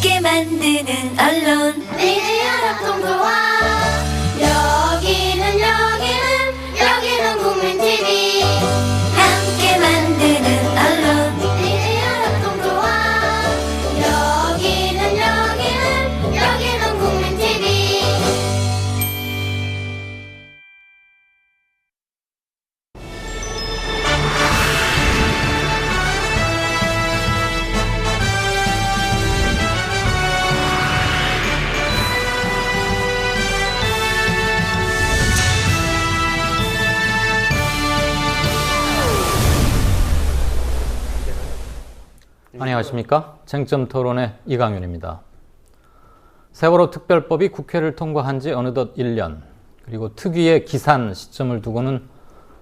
함께 만드는 언론 미디어 협동조합 여기는 국민TV 함께 만드는 언론 미디어 협동조합 여기는 국민TV. 안녕하십니까? 쟁점 토론의 이강윤입니다. 세월호 특별법이 국회를 통과한 지 어느덧 1년, 그리고 특위의 기산 시점을 두고는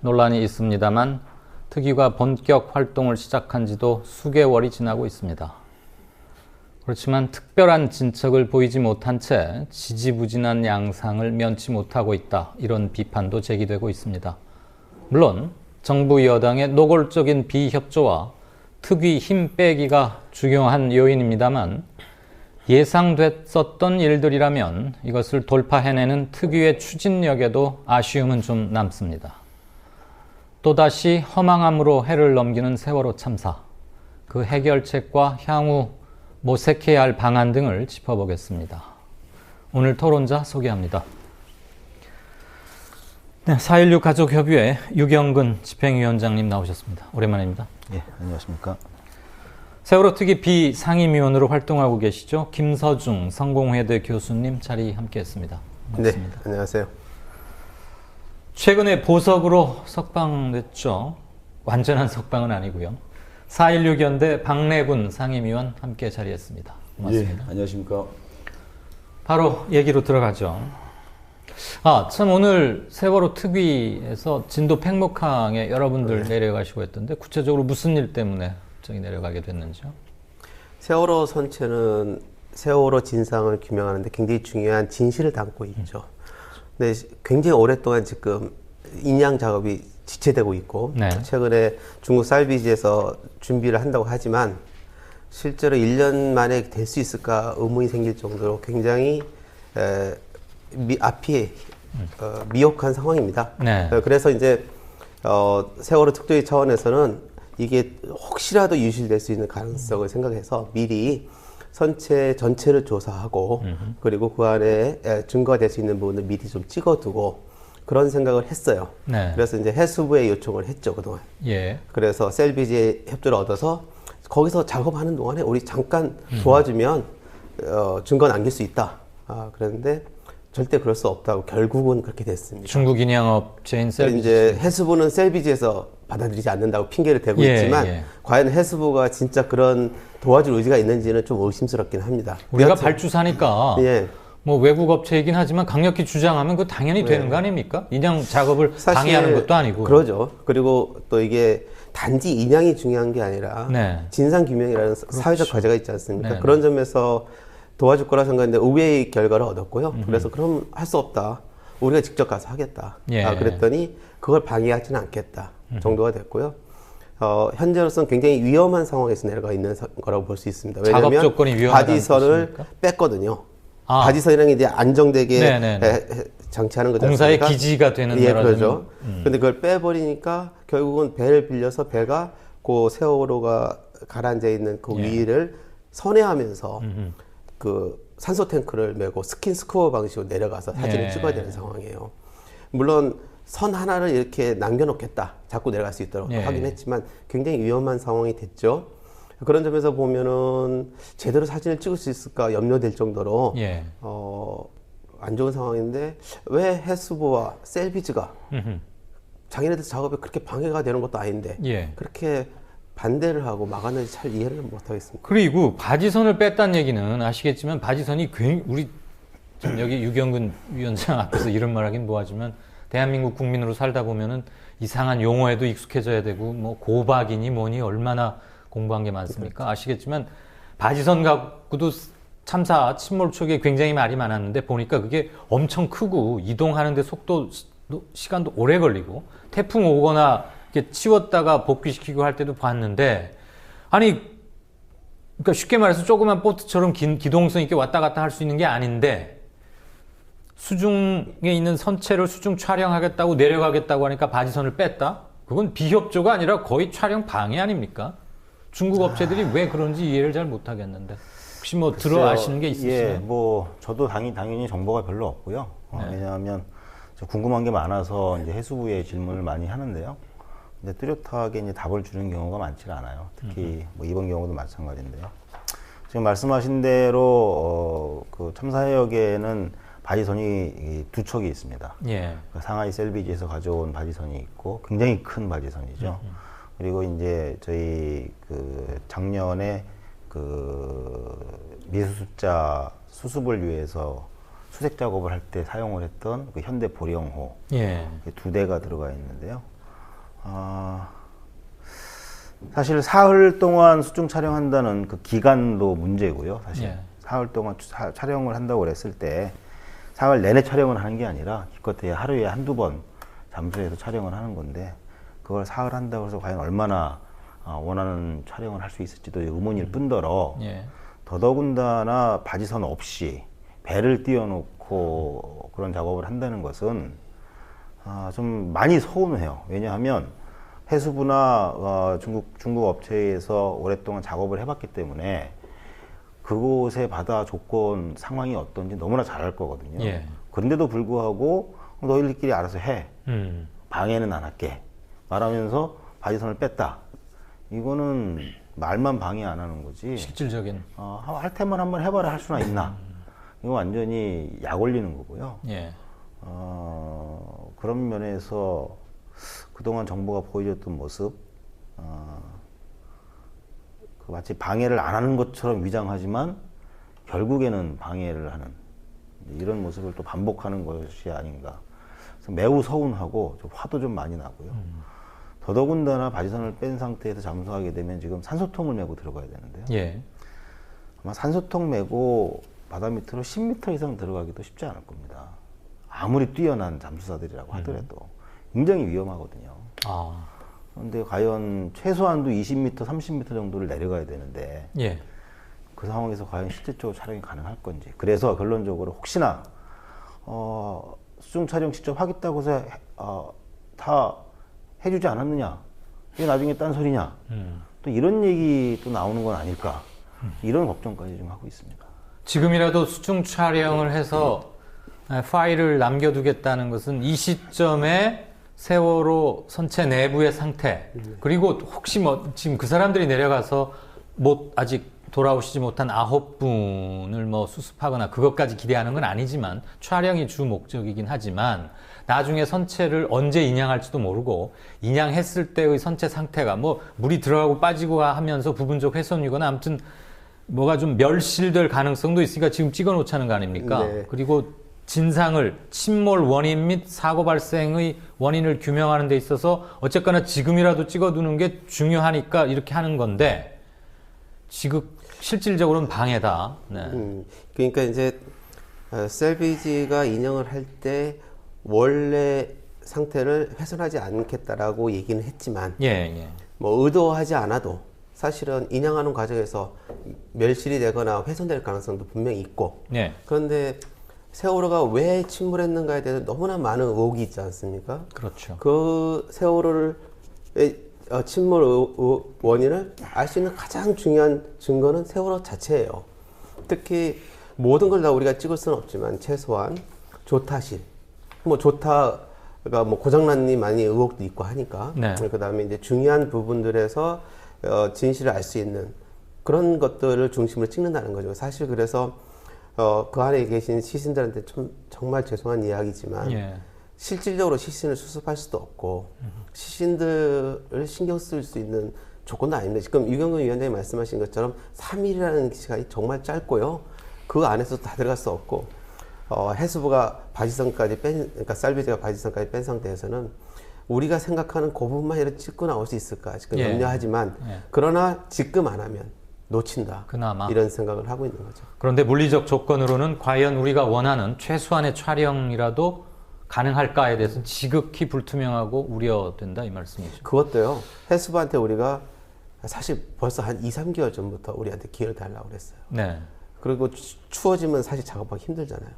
논란이 있습니다만 특위가 본격 활동을 시작한 지도 수개월이 지나고 있습니다. 그렇지만 특별한 진척을 보이지 못한 채 지지부진한 양상을 면치 못하고 있다, 이런 비판도 제기되고 있습니다. 물론 정부 여당의 노골적인 비협조와 특위 힘 빼기가 중요한 요인입니다만 예상됐었던 일들이라면 이것을 돌파해내는 특위의 추진력에도 아쉬움은 좀 남습니다. 또다시 허망함으로 해를 넘기는 세월호 참사, 그 해결책과 향후 모색해야 할 방안 등을 짚어보겠습니다. 오늘 토론자 소개합니다. 네, 4.16 가족협의회 유경근 집행위원장님 나오셨습니다. 오랜만입니다. 예, 안녕하십니까. 세월호 특위 비상임위원으로 활동하고 계시죠. 김서중 성공회대 교수님 자리 함께했습니다. 반갑습니다. 네, 안녕하세요. 최근에 보석으로 석방됐죠. 완전한 석방은 아니고요. 4.16 연대 박래군 상임위원 함께 자리했습니다. 고맙습니다. 예, 안녕하십니까. 바로 얘기로 들어가죠. 참 오늘 세월호 특위에서 진도 팽목항에 여러분들 내려가시고 했던데 구체적으로 무슨 일 때문에 저기 내려가게 됐는지요? 세월호 선체는 세월호 진상을 규명하는데 굉장히 중요한 진실을 담고 있죠. 근데 굉장히 오랫동안 지금 인양 작업이 지체되고 있고, 네. 최근에 중국 살비지에서 준비를 한다고 하지만 실제로 1년 만에 될 수 있을까 의문이 생길 정도로 굉장히 앞이 미혹한 상황입니다. 네. 그래서 이제 세월호 특조위 차원에서는 이게 혹시라도 유실될 수 있는 가능성을 생각해서 미리 선체 전체를 조사하고 그리고 그 안에 증거가 될 수 있는 부분을 미리 좀 찍어두고 그런 생각을 했어요. 네. 그래서 이제 해수부에 요청을 했죠, 그동안. 예. 그래서 셀비지의 협조를 얻어서 거기서 작업하는 동안에 우리 잠깐 도와주면 증거 남길 수 있다. 그랬는데 절대 그럴 수 없다고 결국은 그렇게 됐습니다. 중국 인양업체인 셀비지. 이제 해수부는 셀비지에서 받아들이지 않는다고 핑계를 대고 있지만 과연 해수부가 진짜 그런 도와줄 의지가 있는지는 좀 의심스럽긴 합니다. 우리가 발주사니까 예. 뭐 외국 업체이긴 하지만 강력히 주장하면 그 당연히 되는 거 아닙니까? 인양 작업을 방해하는 것도 아니고. 그러죠. 그리고 또 이게 단지 인양이 중요한 게 아니라 네. 진상규명이라는 그렇죠. 사회적 과제가 있지 않습니까? 네네. 그런 점에서 도와줄 거라 생각했는데 의외의 결과를 얻었고요. 그래서 그럼 할 수 없다. 우리가 직접 가서 하겠다. 예. 그랬더니 그걸 방해하지는 않겠다 정도가 됐고요. 현재로서는 굉장히 위험한 상황에서 내려가 있는 거라고 볼 수 있습니다. 작업 왜냐하면 조건이 위험하다는 바지선을 뜻입니까? 뺐거든요. 바지선이랑 이제 안정되게 장치하는 거죠. 공사의 기지가 되는 예, 데라도. 그렇죠. 근데 그걸 빼버리니까 결국은 배를 빌려서 배가 그 세월호가 가라앉아 있는 그 위를 선회하면서 그 산소 탱크를 메고 스킨 스쿠버 방식으로 내려가서 사진을 찍어야 되는 상황이에요. 물론 선 하나를 이렇게 남겨놓겠다, 자꾸 내려갈 수 있도록 하긴 했지만 굉장히 위험한 상황이 됐죠. 그런 점에서 보면은 제대로 사진을 찍을 수 있을까 염려될 정도로 안 좋은 상황인데 왜 해수부와 셀비지가 자기네들 작업에 그렇게 방해가 되는 것도 아닌데 그렇게 반대를 하고 막았는지 잘 이해를 못하겠습니다. 그리고 바지선을 뺐다는 얘기는 아시겠지만 바지선이 우리 지금 여기 유경근 위원장 앞에서 이런 말하긴 뭐하지만 대한민국 국민으로 살다 보면은 이상한 용어에도 익숙해져야 되고 뭐 고박이니 뭐니 얼마나 공부한 게 많습니까? 아시겠지만 바지선 갖고도 참사 침몰 초기에 굉장히 말이 많았는데 보니까 그게 엄청 크고 이동하는데 속도 시간도 오래 걸리고 태풍 오거나 이렇게 치웠다가 복귀시키고 할 때도 봤는데 아니 그러니까 쉽게 말해서 조그만 보트처럼 기동성 있게 왔다 갔다 할 수 있는 게 아닌데 수중에 있는 선체를 수중 촬영하겠다고 내려가겠다고 하니까 바지선을 뺐다? 그건 비협조가 아니라 거의 촬영 방해 아닙니까? 중국 업체들이 왜 그런지 이해를 잘 못하겠는데 혹시 뭐 들어 아시는 게 있으시면? 예, 뭐 저도 당연히 정보가 별로 없고요. 왜냐하면 저 궁금한 게 많아서 이제 해수부에 질문을 많이 하는데요. 근데 뚜렷하게 이제 답을 주는 경우가 많지가 않아요. 특히 뭐 이번 경우도 마찬가지인데요. 지금 말씀하신 대로 그 참사해역에는 바지선이 두 척이 있습니다. 예. 상하이 셀비지에서 가져온 바지선이 있고 굉장히 큰 바지선이죠. 그리고 이제 저희 그 작년에 그 미수습자 수습을 위해서 수색 작업을 할 때 사용을 했던 그 현대 보령호 예. 두 대가 들어가 있는데요. 사실 사흘 동안 수중 촬영한다는 그 기간도 문제고요. 사실 예. 사흘 동안 촬영을 한다고 그랬을 때 사흘 내내 촬영을 하는 게 아니라 기껏해야 하루에 한두 번 잠수해서 촬영을 하는 건데 그걸 사흘 한다고 해서 과연 얼마나 원하는 촬영을 할 수 있을지도 의문일 뿐더러 예. 더더군다나 바지선 없이 배를 띄워놓고 그런 작업을 한다는 것은 좀 많이 서운해요. 왜냐하면 해수부나 중국 업체에서 오랫동안 작업을 해봤기 때문에 그곳의 바다 조건 상황이 어떤지 너무나 잘 알 거거든요. 예. 그런데도 불구하고 너희들끼리 알아서 해. 음. 방해는 안 할게. 말하면서 바지선을 뺐다. 이거는 말만 방해 안 하는 거지. 실질적인. 할 테면 한번 해봐라 할 수나 있나. 이거 완전히 약 올리는 거고요. 예. 그런 면에서 그동안 정부가 보여줬던 모습, 그 마치 방해를 안 하는 것처럼 위장하지만 결국에는 방해를 하는 이런 모습을 또 반복하는 것이 아닌가. 그래서 매우 서운하고 좀 화도 좀 많이 나고요. 더더군다나 바지선을 뺀 상태에서 잠수하게 되면 지금 산소통을 메고 들어가야 되는데요. 예. 아마 산소통 메고 바다 밑으로 10m 이상 들어가기도 쉽지 않을 겁니다. 아무리 뛰어난 잠수사들이라고 하더라도 굉장히 위험하거든요. 그런데 과연 최소한도 20m, 30m 정도를 내려가야 되는데 예. 그 상황에서 과연 실질적으로 촬영이 가능할 건지. 그래서 결론적으로 혹시나 수중 촬영 직접 하겠다고 해서 다 해주지 않았느냐, 이게 나중에 딴 소리냐, 또 이런 얘기 또 나오는 건 아닐까, 이런 걱정까지 좀 하고 있습니다. 지금이라도 수중 촬영을 해서 파일을 남겨두겠다는 것은 이 시점에 세월호 선체 내부의 상태, 그리고 혹시 뭐 지금 그 사람들이 내려가서 아직 돌아오시지 못한 9분을 뭐 수습하거나 그것까지 기대하는 건 아니지만 촬영이 주 목적이긴 하지만 나중에 선체를 언제 인양할지도 모르고 인양했을 때의 선체 상태가 뭐 물이 들어가고 빠지고 하면서 부분적 훼손이거나 아무튼 뭐가 좀 멸실될 가능성도 있으니까 지금 찍어 놓자는 거 아닙니까? 네. 그리고 진상을 침몰 원인 및 사고 발생의 원인을 규명하는 데 있어서 어쨌거나 지금이라도 찍어두는 게 중요하니까 이렇게 하는 건데 실질적으로는 방해다. 네. 그러니까 이제 셀비지가 인양을 할 때 원래 상태를 훼손하지 않겠다라고 얘기는 했지만 예. 뭐 의도하지 않아도 사실은 인양하는 과정에서 멸실이 되거나 훼손될 가능성도 분명히 있고 예. 그런데 세월호가 왜 침몰했는가에 대해서 너무나 많은 의혹이 있지 않습니까? 그렇죠. 그 세월호를 침몰 원인을 알 수 있는 가장 중요한 증거는 세월호 자체예요. 특히 모든 걸 다 우리가 찍을 수는 없지만 최소한 조타실, 뭐 조타가 뭐 고장난이 많이 의혹도 있고 하니까. 네. 그다음에 이제 중요한 부분들에서 진실을 알 수 있는 그런 것들을 중심으로 찍는다는 거죠. 사실 그래서 그 안에 계신 시신들한테 좀 정말 죄송한 이야기지만 예. 실질적으로 시신을 수습할 수도 없고 시신들을 신경 쓸 수 있는 조건도 아닙니다. 지금 유경근 위원장이 말씀하신 것처럼 3일이라는 시간이 정말 짧고요. 그 안에서 다 들어갈 수 없고 해수부가 바지선까지 그러니까 쌀비지가 바지선까지 뺀 상태에서는 우리가 생각하는 그 부분만 이렇게 찍고 나올 수 있을까 지금 예. 염려하지만 예. 그러나 지금 안 하면 놓친다. 그나마. 이런 생각을 하고 있는 거죠. 그런데 물리적 조건으로는 과연 우리가 원하는 최소한의 촬영이라도 가능할까에 대해서는 지극히 불투명하고 우려된다 이 말씀이죠. 그것도요. 해수부한테 우리가 사실 벌써 한 2, 3개월 전부터 우리한테 기회를 달라고 그랬어요. 네. 그리고 추워지면 사실 작업하기 힘들잖아요.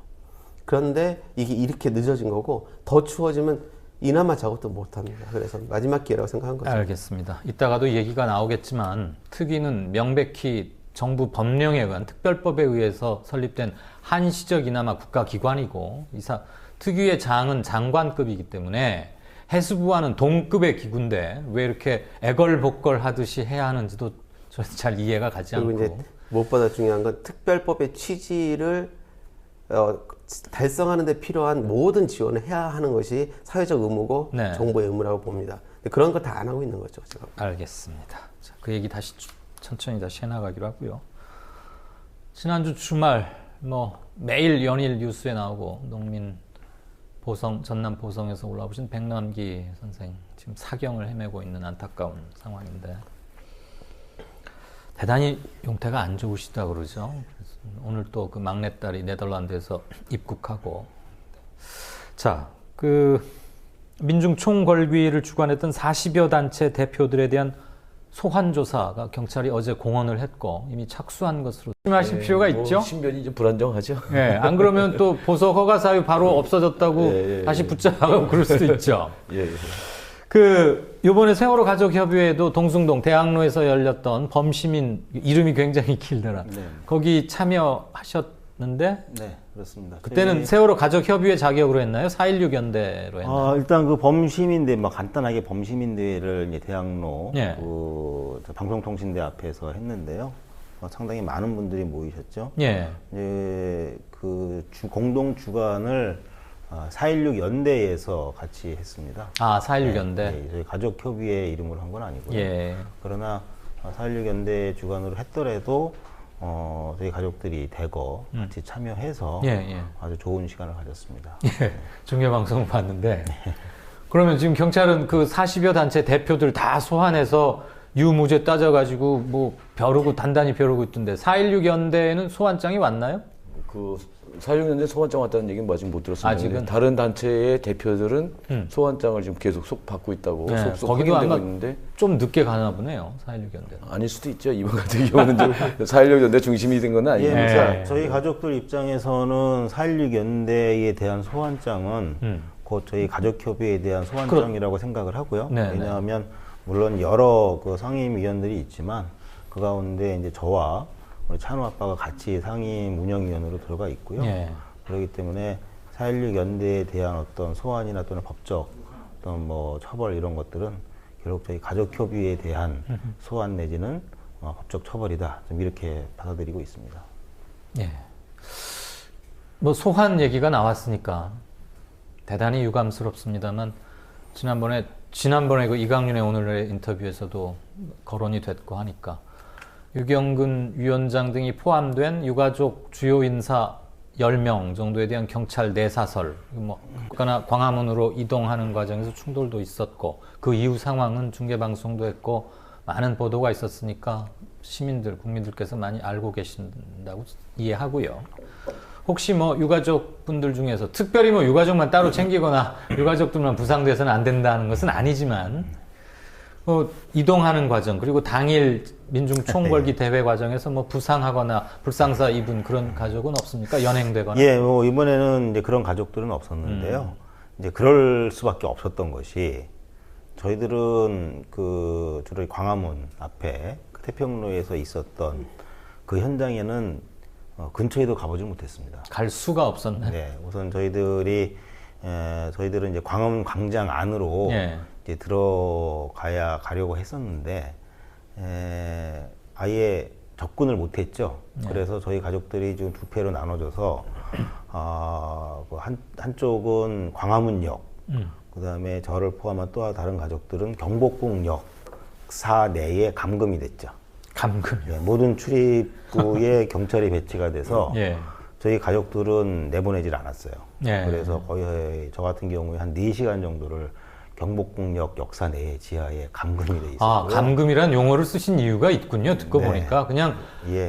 그런데 이게 이렇게 늦어진 거고 더 추워지면 이나마 작업도 못합니다. 그래서 마지막 기회라고 생각한 거죠. 알겠습니다. 이따가도 얘기가 나오겠지만 특위는 명백히 정부 법령에 의한 특별법에 의해서 설립된 한시적이나마 국가기관이고 특위의 장은 장관급이기 때문에 해수부와는 동급의 기구인데 왜 이렇게 애걸복걸 하듯이 해야 하는지도 잘 이해가 가지 않고. 그리고 이제 무엇보다 중요한 건 특별법의 취지를 달성하는 데 필요한 모든 지원을 해야 하는 것이 사회적 의무고 네. 정부의 의무라고 봅니다. 근데 그런 걸 다 안 하고 있는 거죠. 지금. 알겠습니다. 자, 그 얘기 천천히 다시 해나가기로 하고요. 지난주 주말 매일 연일 뉴스에 나오고 전남 보성에서 올라오신 백남기 선생 지금 사경을 헤매고 있는 안타까운 상황인데 대단히 용태가 안 좋으시다 그러죠. 그래서 오늘 또 그 막내딸이 네덜란드에서 입국하고 자, 민중 총궐기를 주관했던 40여 단체 대표들에 대한 소환 조사가 경찰이 어제 공언을 했고 이미 착수한 것으로 조심하실 필요가 있죠. 신변이 좀 불안정하죠. 네, 안 그러면 또 보석 허가 사유 바로 없어졌다고 다시 붙잡아가고 그럴 수도 있죠. 요번에 세월호 가족협의회도 동숭동 대학로에서 열렸던 범시민 이름이 굉장히 길더라. 네. 거기 참여하셨는데 네, 그렇습니다. 그때는 세월호 가족협의회 자격으로 했나요? 4.16 연대로 했나요? 일단 그 범시민대, 간단하게 범시민대회를 이제 대학로 예. 방송통신대 앞에서 했는데요. 상당히 많은 분들이 모이셨죠. 예. 이제 공동 주관을 4.16 연대에서 같이 했습니다. 4.16 연대. 네, 저희 가족협의회 이름으로 한 건 아니고요. 예. 그러나 4.16 연대 주관으로 했더라도 저희 가족들이 대거 같이 참여해서 아주 좋은 시간을 가졌습니다. 예. 중계방송을 봤는데 그러면 지금 경찰은 그 40여 단체 대표들 다 소환해서 유무죄 따져가지고 단단히 벼르고 있던데 4.16 연대에는 소환장이 왔나요? 4.16년대 소환장 왔다는 얘기는 아직 못 들었습니다. 아직은? 다른 단체의 대표들은 소환장을 지금 계속 받고 있다고 속속 거기도 확인되고 아마 있는데 좀 늦게 가나 보네요. 4.16 연대. 아닐 수도 있죠. 이번 같은 경우는 4.16 연대 중심이 된 건 아니에요. 네. 저희 가족들 입장에서는 4.16 연대에 대한 소환장은 곧 저희 가족협의회에 대한 소환장이라고 생각을 하고요. 왜냐하면 물론 여러 상임위원들이 있지만 그 가운데 이제 저와 우리 찬우 아빠가 같이 상임 운영위원으로 들어가 있고요. 그렇기 때문에 4.16 연대에 대한 어떤 소환이나 또는 법적 어떤 처벌 이런 것들은 결국 저희 가족협의회에 대한 소환 내지는 법적 처벌이다. 좀 이렇게 받아들이고 있습니다. 예. 소환 얘기가 나왔으니까 대단히 유감스럽습니다만 지난번에 그 이강윤의 오늘의 인터뷰에서도 거론이 됐고 하니까 유경근 위원장 등이 포함된 유가족 주요 인사 10명 정도에 대한 경찰 내사설, 광화문으로 이동하는 과정에서 충돌도 있었고 그 이후 상황은 중계방송도 했고 많은 보도가 있었으니까 국민들께서 많이 알고 계신다고 이해하고요. 혹시 유가족 분들 중에서 특별히 유가족만 따로 챙기거나 유가족들만 부상돼서는 안 된다는 것은 아니지만 이동하는 과정 그리고 당일 민중 총궐기 대회 과정에서 부상하거나 불상사 입은 그런 가족은 없습니까? 연행되거나? 예, 이번에는 이제 그런 가족들은 없었는데요. 이제 그럴 수밖에 없었던 것이 저희들은 주로 광화문 앞에 태평로에서 있었던 그 현장에는 근처에도 가보지 못했습니다. 갈 수가 없었네. 네, 우선 저희들은 이제 광화문 광장 안으로 이제 가려고 했었는데 아예 접근을 못했죠. 그래서 저희 가족들이 지금 두 패로 나눠져서 한쪽은 광화문역, 그다음에 저를 포함한 또 다른 가족들은 경복궁역사 내에 감금이 됐죠. 감금이요? 모든 출입구에 경찰이 배치가 돼서 저희 가족들은 내보내질 않았어요. 그래서 거의 저 같은 경우에 한 4시간 정도를 경복궁역 역사 내에 지하에 감금이 돼 있어요. 감금이란 용어를 쓰신 이유가 있군요. 듣고 보니까 그냥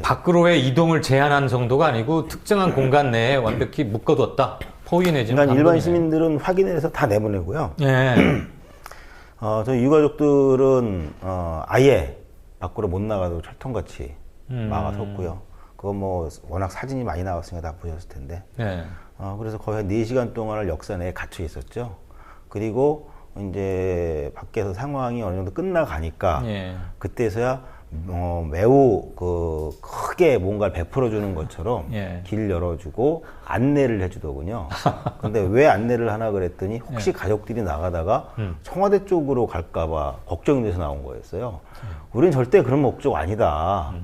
밖으로의 이동을 제한한 정도가 아니고 특정한 공간 내에 완벽히 묶어뒀다. 포위 내지는 그러니까 일반 시민들은 확인을 해서 다 내보내고요. 저희 유가족들은 아예 밖으로 못 나가도 철통같이 막아섰고요. 그거 뭐 워낙 사진이 많이 나왔으니까 다 보셨을 텐데. 예. 그래서 거의 한 4시간 동안을 역사 내에 갇혀 있었죠. 그리고 이제 밖에서 상황이 어느 정도 끝나가니까 예. 그때서야 매우 크게 뭔가를 베풀어 주는 것처럼 예. 길 열어주고 안내를 해주더군요. 근데 왜 안내를 하나 그랬더니 혹시 가족들이 나가다가 청와대 쪽으로 갈까봐 걱정돼서 나온 거였어요. 우린 절대 그런 목적 아니다.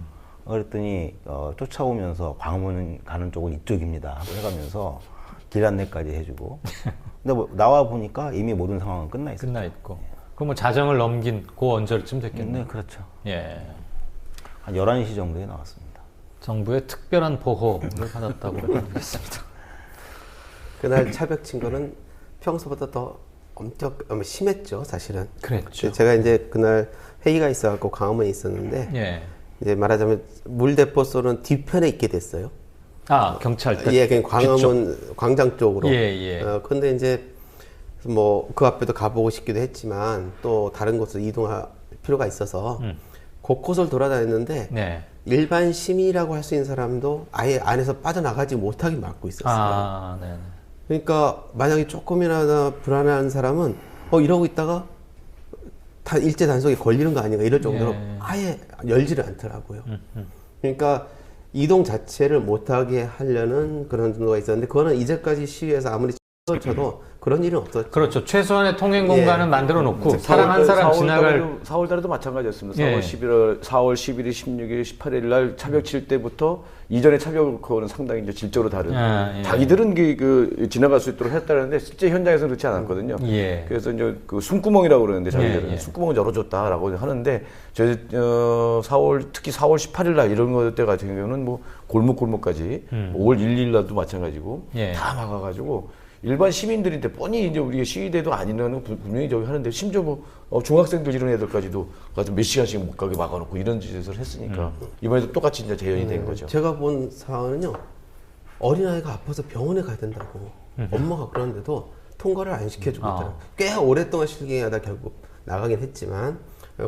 그랬더니 쫓아오면서 광화문 가는 쪽은 이쪽입니다 하고 해가면서 길 안내까지 해주고. 근데 뭐 나와 보니까 이미 모든 상황은 끝나 있었죠. 끝나 있고. 그럼 뭐 자정을 넘긴 그 언저리쯤 됐겠네요. 네, 그렇죠. 예. 한 11시 정도에 나왔습니다. 정부의 특별한 보호를 받았다고 하겠습니다. 그날 차벽 친거는 평소보다 더 엄청 심했죠, 사실은. 그랬죠. 제가 이제 그날 회의가 있어갖고 광화문에 있었는데 예. 이제 말하자면 물대포소는 뒤편에 있게 됐어요. 아, 경찰대. 예, 그냥 광화문 광장 쪽으로. 예, 예. 근데 이제 뭐 그 앞에도 가보고 싶기도 했지만 또 다른 곳으로 이동할 필요가 있어서 곳곳을 돌아다녔는데 네. 일반 시민이라고 할 수 있는 사람도 아예 안에서 빠져나가지 못하게 막고 있었어요. 아, 네. 그러니까 만약에 조금이라도 불안한 사람은 이러고 있다가 다 일제 단속에 걸리는 거 아닌가 이럴 정도로 예. 아예 열지를 않더라고요. 그러니까 이동 자체를 못하게 하려는 그런 정도가 있었는데 그거는 이제까지 시위에서 아무리 쳐도 그런 일은 없었죠. 그렇죠. 최소한의 통행 공간은 예. 만들어 놓고 사람 한 사람 지나갈 4월 달에도 마찬가지였습니다. 예. 4월 11일, 16일, 18일 날 차벽 칠 때부터 이전에 차벽하고는 상당히 이제 질적으로 다른. 예. 자기들은 지나갈 수 있도록 했다는데 실제 현장에서는 그렇지 않았거든요. 예. 그래서 이제 그 숨구멍이라고 그러는데 자기들은 예. 숨구멍을 열어줬다라고 하는데 특히 4월 18일 날 이런 것 때 같은 경우는 뭐 골목골목까지 5월 1일 날도 마찬가지고 예. 다 막아가지고. 일반 시민들인데 뻔히 이제 우리가 시위대도 아니라는 거 분명히 저기 하는데 심지어 뭐 중학생들 이런 애들까지도 가서 몇 시간씩 못 가게 막아놓고 이런 짓을 했으니까 이번에도 똑같이 이제 재현이 된 거죠. 제가 본 상황은요, 어린아이가 아파서 병원에 가야 된다고 엄마가 그러는데도 통과를 안 시켜주고 있더라고요. 꽤 오랫동안 실갱이하다 결국 나가긴 했지만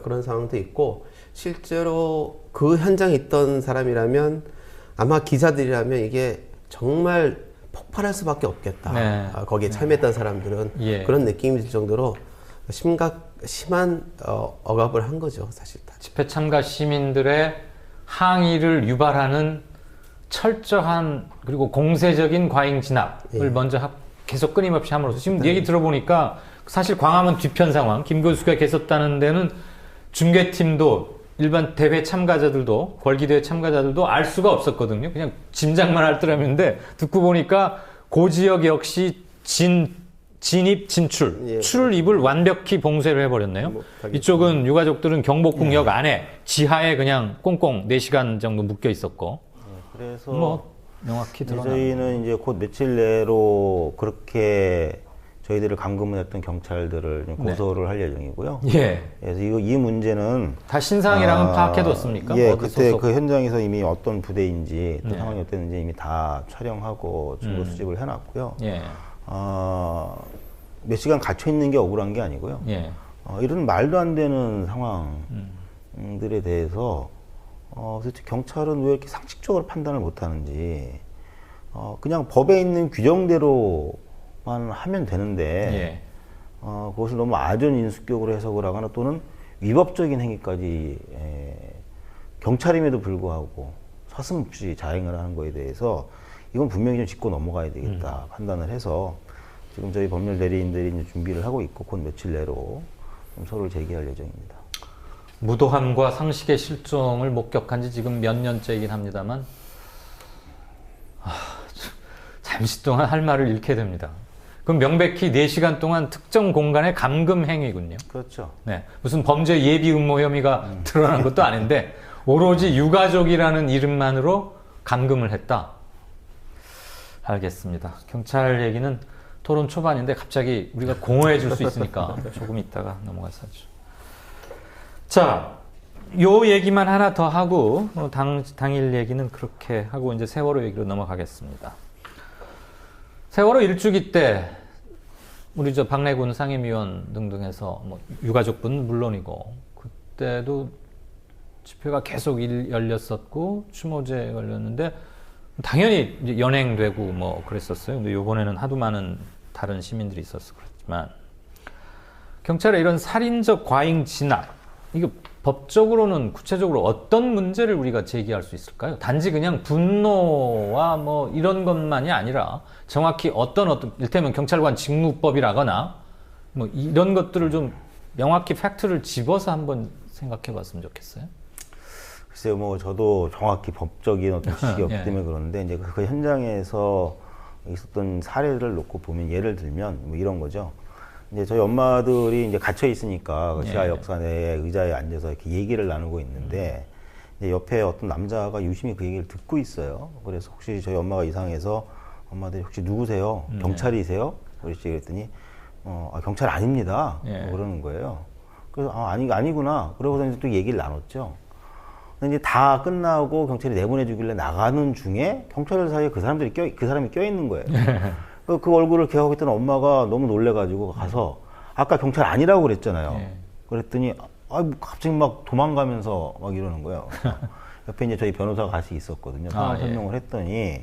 그런 상황도 있고 실제로 그 현장에 있던 사람이라면 아마 기자들이라면 이게 정말 폭발할 수밖에 없겠다. 네. 거기에 참여했던 사람들은 예. 그런 느낌이 들 정도로 심한 억압을 한 거죠, 사실. 집회 참가 시민들의 항의를 유발하는 철저한 그리고 공세적인 과잉 진압을 먼저 계속 끊임없이 함으로써 지금 얘기 들어보니까 사실 광화문 뒤편 상황 김 교수가 계셨다는 데는 중계팀도 일반 대회 참가자들도 걸기대회 참가자들도 알 수가 없었거든요. 그냥 짐작만 할 때라는데 듣고 보니까 그 지역 역시 진입 진출 예. 출입을 완벽히 봉쇄를 해버렸네요. 이쪽은 유가족들은 경복궁역 안에 지하에 그냥 꽁꽁 4시간 정도 묶여 있었고 그래서 뭐 명확히 드러나. 저희는 이제 곧 며칠 내로 그렇게 저희들을 감금을 했던 경찰들을 좀 고소를 할 예정이고요. 예. 그래서 이 문제는 다 신상이랑은 파악해뒀습니까? 예, 어디 그때 소속? 그 현장에서 이미 어떤 부대인지 또 네. 상황이 어땠는지 이미 다 촬영하고 증거 수집을 해놨고요. 예. 몇 시간 갇혀 있는 게 억울한 게 아니고요. 예. 이런 말도 안 되는 상황들에 대해서 도대체 경찰은 왜 이렇게 상식적으로 판단을 못하는지 그냥 법에 있는 규정대로만 하면 되는데 예. 그것을 너무 아전인수격으로 해석을 하거나 또는 위법적인 행위까지 경찰임에도 불구하고 서슴없이 자행을 하는 거에 대해서 이건 분명히 좀 짚고 넘어가야 되겠다 판단을 해서 지금 저희 법률 대리인들이 이제 준비를 하고 있고 곧 며칠 내로 좀 서로를 제기할 예정입니다. 무도함과 상식의 실종을 목격한 지 지금 몇 년째이긴 합니다만 잠시 동안 할 말을 잃게 됩니다. 그럼 명백히 4시간 동안 특정 공간의 감금 행위군요. 그렇죠. 네, 무슨 범죄 예비 음모 혐의가 드러난 것도 아닌데 오로지 유가족이라는 이름만으로 감금을 했다. 알겠습니다. 경찰 얘기는 토론 초반인데 갑자기 우리가 공허해 줄 수 있으니까 조금 있다가 넘어가서 하죠. 자, 요 얘기만 하나 더 하고 당일 얘기는 그렇게 하고 이제 세월호 얘기로 넘어가겠습니다. 세월호 일주기 때 우리 저 박래군 상임위원 등등 해서 뭐 유가족분 물론이고 그때도 집회가 계속 열렸었고 추모제 걸렸는데 당연히 이제 연행되고 뭐 그랬었어요. 근데 이번에는 하도 많은 다른 시민들이 있어서 그렇지만 경찰의 이런 살인적 과잉 진압 이거 법적으로는 구체적으로 어떤 문제를 우리가 제기할 수 있을까요? 단지 그냥 분노와 뭐 이런 것만이 아니라 정확히 어떤 일테면 경찰관 직무법이라거나 뭐 이런 것들을 좀 명확히 팩트를 집어서 한번 생각해 봤으면 좋겠어요. 글쎄요, 뭐 저도 정확히 법적인 어떤 지식이 없기 예. 때문에 그러는데 이제 그 현장에서 있었던 사례를 놓고 보면 예를 들면 뭐 이런 거죠. 이제 저희 엄마들이 이제 갇혀 있으니까 그 지하 예. 역사 내에 의자에 앉아서 이렇게 얘기를 나누고 있는데 이제 옆에 어떤 남자가 유심히 그 얘기를 듣고 있어요. 그래서 혹시 저희 엄마가 이상해서 엄마들이 혹시 누구세요? 경찰이세요? 그랬더니 경찰 아닙니다. 예. 뭐 그러는 거예요. 그래서 아니구나. 그러고서 이제 또 얘기를 나눴죠. 근데 이제 다 끝나고 경찰이 내보내 주길래 나가는 중에 경찰 사이에 그 사람이 껴 있는 거예요. 그 얼굴을 기억하고 있던 엄마가 너무 놀래가지고 가서 아까 경찰 아니라고 그랬잖아요. 예. 그랬더니 갑자기 막 도망가면서 막 이러는 거예요. 옆에 이제 저희 변호사가 같이 있었거든요. 상황 설명을 했더니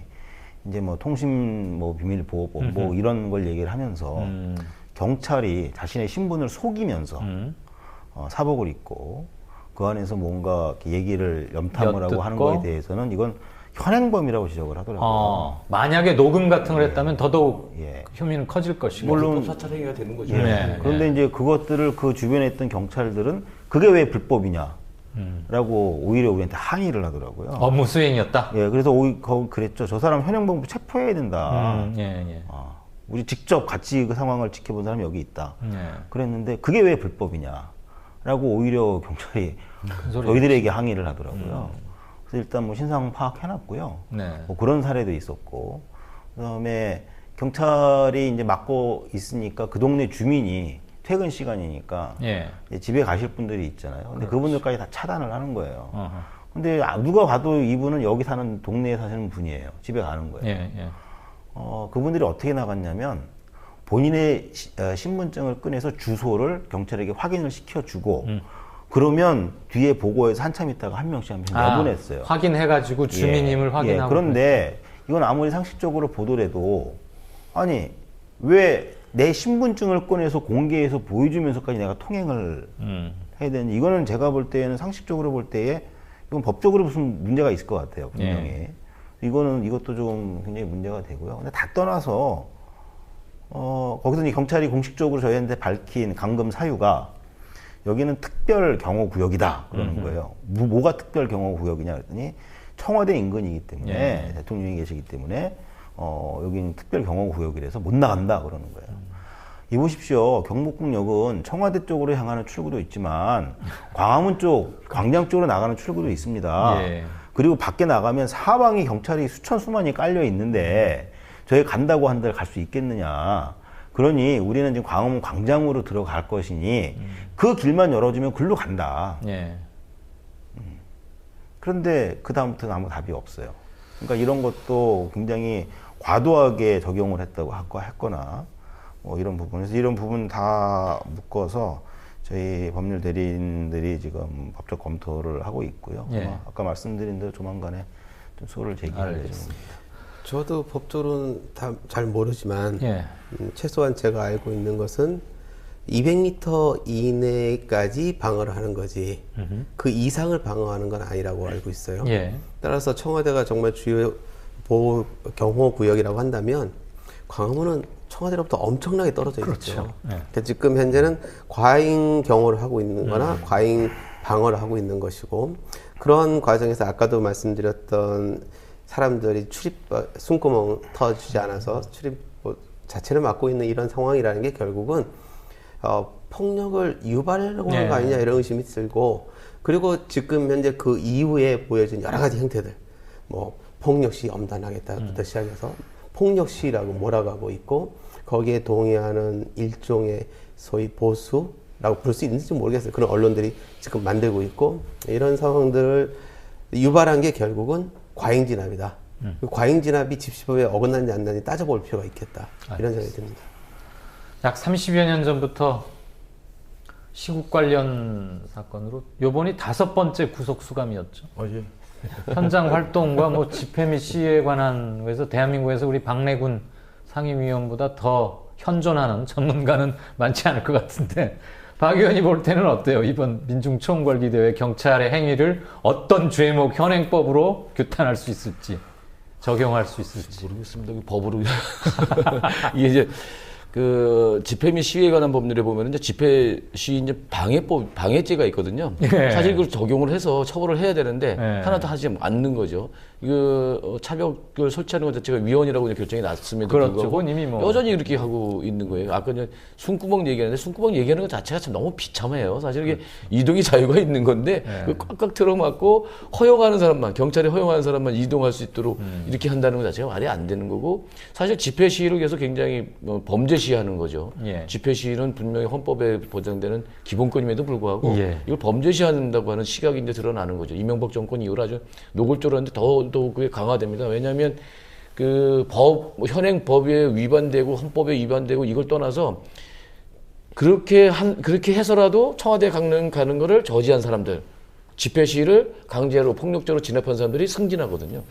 이제 뭐 통신 뭐 비밀 보호법 뭐 이런 걸 얘기를 하면서 경찰이 자신의 신분을 속이면서 사복을 입고 그 안에서 뭔가 이렇게 얘기를 염탐을 하고 하는 거에 대해서는 이건 현행범이라고 지적을 하더라고요. 만약에 녹음 같은 걸 했다면 더더욱 예. 혐의는 커질 것이고. 물론 사찰 행위가 되는 거죠. 예. 네. 그런데 이제 그것들을 그 주변에 있던 경찰들은 그게 왜 불법이냐? 라고 오히려 우리한테 항의를 하더라고요. 업무 수행이었다? 예, 그래서 그랬죠. 저 사람 현행범으로 체포해야 된다. 예. 우리 직접 같이 그 상황을 지켜본 사람이 여기 있다. 예. 그랬는데 그게 왜 불법이냐? 라고 오히려 경찰이 저희들에게 항의를 하더라고요. 그래서 일단 뭐 신상 파악해놨고요. 네. 뭐 그런 사례도 있었고, 그다음에 경찰이 이제 맡고 있으니까 그 동네 주민이 퇴근 시간이니까 예. 이제 집에 가실 분들이 있잖아요. 근데 그분들까지 다 차단을 하는 거예요. 어허. 근데 누가 봐도 이분은 여기 사는 동네에 사시는 분이에요. 집에 가는 거예요. 예. 그분들이 어떻게 나갔냐면 본인의 신분증을 꺼내서 주소를 경찰에게 확인을 시켜주고 그러면 뒤에 보고해서 한참 있다가 한 명씩 내보냈어요. 확인해가지고 주민임을 확인하고. 그런데 이건 아무리 상식적으로 보더라도 아니 왜 내 신분증을 꺼내서 공개해서 보여주면서까지 내가 통행을 해야 되는지 이거는 제가 볼 때에는 상식적으로 볼 때에 이건 법적으로 무슨 문제가 있을 것 같아요. 분명히. 이것도 좀 굉장히 문제가 되고요. 근데 다 떠나서 거기서 이제 경찰이 공식적으로 저희한테 밝힌 감금 사유가 여기는 특별 경호 구역이다 그러는 거예요. 뭐가 특별 경호 구역이냐 그랬더니 청와대 인근이기 때문에 대통령이 계시기 때문에 여기는 특별 경호 구역이라서 못 나간다 그러는 거예요. 이 보십시오. 경복궁역은 청와대 쪽으로 향하는 출구도 있지만 광화문 쪽, 광장 쪽으로 나가는 출구도 있습니다. 예. 그리고 밖에 나가면 사방에 경찰이 수만이 깔려 있는데 저희 간다고 한들 갈 수 있겠느냐. 그러니 우리는 지금 광화문 광장으로 들어갈 것이니 그 길만 열어주면 글로 간다. 예. 그런데 그 다음부터는 아무 답이 없어요. 그러니까 이런 것도 굉장히 과도하게 적용을 했다고 했거나 뭐 이런 부분에서 이런 부분 다 묶어서 저희 법률 대리인들이 지금 법적 검토를 하고 있고요. 예. 아까 말씀드린 대로 조만간에 좀 소를 제기할 예정입니다. 저도 법적으로는 다 잘 모르지만 예. 최소한 제가 알고 있는 것은 200m 이내까지 방어를 하는 거지 그 이상을 방어하는 건 아니라고 알고 있어요. 예. 따라서 청와대가 정말 주요 보호 경호 구역이라고 한다면 광화문은 청와대로부터 엄청나게 떨어져 있죠. 그렇죠. 그러니까 지금 현재는 과잉 경호를 하고 있는 거나 과잉 방어를 하고 있는 것이고 그런 과정에서 아까도 말씀드렸던 사람들이 숨구멍 터지지 않아서 출입 자체를 막고 있는 이런 상황이라는 게 결국은 폭력을 유발하려고 하는 거 아니냐 이런 의심이 들고 그리고 지금 현재 그 이후에 보여진 여러 가지 형태들 뭐 폭력시 엄단하겠다부터 시작해서 폭력시라고 몰아가고 있고 거기에 동의하는 일종의 소위 보수라고 부를 수 있는지 모르겠어요. 그런 언론들이 지금 만들고 있고 이런 상황들을 유발한 게 결국은 과잉진압이다. 그 과잉진압이 집시법에 어긋났는지 안 났는지 따져볼 필요가 있겠다. 이런 생각이 듭니다. 약 30여 년 전부터 시국 관련 사건으로 요번이 5번째 구속 수감이었죠. 예. 현장 활동과 뭐 집회 및 시위에 관한 거에서 대한민국에서 우리 박래군 상임위원보다 더 현존하는 전문가는 많지 않을 것 같은데 박 의원이 볼 때는 어때요? 이번 민중총궐기대회 경찰의 행위를 어떤 죄목 현행법으로 규탄할 수 있을지 적용할 수 있을지 모르겠습니다. 그 법으로 이게 이제 그 집회 및 시위에 관한 법률에 보면 이제 집회 시위 이제 방해죄가 있거든요. 예. 사실 그걸 적용을 해서 처벌을 해야 되는데 예. 하나도 하지 않는 거죠. 이거 차벽을 설치하는 것 자체가 위헌이라고 이제 결정이 났음에도 그렇죠. 불구하고 그건 이미 뭐 여전히 이렇게 하고 있는 거예요. 아까 이제 숨구멍 얘기하는데 숨구멍 얘기하는 것 자체가 참 너무 비참해요. 사실 이게 이동의 자유가 있는 건데 예. 그 꽉꽉 틀어막고 허용하는 사람만 경찰이 허용하는 사람만 이동할 수 있도록 이렇게 한다는 것 자체가 말이 안 되는 거고 사실 집회 시위를 위해서 굉장히 범죄 시하는 거죠. 예. 집회 시위는 분명히 헌법에 보장되는 기본권임에도 불구하고 예. 이걸 범죄 시한다고 하는 시각이 이제 드러나는 거죠. 이명박 정권 이후로 아주 노골적으로는데 더더욱 그게 강화됩니다. 왜냐하면 그 현행 법에 위반되고 헌법에 위반되고 이걸 떠나서 그렇게 해서라도 청와대 가는 거를 저지한 사람들, 집회 시위를 강제로 폭력적으로 진압한 사람들이 승진하거든요.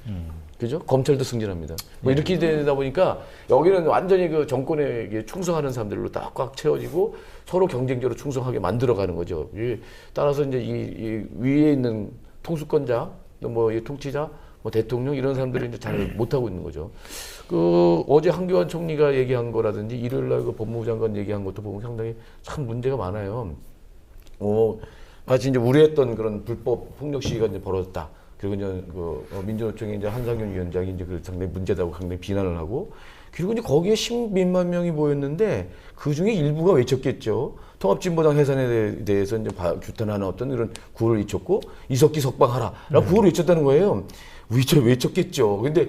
그죠? 검찰도 승진합니다. 뭐 이렇게 되다 보니까 여기는 완전히 그 정권에 충성하는 사람들로 딱 꽉 채워지고 서로 경쟁적으로 충성하게 만들어가는 거죠. 따라서 이제 이 위에 있는 통수권자, 뭐 이 통치자, 뭐 대통령 이런 사람들이 이제 잘 못하고 있는 거죠. 그 어제 한교안 총리가 얘기한 거라든지 일요일날 그 법무부 장관 얘기한 것도 보면 상당히 참 문제가 많아요. 마치 이제 우려했던 그런 불법 폭력 시위가 이제 벌어졌다. 그리고 이제 민주노총의 이제 한상현 위원장이 이제 그 상당히 문제다고 상당히 비난을 하고, 그리고 이제 거기에 10몇만 명이 모였는데 그 중에 일부가 외쳤겠죠. 통합진보당 해산에 대해서 이제 규탄하는 어떤 이런 구호를 외쳤고, 이석기 석방하라라고 구호를 외쳤다는 거예요. 외쳤겠죠. 근데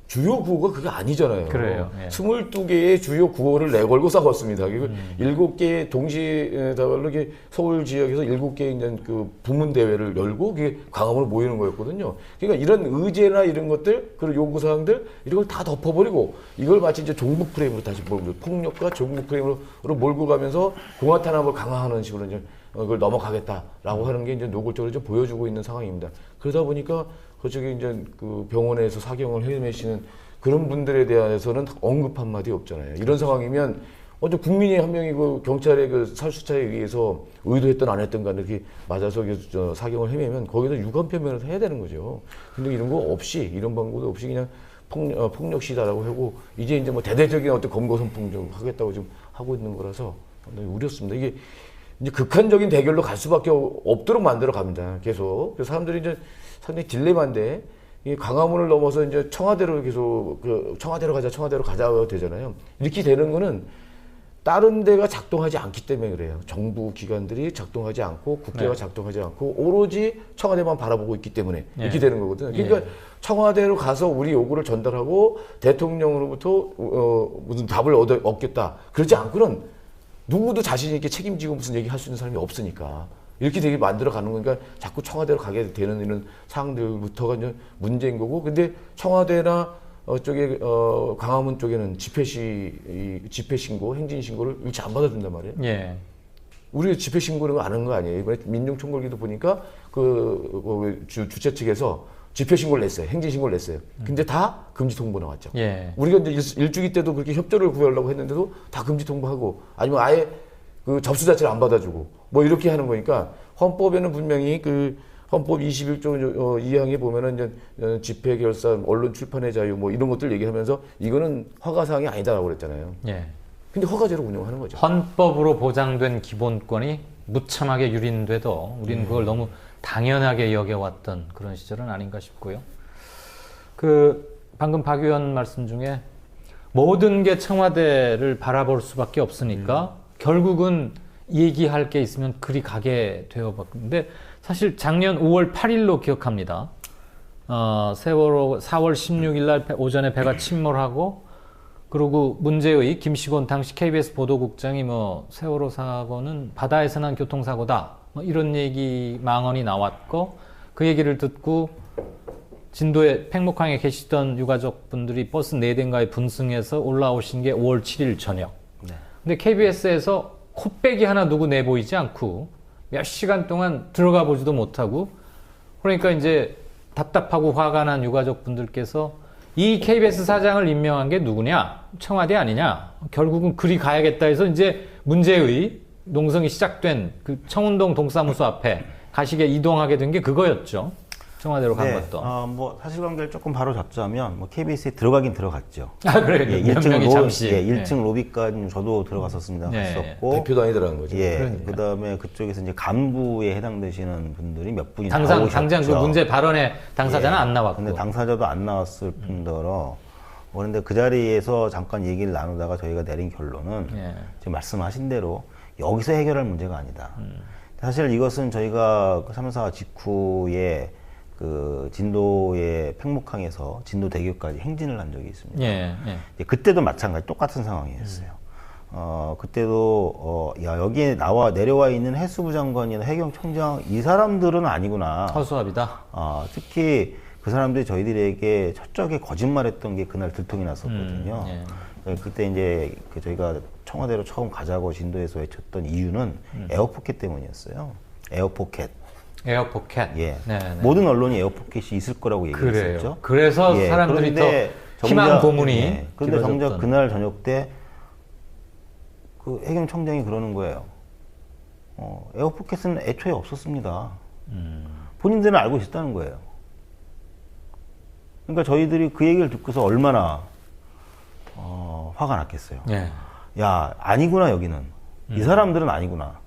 주요 구호가 그게 아니잖아요. 그래요. 예. 22개의 주요 구호를 내걸고 싸웠습니다. 그리고 7개 동시에 다르게 서울 지역에서 7개의 이제 그 부문 대회를 열고 그게 광화문으로 모이는 거였거든요. 그러니까 이런 의제나 이런 것들, 그리고 요구 사항들 이런 걸 다 덮어버리고 이걸 마치 이제 종북 프레임으로 다시 몰고, 폭력과 종북 프레임으로 몰고 가면서 공화 탄압을 강화하는 식으로 이제 그걸 넘어가겠다라고 하는 게 이제 노골적으로 좀 보여주고 있는 상황입니다. 그러다 보니까 그쪽에 이제 그 병원에서 사경을 헤매시는 그런 분들에 대해서는 언급 한마디 없잖아요. 이런 상황이면 어제 국민이 한 명이 그 경찰의 그 살수차에 의해서 의도했든 안 했든 간에 이렇게 맞아서 사경을 헤매면 거기서 유감 표명을 해야 되는 거죠. 근데 이런 거 없이, 이런 방법도 없이 그냥 폭력 시다라고 하고 이제 뭐 대대적인 어떤 검거 선풍 좀 하겠다고 지금 하고 있는 거라서 상당히 우렸습니다. 이게 이제 극한적인 대결로 갈 수밖에 없도록 만들어 갑니다. 계속. 그래서 사람들이 이제 상당히 딜레마인데, 이 광화문을 넘어서 이제 청와대로 계속 청와대로 가자 되잖아요. 이렇게 되는 거는 다른 데가 작동하지 않기 때문에 그래요. 정부 기관들이 작동하지 않고 국회가 작동하지 않고 오로지 청와대만 바라보고 있기 때문에 이렇게 되는 거거든요. 그러니까 청와대로 가서 우리 요구를 전달하고 대통령으로부터 무슨 답을 얻겠다. 그러지 않고는 누구도 자신 있게 책임지고 무슨 얘기 할 수 있는 사람이 없으니까. 이렇게 되게 만들어가는 거니까 자꾸 청와대로 가게 되는 이런 상황들부터가 이제 문제인 거고, 근데 청와대나 쪽에 광화문 쪽에는 집회 신고, 행진 신고를 일치 안 받아준단 말이에요. 예. 우리 집회 신고는 안 한 거 아니에요. 이번에 민중총궐기도 보니까 주최 측에서 집회 신고를 냈어요. 행진 신고를 냈어요. 근데 다 금지 통보 나왔죠. 예. 우리가 이제 일주기 때도 그렇게 협조를 구하려고 했는데도 다 금지 통보하고, 아니면 아예 그 접수 자체를 안 받아주고 뭐 이렇게 하는 거니까, 헌법에는 분명히 그 헌법 21조 2항에 보면은 이제 집회 결사, 언론 출판의 자유 뭐 이런 것들 얘기하면서 이거는 허가사항이 아니다라고 그랬잖아요. 예. 근데 허가제로 운영하는 거죠. 헌법으로 보장된 기본권이 무참하게 유린돼도 우리는 그걸 너무 당연하게 여겨왔던 그런 시절은 아닌가 싶고요. 방금 박 의원 말씀 중에 모든 게 청와대를 바라볼 수밖에 없으니까 결국은 얘기할 게 있으면 그리 가게 되어봤는데, 사실 작년 5월 8일로 기억합니다. 세월호 4월 16일 날 오전에 배가 침몰하고, 그리고 문제의 김시곤 당시 KBS 보도국장이 뭐 세월호 사고는 바다에서 난 교통사고다, 뭐 이런 얘기 망언이 나왔고, 그 얘기를 듣고 진도에 팽목항에 계시던 유가족분들이 버스 4대인가에 분승해서 올라오신 게 5월 7일 저녁. 근데 KBS에서 코빼기 하나 누구 내보이지 않고 몇 시간 동안 들어가 보지도 못하고 그러니까 이제 답답하고 화가 난 유가족 분들께서 이 KBS 사장을 임명한 게 누구냐? 청와대 아니냐? 결국은 그리 가야겠다 해서 이제 문제의 농성이 시작된 그 청운동 동사무소 앞에 가시게 이동하게 된 게 그거였죠. 청와대로 간 것도. 뭐 사실관계를 조금 바로 잡자면 뭐 KBS에 들어가긴 들어갔죠. 아, 그래요? 예, 몇 명이 잠시. 1층 로비까지 저도 들어갔었습니다. 네. 갔었고. 대표도 아니더라는 거죠. 예. 그러니까. 그다음에 그쪽에서 이제 간부에 해당되시는 분들이 몇 분이 당장 나오셨죠. 그 문제 발언의 당사자는 예. 안 나왔고. 근데 당사자도 안 나왔을 뿐더러 그런데 그 자리에서 잠깐 얘기를 나누다가 저희가 내린 결론은 예. 지금 말씀하신 대로 여기서 해결할 문제가 아니다. 사실 이것은 저희가 3사 직후에 그 진도의 팽목항에서 진도 대교까지 행진을 한 적이 있습니다. 예, 예. 예, 그때도 마찬가지 똑같은 상황이었어요. 그때도 야 여기에 내려와 있는 해수부 장관이나 해경청장 이 사람들은 아니구나. 허수아비다. 특히 그 사람들이 저희들에게 첫적에 거짓말했던 게 그날 들통이 났었거든요. 예. 그때 이제 저희가 청와대로 처음 가자고 진도에서 외쳤던 이유는 에어포켓 때문이었어요. 에어포켓. 에어포켓. 예. 네, 네. 모든 언론이 에어포켓이 있을 거라고 얘기를 그래요. 했었죠. 그래서 예, 사람들이 그런데 더 희망 고문이. 예, 그런데 길어졌던. 정작 그날 저녁 때 그 해경청장이 그러는 거예요. 에어포켓은 애초에 없었습니다. 본인들은 알고 있었다는 거예요. 그러니까 저희들이 그 얘기를 듣고서 얼마나 화가 났겠어요. 예. 야, 아니구나 여기는. 이 사람들은 아니구나.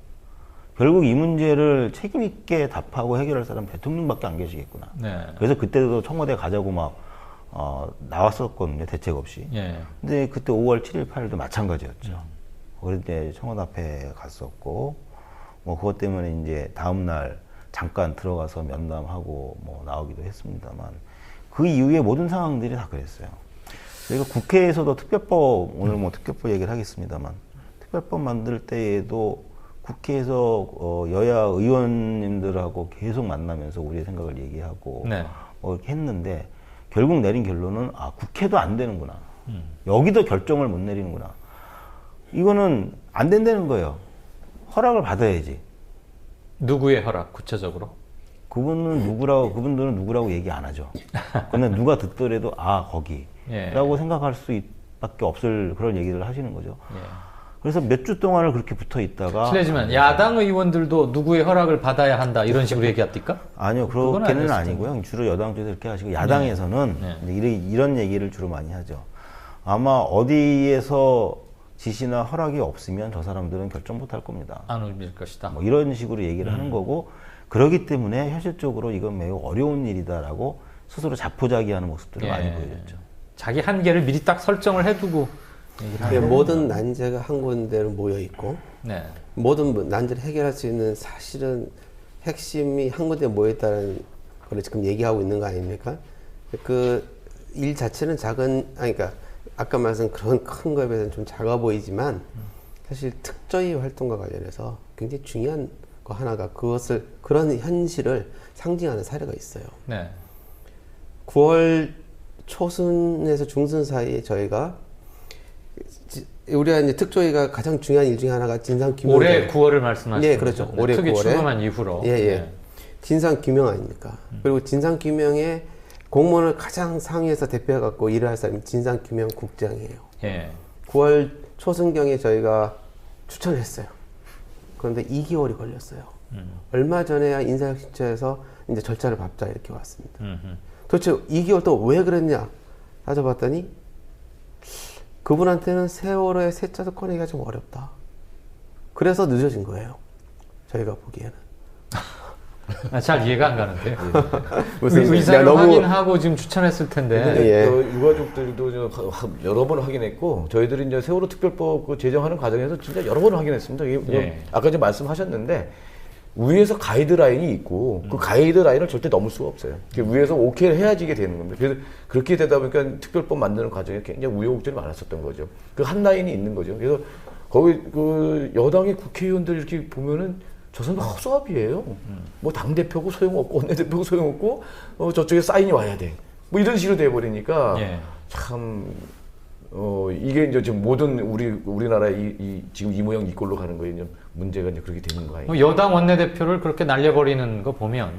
결국 이 문제를 책임 있게 답하고 해결할 사람 대통령밖에 안 계시겠구나. 네. 그래서 그때도 청와대 가자고 막 나왔었거든요. 대책 없이. 예. 근데 그때 5월 7일, 8일도 마찬가지였죠. 그런데 청와대 앞에 갔었고, 뭐 그것 때문에 이제 다음날 잠깐 들어가서 면담하고 뭐 나오기도 했습니다만, 그 이후에 모든 상황들이 다 그랬어요. 저희가 국회에서도 특별법, 오늘 뭐 특별법 얘기를 하겠습니다만, 특별법 만들 때에도 국회에서 여야 의원님들하고 계속 만나면서 우리의 생각을 얘기하고 네. 이렇게 했는데 결국 내린 결론은 국회도 안 되는구나. 여기도 결정을 못 내리는구나. 이거는 안 된다는 거예요. 허락을 받아야지. 누구의 허락 구체적으로? 그분들은 누구라고 얘기 안 하죠. 근데 누가 듣더라도 거기라고 예. 생각할 수밖에 없을 그런 얘기를 하시는 거죠. 예. 그래서 몇 주 동안을 그렇게 붙어 있다가 실례지만 야당 의원들도 누구의 허락을 받아야 한다 이런 식으로 얘기합니까? 아니요, 그건 그렇게는 아니었을 아니고요. 주로 여당 쪽에서 그렇게 하시고 야당에서는 네. 이제 이런 얘기를 주로 많이 하죠. 아마 어디에서 지시나 허락이 없으면 저 사람들은 결정 못 할 겁니다. 안 올릴 것이다. 뭐 이런 식으로 얘기를 하는 거고 그러기 때문에 현실적으로 이건 매우 어려운 일이다라고 스스로 자포자기하는 모습들을 예. 많이 보여줬죠. 자기 한계를 미리 딱 설정을 해두고 얘기를 하는 모든 난제가 한 군데로 모여 있고 네. 모든 난제를 해결할 수 있는 사실은 핵심이 한 군데 모여 있다는 걸 지금 얘기하고 있는 거 아닙니까? 그 일 자체는 그러니까 아까 말씀 그런 큰 거에 비해서는 좀 작아 보이지만 사실 특조위 활동과 관련해서 굉장히 중요한 거 하나가 그런 현실을 상징하는 사례가 있어요. 네. 9월 초순에서 중순 사이에 저희가 우리가 이제 특조위가 가장 중요한 일 중에 하나가 진상 규명. 올해 9월을 말씀하시는 네, 그렇죠. 거죠? 올해 특위 9월에. 출범한 이후로. 예, 예. 네. 진상 규명 아닙니까? 그리고 진상 규명의 공무원을 가장 상위에서 대표해 갖고 일을 할 사람이 진상 규명 국장이에요. 예. 9월 초순경에 저희가 추천을 했어요. 그런데 2개월이 걸렸어요. 얼마 전에야 인사혁신처에서 이제 절차를 밟자 이렇게 왔습니다. 도대체 2개월 동안 왜 그랬냐 따져봤더니 그분한테는 세월호의 세차도 꺼내기가 좀 어렵다. 그래서 늦어진 거예요. 저희가 보기에는. 잘 이해가 안 가는데요. 무슨 의사를 너무- 확인하고 지금 추천했을 텐데. 근데 예. 유가족들도 여러 번 확인했고 저희들이 이제 세월호 특별법 그 제정하는 과정에서 진짜 여러 번 확인했습니다. 이게 예. 아까 이제 말씀하셨는데 위에서 가이드라인이 있고 그 가이드라인을 절대 넘을 수가 없어요. 위에서 오케이를 해야지 이게 되는 겁니다. 그래서 그렇게 되다 보니까 특별법 만드는 과정에 굉장히 우여곡절이 많았었던 거죠. 그 한 라인이 있는 거죠. 그래서 거기 그 여당의 국회의원들 이렇게 보면은 저 사람 허수아비예요. 뭐 당대표고 소용없고 원내대표고 소용없고 저쪽에 사인이 와야 돼. 뭐 이런 식으로 돼버리니까 예. 참 이게 이제 지금 모든 우리나라 지금 이 모양 이 꼴로 가는 거에 이제 문제가 이제 그렇게 되는 거예요. 여당 원내대표를 그렇게 날려버리는 거 보면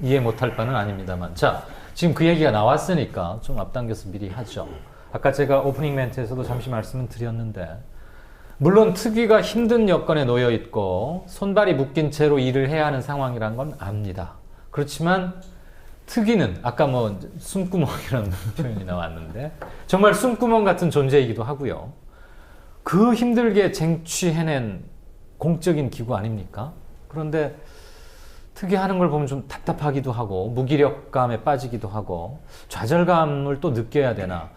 이해 못할 바는 아닙니다만. 자, 지금 그 얘기가 나왔으니까 좀 앞당겨서 미리 하죠. 아까 제가 오프닝 멘트에서도 잠시 말씀을 드렸는데, 물론 특위가 힘든 여건에 놓여 있고 손발이 묶인 채로 일을 해야 하는 상황이란 건 압니다. 그렇지만 특위는 아까 뭐 숨구멍이라는 표현이 나왔는데 정말 숨구멍 같은 존재이기도 하고요. 그 힘들게 쟁취해낸 공적인 기구 아닙니까? 그런데 특위하는 걸 보면 좀 답답하기도 하고 무기력감에 빠지기도 하고 좌절감을 또 느껴야 되나.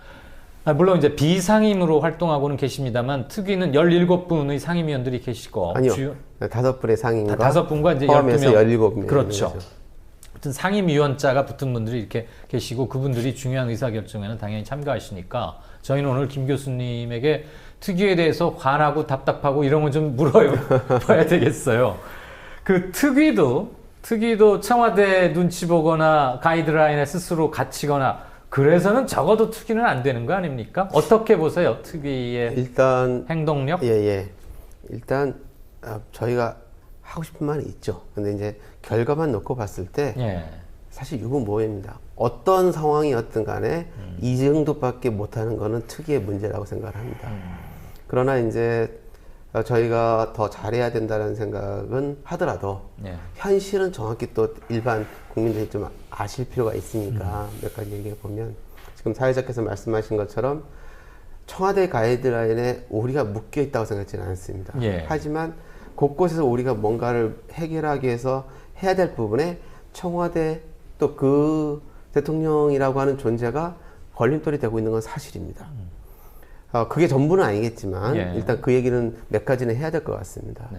물론 이제 비상임으로 활동하고는 계십니다만 특위는 17분의 상임위원들이 계시고 아니요. 5분의 상임과 5분과 이제 포함해서 12명 17명. 그렇죠. 하여튼 상임위원자가 붙은 분들이 이렇게 계시고 그분들이 중요한 의사결정에는 당연히 참가하시니까 저희는 오늘 김 교수님에게 특위에 대해서 화나고 답답하고 이런 거 좀 물어봐야 되겠어요. 그 특위도 청와대 눈치 보거나 가이드라인에 스스로 갇히거나 그래서는 적어도 특위는 안 되는 거 아닙니까? 어떻게 보세요? 특위의 일단 행동력? 예. 일단 저희가 하고 싶은 말은 있죠. 근데 이제 결과만 놓고 봤을 때 예. 사실 유구무원입니다. 어떤 상황이었든 간에 이 정도밖에 못하는 거는 특위의 문제라고 생각을 합니다. 그러나 이제 저희가 더 잘해야 된다는 생각은 하더라도 예. 현실은 정확히 또 일반 국민들이 좀 아실 필요가 있으니까 몇 가지 얘기해 보면 지금 사회자께서 말씀하신 것처럼 청와대 가이드라인에 우리가 묶여 있다고 생각하지는 않습니다. 예. 하지만 곳곳에서 우리가 뭔가를 해결하기 위해서 해야 될 부분에 청와대 또 그 대통령이라고 하는 존재가 걸림돌이 되고 있는 건 사실입니다. 그게 전부는 아니겠지만 예. 일단 그 얘기는 몇 가지는 해야 될 것 같습니다. 네.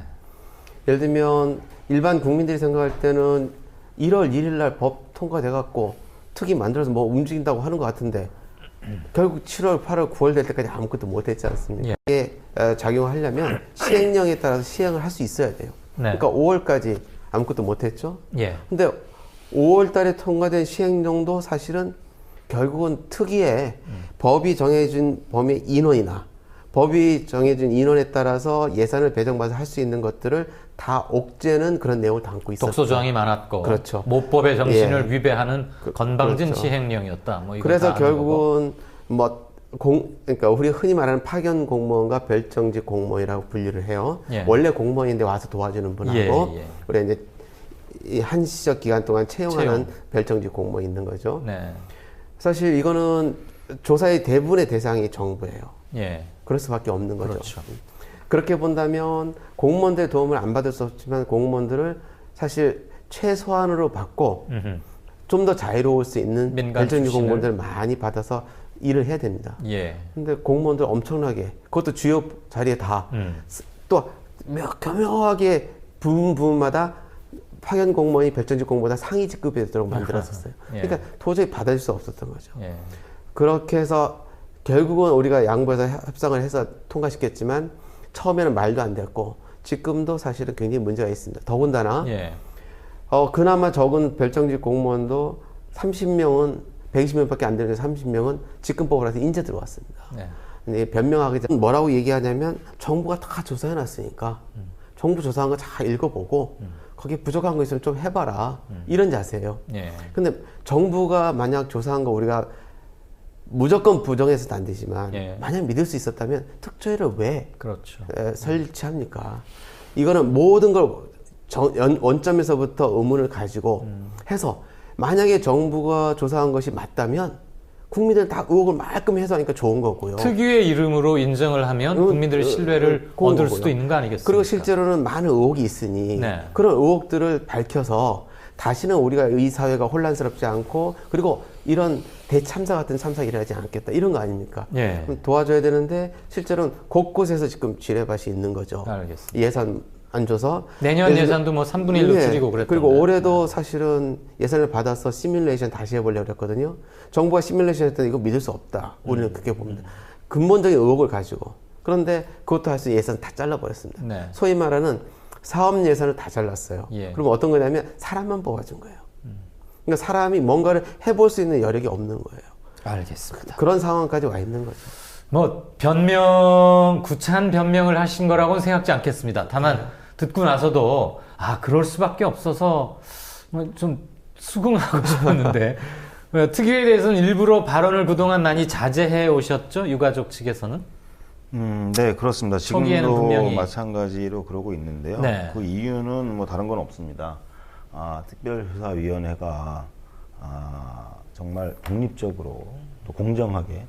예를 들면 일반 국민들이 생각할 때는 1월 1일 날 법 통과돼 갖고 특위 만들어서 뭐 움직인다고 하는 것 같은데 결국 7월, 8월, 9월 될 때까지 아무것도 못 했지 않습니까? 예. 이게 작용하려면 시행령에 따라서 시행을 할 수 있어야 돼요. 네. 그러니까 5월까지 아무것도 못 했죠. 예. 근데 5월 달에 통과된 시행령도 사실은 결국은 특위에 법이 정해준 범위 인원이나 법이 정해준 인원에 따라서 예산을 배정받아서 할 수 있는 것들을 다 옥죄는 그런 내용을 담고 있었죠. 독소조항이 많았고 그렇죠. 모법의 정신을 예. 위배하는 건방진 그렇죠. 시행령이었다. 뭐 이거 그래서 다 아는 거고. 결국은 그러니까 우리 흔히 말하는 파견 공무원과 별정직 공무원이라고 분류를 해요. 예. 원래 공무원인데 와서 도와주는 분하고 예. 우리 이제 이 한시적 기간 동안 채용하는 별정직 공무원이 있는 거죠. 네. 사실 이거는 조사의 대부분의 대상이 정부예요. 예. 그럴 수밖에 없는 거죠. 그렇죠. 그렇게 본다면 공무원들의 도움을 안 받을 수 없지만 공무원들을 사실 최소한으로 받고 좀 더 자유로울 수 있는 민간 별정직 출신을. 공무원들을 많이 받아서 일을 해야 됩니다. 예. 근데 공무원들 엄청나게 그것도 주요 자리에 다 또 교묘하게 부분마다 파견 공무원이 별정직 공무원보다 상위 직급이 되도록 만들었었어요. 예. 그러니까 도저히 받아줄 수 없었던 거죠. 예. 그렇게 해서 결국은 우리가 양보해서 협상을 해서 통과시켰지만 처음에는 말도 안 됐고 지금도 사실은 굉장히 문제가 있습니다. 더군다나 예. 그나마 적은 별정직 공무원도 30명은 120명밖에 안 되는 30명은 직근법으로 해서 인제 들어왔습니다. 네. 근데 변명하기 전에 뭐라고 얘기하냐면 정부가 다 조사해놨으니까 정부 조사한 거 잘 읽어보고 거기에 부족한 거 있으면 좀 해봐라 이런 자세예요. 예. 근데 정부가 만약 조사한 거 우리가 무조건 부정해서도 안 되지만 예. 만약 믿을 수 있었다면 특조위를 왜 그렇죠. 설치합니까? 이거는 모든 걸 원점에서부터 의문을 가지고 해서 만약에 정부가 조사한 것이 맞다면 국민들은 다 의혹을 말끔히 해소하니까 좋은 거고요. 특유의 이름으로 인정을 하면 국민들의 신뢰를 그런 얻을 거고요. 수도 있는 거 아니겠습니까? 그리고 실제로는 많은 의혹이 있으니 네. 그런 의혹들을 밝혀서 다시는 우리가 이 사회가 혼란스럽지 않고 그리고 이런 대참사 같은 참사가 일어나지 않겠다 이런 거 아닙니까? 예. 그럼 도와줘야 되는데 실제로는 곳곳에서 지금 지뢰밭이 있는 거죠. 알겠습니다. 예산 안 줘서 내년 예를 예산도 뭐 3분의 1로 네. 줄이고 그랬던데. 그리고 올해도 사실은 예산을 받아서 시뮬레이션 다시 해보려고 그랬거든요. 정부가 시뮬레이션 했더니 이거 믿을 수 없다. 우리는 그렇게 봅니다. 근본적인 의혹을 가지고. 그런데 그것도 할 수 예산 다 잘라버렸습니다. 네. 소위 말하는 사업 예산을 다 잘랐어요. 예. 그럼 어떤 거냐면 사람만 뽑아준 거예요. 그러니까 사람이 뭔가를 해볼 수 있는 여력이 없는 거예요. 알겠습니다. 그런 상황까지 와 있는 거죠. 뭐 구차한 변명을 하신 거라고는 생각지 않겠습니다. 다만 듣고 나서도 그럴 수밖에 없어서 좀 수긍하고 싶었는데 특위에 대해서는 일부러 발언을 그동안 많이 자제해 오셨죠? 유가족 측에서는? 네, 그렇습니다. 초기에는 지금도 분명히 마찬가지로 그러고 있는데요. 네. 그 이유는 뭐 다른 건 없습니다. 특별조사위원회가 정말 독립적으로 또 공정하게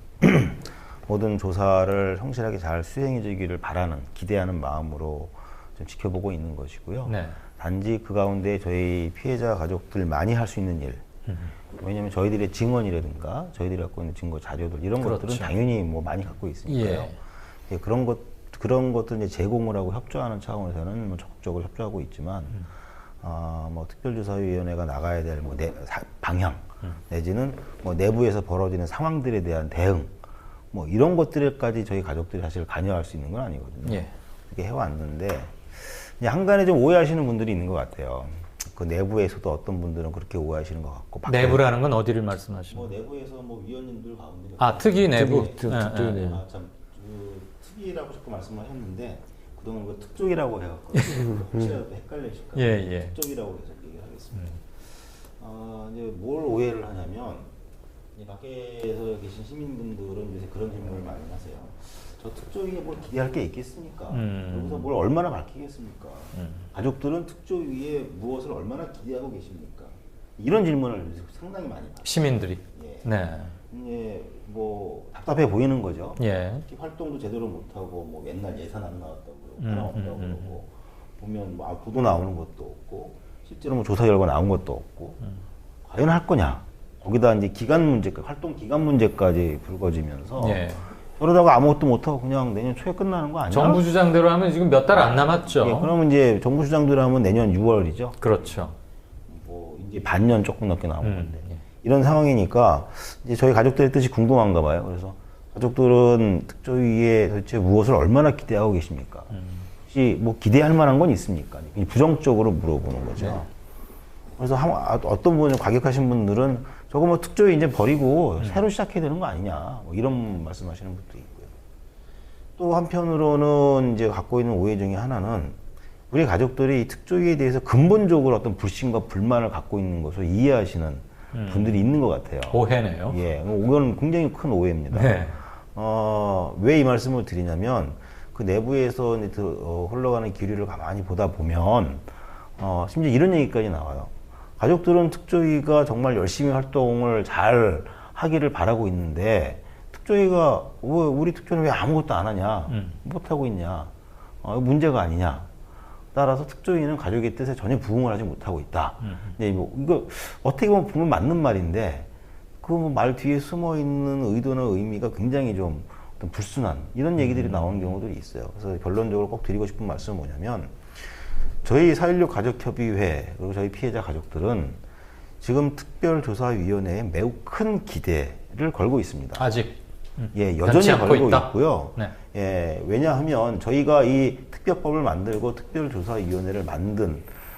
모든 조사를 성실하게 잘 수행해 주기를 바라는, 기대하는 마음으로 좀 지켜보고 있는 것이고요. 네. 단지 그 가운데 저희 피해자 가족들만이 할 수 있는 일, 왜냐하면 저희들의 증언이라든가 저희들이 갖고 있는 증거 자료들 이런 그렇죠. 것들은 당연히 뭐 많이 갖고 있으니까요. 예, 그런 것들 이제 제공을 하고 협조하는 차원에서는 뭐 적극적으로 협조하고 있지만 뭐 특별조사위원회가 나가야 될 뭐 방향 내지는 뭐 내부에서 벌어지는 상황들에 대한 대응 뭐 이런 것들까지 저희 가족들이 사실 관여할 수 있는 건 아니거든요. 예. 그렇게 해왔는데 이제 한간에 좀 오해하시는 분들이 있는 것 같아요. 그 내부에서도 어떤 분들은 그렇게 오해하시는 것 같고. 내부라는 건 어디를 말씀하시는 거예요? 내부에서 뭐 위원님들 가운데. 특위 내부. 특위 내부. 특위라고 자꾸 말씀하셨는데 그동안 그 특종이라고 해갖고 혹시라도 헷갈리실까 봐 예. 특종이라고 해서 얘기를 하겠습니다. 이제 뭘 오해를 하냐면 이제 밖에서 계신 시민분들은 요새 그런 질문을 많이 하세요. 저 특조위에 뭘 기대할 게 있겠습니까? 여기서 뭘 얼마나 밝히겠습니까? 가족들은 특조위에 무엇을 얼마나 기대하고 계십니까? 이런 질문을 요새 상당히 많이 받아요. 시민들이. 예. 네. 이제 뭐 답답해 보이는 거죠. 예. 특히 활동도 제대로 못하고 뭐 맨날 예산 안 나왔다고 그러고 사람 없다고 그러고 보면 뭐 보도 나오는 것도 없고 실제로 뭐 조사 결과 나온 것도 없고 과연 할 거냐? 거기다 이제 기간 문제, 활동 기간 문제까지 불거지면서 예. 그러다가 아무것도 못하고 그냥 내년 초에 끝나는 거 아니야? 정부 주장대로 하면 지금 몇 달 안 남았죠. 예, 그러면 이제 정부 주장대로 하면 내년 6월이죠. 그렇죠. 뭐 이제 반년 조금 넘게 남은 건데 이런 상황이니까 이제 저희 가족들의 뜻이 궁금한가 봐요. 그래서 가족들은 특조위에 도대체 무엇을 얼마나 기대하고 계십니까? 혹시 뭐 기대할 만한 건 있습니까? 부정적으로 물어보는 거죠. 네. 그래서 어떤 분은 과격하신 분들은 저거 뭐 특조위 이제 버리고 새로 시작해야 되는 거 아니냐 뭐 이런 말씀하시는 분도 있고요. 또 한편으로는 이제 갖고 있는 오해 중에 하나는 우리 가족들이 이 특조위에 대해서 근본적으로 어떤 불신과 불만을 갖고 있는 것을 이해하시는 분들이 있는 것 같아요. 오해네요. 예, 이건 굉장히 큰 오해입니다. 네. 왜 이 말씀을 드리냐면 그 내부에서 흘러가는 기류를 가만히 보다 보면 심지어 이런 얘기까지 나와요. 가족들은 특조위가 정말 열심히 활동을 잘 하기를 바라고 있는데 특조위가 우리 특조위는 왜 아무것도 안 하냐, 못하고 있냐, 문제가 아니냐. 따라서 특조위는 가족의 뜻에 전혀 부응을 하지 못하고 있다. 이거 어떻게 보면 맞는 말인데 그 말 뒤에 숨어 있는 의도나 의미가 굉장히 좀 어떤 불순한 이런 얘기들이 나오는 경우들이 있어요. 그래서 결론적으로 꼭 드리고 싶은 말씀은 뭐냐면 저희 4.16 가족협의회 그리고 저희 피해자 가족들은 지금 특별조사위원회에 매우 큰 기대를 걸고 있습니다. 아직 예, 여전히 걸고 있고요. 네. 예, 왜냐하면 저희가 이 특별법을 만들고 특별조사위원회를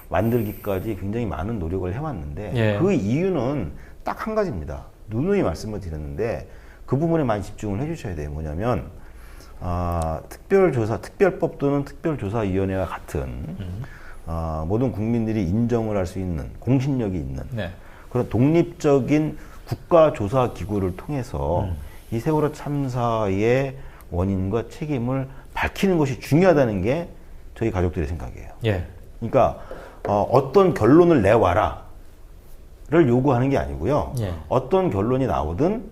만들기까지 굉장히 많은 노력을 해왔는데 예. 그 이유는 딱 한 가지입니다. 누누이 말씀을 드렸는데 그 부분에 많이 집중을 해주셔야 돼요. 뭐냐면 특별법 또는 특별조사위원회와 같은 모든 국민들이 인정을 할 수 있는 공신력이 있는 네. 그런 독립적인 국가조사기구를 통해서 이 세월호 참사의 원인과 책임을 밝히는 것이 중요하다는 게 저희 가족들의 생각이에요. 예. 그러니까 어떤 결론을 내와라 를 요구하는 게 아니고요. 예. 어떤 결론이 나오든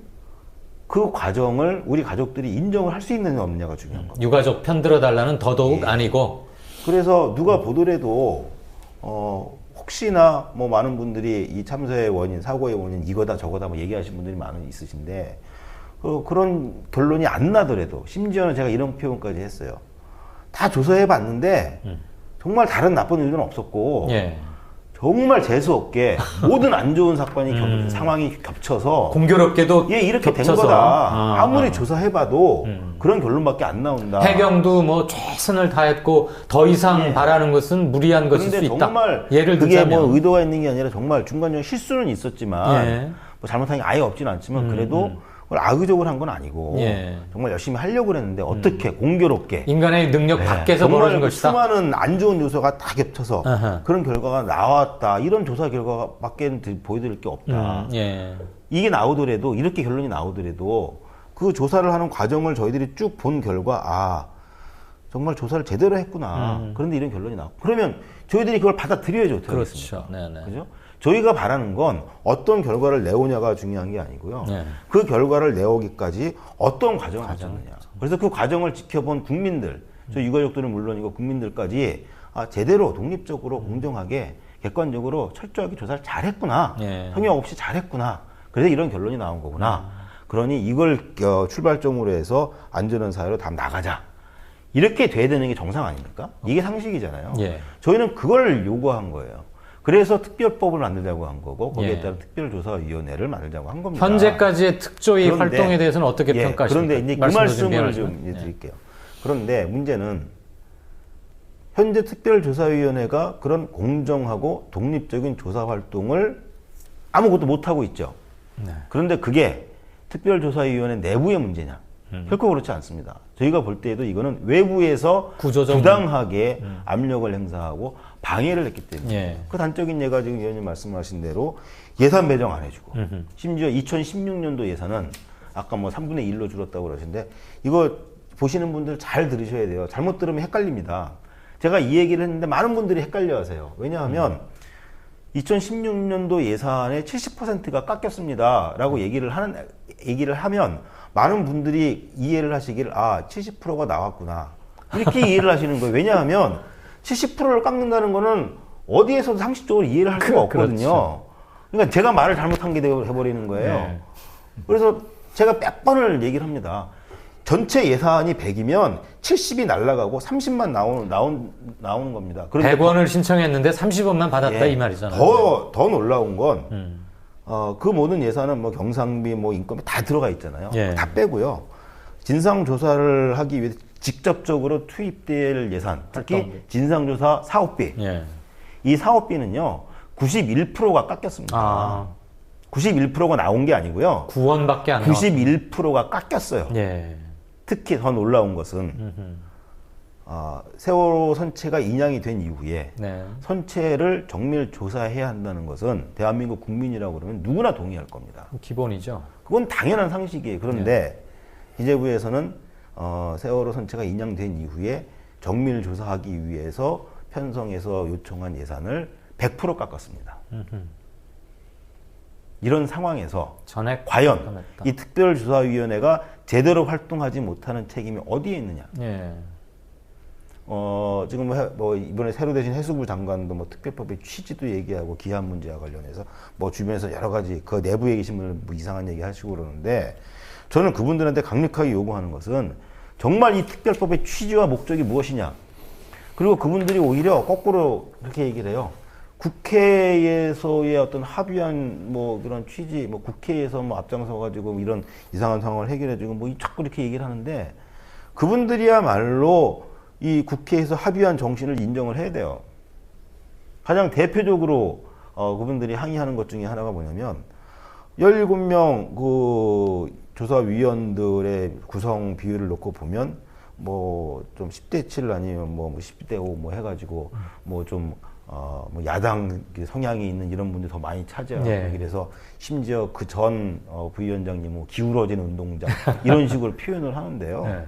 그 과정을 우리 가족들이 인정을 할 수 있느냐 없느냐가 중요한 겁니다. 유가족 편들어 달라는 더더욱 예. 아니고. 그래서 누가 보더라도 혹시나 뭐 많은 분들이 이 참사의 원인, 사고의 원인 이거다 저거다 뭐 얘기하시는 분들이 많은 있으신데 그런 결론이 안 나더라도 심지어는 제가 이런 표현까지 했어요. 다 조사해 봤는데 정말 다른 나쁜 일은 없었고 예. 정말 재수 없게 모든 안 좋은 사건이 상황이 겹쳐서 공교롭게도 이렇게 겹쳐서. 된 거다. 아무리 조사해봐도 그런 결론밖에 안 나온다. 해경도 뭐 최선을 다했고 더 이상 바라는 것은 무리한 것일 수 그런데 있다. 정말 예를 그게 들자면 뭐 의도가 있는 게 아니라 정말 중간중간 실수는 있었지만 예. 뭐 잘못한 게 아예 없지는 않지만 그래도 그걸 악의적으로 한 건 아니고 예. 정말 열심히 하려고 그랬는데 어떻게 공교롭게 인간의 능력 밖에서 정말 벌어진 그 것이다. 수많은 안 좋은 요소가 다 겹쳐서 아하. 그런 결과가 나왔다. 이런 조사 결과밖에 보여드릴 게 없다. 예. 이게 나오더라도 이렇게 결론이 나오더라도 그 조사를 하는 과정을 저희들이 쭉 본 결과 아 정말 조사를 제대로 했구나. 그런데 이런 결론이 나와. 그러면 저희들이 그걸 받아들여야죠. 어떻게 그렇죠. 하겠습니까? 네네. 그죠? 저희가 바라는 건 어떤 결과를 내오냐가 중요한 게 아니고요. 네. 그 결과를 내오기까지 어떤 과정을 거쳤느냐. 그래서 그 과정을 지켜본 국민들, 저 유가족들은 물론이고 국민들까지 아, 제대로 독립적으로 공정하게 객관적으로 철저하게 조사를 잘했구나. 예. 성역 없이 잘했구나. 그래서 이런 결론이 나온 거구나. 그러니 이걸 출발점으로 해서 안전한 사회로 다 나가자. 이렇게 돼야 되는 게 정상 아닙니까? 이게 상식이잖아요. 예. 저희는 그걸 요구한 거예요. 그래서 특별법을 만들자고 한 거고 거기에 예. 따른 특별조사위원회를 만들자고 한 겁니다. 현재까지의 특조위 그런데- 활동에 대해서는 어떻게 예, 평가하십니까? 그런데 이제 그 말씀도 말씀을 미안하지만. 좀 이제 드릴게요. 그런데 문제는 현재 특별조사위원회가 그런 공정하고 독립적인 조사 활동을 아무것도 못하고 있죠. 네. 그런데 그게 특별조사위원회 내부의 문제냐? 결코 그렇지 않습니다. 저희가 볼 때에도 이거는 외부에서 구조적 부당하게 압력을 행사하고 방해를 했기 때문에 예. 그 단적인 예가 지금 위원님 말씀하신 대로 예산 배정 안 해주고 심지어 2016년도 예산은 아까 뭐 3분의 1로 줄었다고 그러시는데 이거 보시는 분들 잘 들으셔야 돼요. 잘못 들으면 헷갈립니다. 제가 이 얘기를 했는데 많은 분들이 헷갈려 하세요. 왜냐하면 2016년도 예산의 70%가 깎였습니다. 라고 얘기를 하면 많은 분들이 이해를 하시기를, 아, 70%가 나왔구나. 이렇게 이해를 하시는 거예요. 왜냐하면 70%를 깎는다는 거는 어디에서도 상식적으로 이해를 할 수가 없거든요. 그렇죠. 그러니까 제가 말을 잘못한 게 돼버리는 거예요. 네. 그래서 제가 몇 번을 얘기를 합니다. 전체 예산이 100이면 70이 날라가고 30만 나오는 겁니다. 그런데 100원을 신청했는데 30원만 받았다 예, 이 말이잖아요. 더 놀라운 건, 그 모든 예산은 뭐 경상비, 뭐 인건비 다 들어가 있잖아요. 예. 다 빼고요. 진상조사를 하기 위해 직접적으로 투입될 예산, 특히 활동비. 진상조사 사업비. 예. 이 사업비는요, 91%가 깎였습니다. 아, 91%가 나온 게 아니고요. 9원밖에 안 나왔 91%가 깎였어요. 예. 특히 더 놀라운 것은, 세월호 선체가 인양이 된 이후에 네. 선체를 정밀 조사해야 한다는 것은 대한민국 국민이라고 그러면 누구나 동의할 겁니다. 기본이죠. 그건 당연한 상식이에요. 그런데 기재부에서는 세월호 선체가 인양된 이후에 정밀 조사하기 위해서 편성해서 요청한 예산을 100% 깎았습니다. 이런 상황에서 전액 과연 깎아냈다. 이 특별조사위원회가 제대로 활동하지 못하는 책임이 어디에 있느냐? 예. 지금 뭐 이번에 새로 되신 해수부 장관도 뭐 특별법의 취지도 얘기하고 기한 문제와 관련해서 뭐 주변에서 여러 가지 그 내부에 계신 분은 뭐 이상한 얘기 하시고 그러는데 저는 그분들한테 강력하게 요구하는 것은 정말 이 특별법의 취지와 목적이 무엇이냐? 그리고 그분들이 오히려 거꾸로 그렇게 얘기를 해요. 국회에서의 어떤 합의한 뭐 그런 취지, 뭐 국회에서 뭐 앞장서 가지고 이런 이상한 상황을 해결해주고 뭐 자꾸 이렇게 얘기를 하는데 그분들이야말로 이 국회에서 합의한 정신을 인정을 해야 돼요. 가장 대표적으로 그분들이 항의하는 것 중에 하나가 뭐냐면 17명 그 조사위원들의 구성 비율을 놓고 보면 뭐 좀 10대 7 아니면 뭐 10대 5 뭐 해가지고 뭐 좀 뭐 야당 성향이 있는 이런 분들이 더 많이 차지하고 네. 그래서 심지어 그 전 부위원장님 뭐 기울어진 운동장 이런 식으로 표현을 하는데요. 네.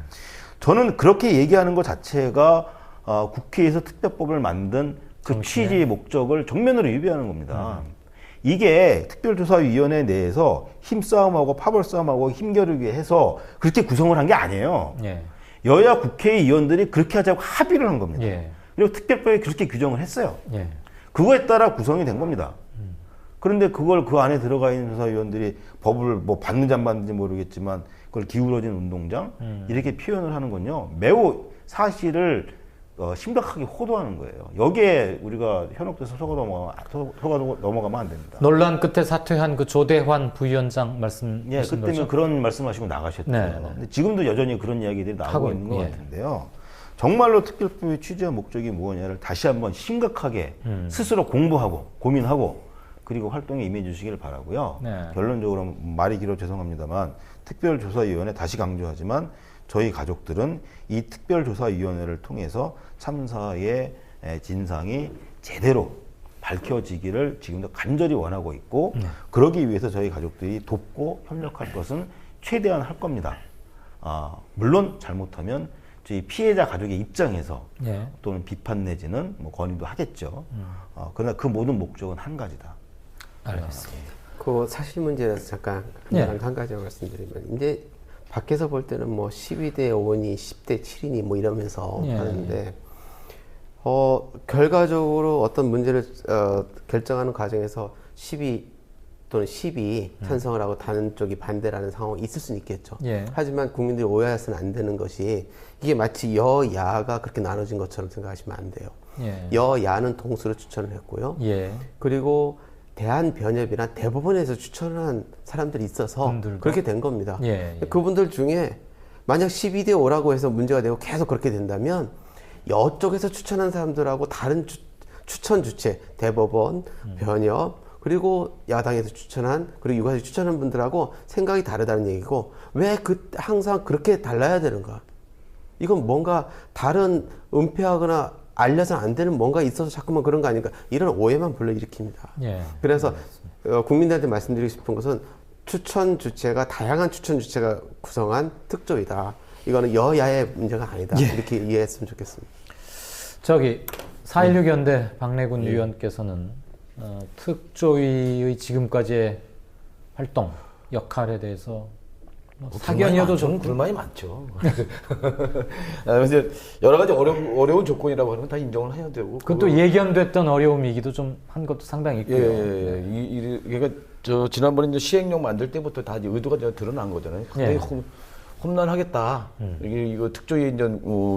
저는 그렇게 얘기하는 것 자체가 국회에서 특별법을 만든 그 취지의 목적을 정면으로 위배하는 겁니다. 이게 특별조사위원회 내에서 힘싸움하고 파벌싸움하고 힘겨루기 해서 그렇게 구성을 한 게 아니에요. 예. 여야 국회의원들이 그렇게 하자고 합의를 한 겁니다. 예. 그리고 특별법에 그렇게 규정을 했어요. 예. 그거에 따라 구성이 된 겁니다. 그런데 그걸 그 안에 들어가 있는 조사위원들이 법을 뭐 받는지 안 받는지 모르겠지만 그걸 기울어진 운동장 이렇게 표현을 하는 건요 매우 사실을 심각하게 호도하는 거예요. 여기에 우리가 현혹돼서 속아 넘어가면 안 됩니다. 논란 끝에 사퇴한 그 조대환 부위원장 예, 말씀하신 그때는 거죠? 그런 말씀하시고 나가셨죠. 네. 근데 지금도 여전히 그런 이야기들이 나오고 하고 있는 것 예. 같은데요. 정말로 특별법의 취지와 목적이 무엇이냐를 다시 한번 심각하게 스스로 공부하고 고민하고 그리고 활동에 임해 주시길 바라고요. 네. 결론적으로 말이 길어 죄송합니다만 특별조사위원회 다시 강조하지만 저희 가족들은 이 특별조사위원회를 통해서 참사의 진상이 제대로 밝혀지기를 지금도 간절히 원하고 있고 그러기 위해서 저희 가족들이 돕고 협력할 것은 최대한 할 겁니다. 물론 잘못하면 저희 피해자 가족의 입장에서 예. 또는 비판 내지는 뭐 건의도 하겠죠. 그러나 그 모든 목적은 한 가지다. 알겠습니다. 그 사실 문제에서 잠깐 예. 한 가지 말씀드리면 이제 밖에서 볼 때는 뭐 12대 5니 10대 7이니 뭐 이러면서 예. 하는데 결과적으로 어떤 문제를 결정하는 과정에서 12 또는 10이 찬성을 하고 다른 쪽이 반대라는 상황이 있을 수는 있겠죠. 예. 하지만 국민들이 오해해서는 안 되는 것이 이게 마치 여야가 그렇게 나눠진 것처럼 생각하시면 안 돼요. 예. 여야는 동수로 추천을 했고요. 예. 그리고 대한변협이나 대법원에서 추천한 사람들이 있어서 분들도? 그렇게 된 겁니다. 예, 예. 그분들 만약 12대 5라고 해서 문제가 되고 계속 그렇게 된다면 여쪽에서 추천한 사람들하고 다른 추천 주체, 대법원, 변협, 그리고 야당에서 추천한, 그리고 유가에서 추천한 분들하고 생각이 다르다는 얘기고, 왜 항상 그렇게 달라야 되는가? 이건 뭔가 다른 은폐하거나 알려서 안 되는 뭔가 있어서 자꾸만 그런 거 아닌가? 이런 오해만 불러일으킵니다. 예. 그래서 국민들한테 말씀드리고 싶은 것은 추천 주체가 다양한 추천 주체가 구성한 특조위다. 이거는 여야의 문제가 아니다. 예. 이렇게 이해했으면 좋겠습니다. 저기 4.16 연대 박래군 위원께서는 특조위의 지금까지의 활동, 역할에 대해서 뭐 사견이어도 좀 불만이 많죠. 이제 여러 가지 어려운 조건이라고 하는 건 다 인정을 해야 되고. 그것도 예견됐던 어려움이기도 좀 한 것도 상당히 있고요. 예. 그러니까 저 지난번에 이제 시행령 만들 때부터 다 이제 의도가 이제 드러난 거잖아요. 굉장히 험난하겠다. 이거 특조위 이제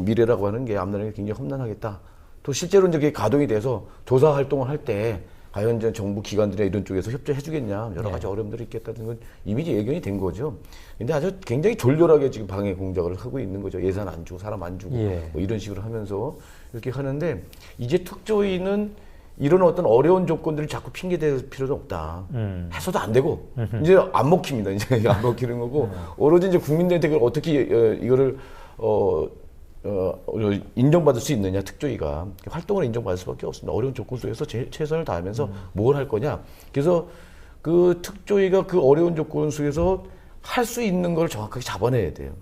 미래라고 하는 게 앞날에 굉장히 험난하겠다. 또 실제로 이제 그게 가동이 돼서 조사 활동을 할 때 과연 이제 정부 기관들이나 이런 쪽에서 협조해주겠냐 여러 가지 어려움들이 있겠다는 건 이미 이제 예견이 된 거죠. 근데 아주 굉장히 졸렬하게 지금 방해 공작을 하고 있는 거죠. 예산 안 주고 사람 안 주고 뭐 이런 식으로 하면서 이렇게 하는데 이제 특조위는 이런 어떤 어려운 조건들을 자꾸 핑계 댈 필요는 없다. 해서도 안 되고 이제 안 먹힙니다. 이제 안 먹히는 거고 오로지 이제 국민들한테 그걸 어떻게 이거를 인정받을 수 있느냐, 특조위가. 활동을 인정받을 수밖에 없습니다. 어려운 조건 속에서 최선을 다하면서 뭘 할 거냐. 그래서 그 특조위가 그 어려운 조건 속에서 할 수 있는 걸 정확하게 잡아내야 돼요.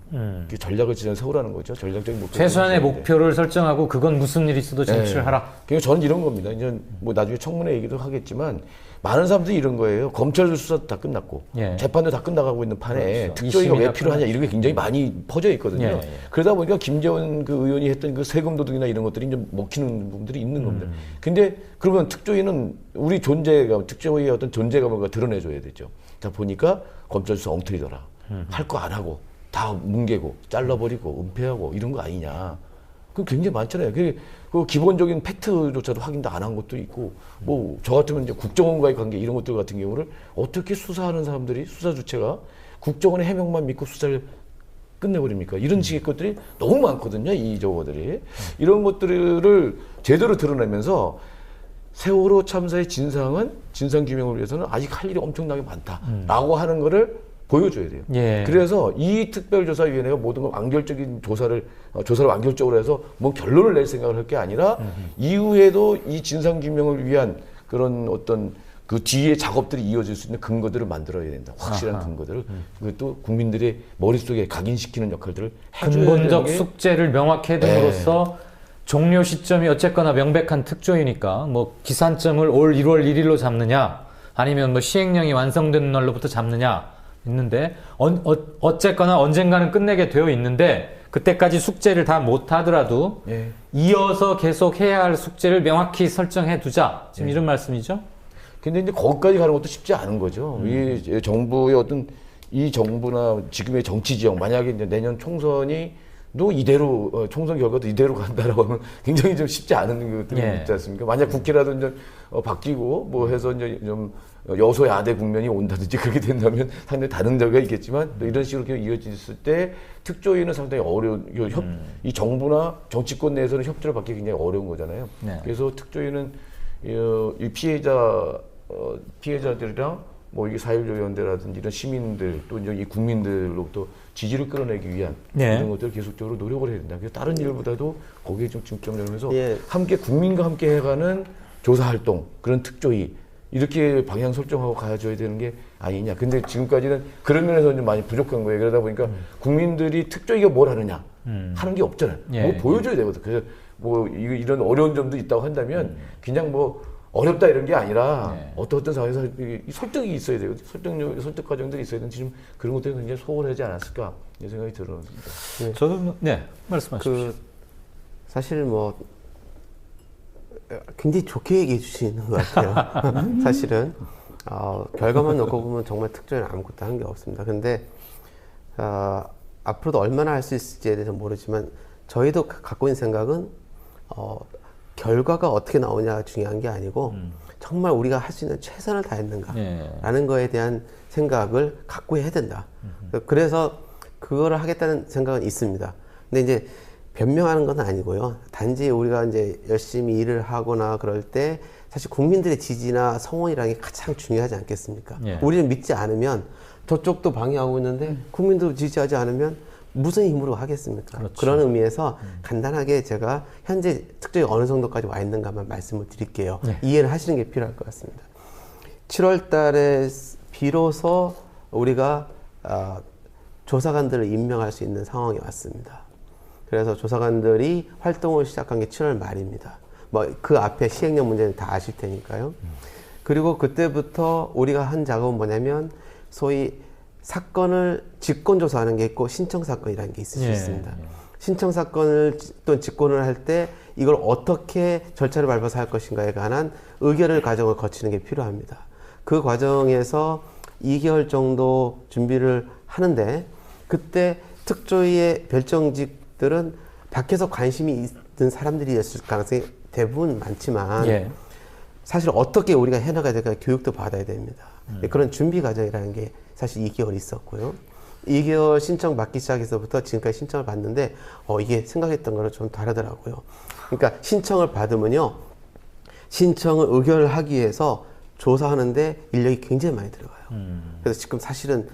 전략을 세우라는 거죠. 전략적인 목표. 최소한의 목표를 설정하고 그건 무슨 일이 있어도 쟁취를 하라. 그러니까 저는 이런 겁니다. 이제 뭐 나중에 청문회 얘기도 하겠지만 많은 사람들이 이런 거예요. 검찰 수사도 다 끝났고 재판도 다 끝나가고 있는 판에 그렇죠. 특조위가 왜 필요하냐 이런 게 굉장히 많이 퍼져 있거든요. 그러다 보니까 김재원 그 의원이 했던 그 세금 도둑이나 이런 것들이 이제 먹히는 부분들이 있는 겁니다. 근데 그러면 특조위는 우리 특조위의 어떤 존재감을 드러내줘야 되죠. 자 보니까 검찰 수사 엉터리더라. 할 거 안 하고 다 뭉개고 잘라버리고 은폐하고 이런 거 아니냐. 그 굉장히 많잖아요. 그 기본적인 팩트조차도 확인도 안 한 것도 있고, 뭐, 저 같으면 이제 국정원과의 관계 이런 것들 같은 경우를 어떻게 수사하는 사람들이, 수사 주체가 국정원의 해명만 믿고 수사를 끝내버립니까? 이런 식의 것들이 너무 많거든요, 이 저거들이. 이런 것들을 제대로 드러내면서 세월호 참사의 진상규명을 위해서는 아직 할 일이 엄청나게 많다라고 하는 거를 보여줘야 돼요. 그래서 이 특별조사위원회가 모든 걸 완결적인 조사를 완결적으로 해서 뭐 결론을 낼 생각을 할 게 아니라 이후에도 이 진상규명을 위한 그런 어떤 그 뒤에 작업들이 이어질 수 있는 근거들을 만들어야 된다. 확실한 근거들을. 그것도 국민들의 머릿속에 각인시키는 역할들을 해줘야 근본적 숙제를 명확히 해둠으로써 종료 시점이 어쨌거나 명백한 특조위니까 뭐 기산점을 올 1월 1일로 잡느냐 아니면 뭐 시행령이 완성된 날로부터 잡느냐 있는데 어쨌거나 언젠가는 끝내게 되어 있는데 그때까지 숙제를 다 못하더라도 이어서 계속 해야 할 숙제를 명확히 설정해 두자 지금 이런 말씀이죠? 근데 이제 거기까지 가는 것도 쉽지 않은 거죠. 이 정부의 어떤 이 정부나 지금의 정치 지형 만약에 이제 내년 총선이 또 이대로 총선 결과도 이대로 간다라고 하면 굉장히 좀 쉽지 않은 것들이 있지 않습니까? 만약 국회라도 이제 바뀌고 뭐 해서 이제 좀 여소야대 국면이 온다든지 그렇게 된다면 상당히 다른 적이 있겠지만 또 이런 식으로 이어졌을 때 특조위는 상당히 어려운 이 정부나 정치권 내에서는 협조를 받기 굉장히 어려운 거잖아요. 그래서 특조위는 이 피해자 피해자들이랑 뭐 이게 4.16 연대라든지 이런 시민들 또 이제 이 국민들로부터 지지를 끌어내기 위한 네. 이런 것들을 계속적으로 노력을 해야 된다. 그래서 다른 일보다도 거기에 좀 중점을 해서 예. 함께 국민과 함께 해가는 조사 활동 그런 특조위 이렇게 방향 설정하고 가져야 되는 게 아니냐. 근데 지금까지는 그런 면에서 좀 많이 부족한 거예요. 그러다 보니까 국민들이 특조위가 뭘 하느냐 하는 게 없잖아요. 예. 뭐 보여줘야 되거든. 그래서 뭐 이런 어려운 점도 있다고 한다면 그냥 뭐 어렵다 이런 게 아니라 네. 어떤 상황에서 이 설득이 있어야 돼요. 설득 과정들이 있어야 되는데 지금 그런 것들이 굉장히 소홀하지 않았을까 이런 생각이 들었습니다. 저도 네 말씀하십시오. 그 사실 뭐 굉장히 좋게 얘기해 주시는 것 같아요. 사실은 결과만 놓고 보면 정말 특조위는 아무것도 한 게 없습니다. 근데 앞으로도 얼마나 할 수 있을지에 대해서 모르지만 저희도 갖고 있는 생각은 결과가 어떻게 나오냐가 중요한 게 아니고 정말 우리가 할 수 있는 최선을 다했는가라는 예. 거에 대한 생각을 갖고 해야 된다. 그래서 그거를 하겠다는 생각은 있습니다. 근데 이제 변명하는 건 아니고요. 단지 우리가 이제 열심히 일을 하거나 그럴 때 사실 국민들의 지지나 성원이라는 게 가장 중요하지 않겠습니까? 예. 우리를 믿지 않으면 저쪽도 방해하고 있는데 국민도 지지하지 않으면 무슨 힘으로 하겠습니까? 그렇죠. 그런 의미에서 간단하게 제가 현재 특조위 어느 정도까지 와 있는가만 말씀을 드릴게요. 네. 이해를 하시는 게 필요할 것 같습니다. 7월 달에 비로소 우리가 조사관들을 임명할 수 있는 상황이 왔습니다. 그래서 조사관들이 활동을 시작한 게 7월 말입니다. 뭐 그 앞에 시행령 문제는 다 아실 테니까요. 그리고 그때부터 우리가 한 작업은 뭐냐면 소위 사건을 직권 조사하는 게 있고 신청 사건이라는 게 있을 수 예. 있습니다. 신청 사건을 또 직권을 할 때 이걸 어떻게 절차를 밟아서 할 것인가에 관한 의결을 과정을 거치는 게 필요합니다. 그 과정에서 2개월 정도 준비를 하는데 그때 특조위의 별정직들은 밖에서 관심이 있는 사람들이었을 가능성이 대부분 많지만 예. 사실 어떻게 우리가 해나가야 될까 교육도 받아야 됩니다. 그런 준비 과정이라는 게 사실 2개월 있었고요. 2개월 신청 받기 시작해서부터 지금까지 신청을 받는데 이게 생각했던 거랑 좀 다르더라고요. 그러니까 신청을 받으면요. 신청을 의결을 하기 위해서 조사하는데 인력이 굉장히 많이 들어가요. 그래서 지금 사실은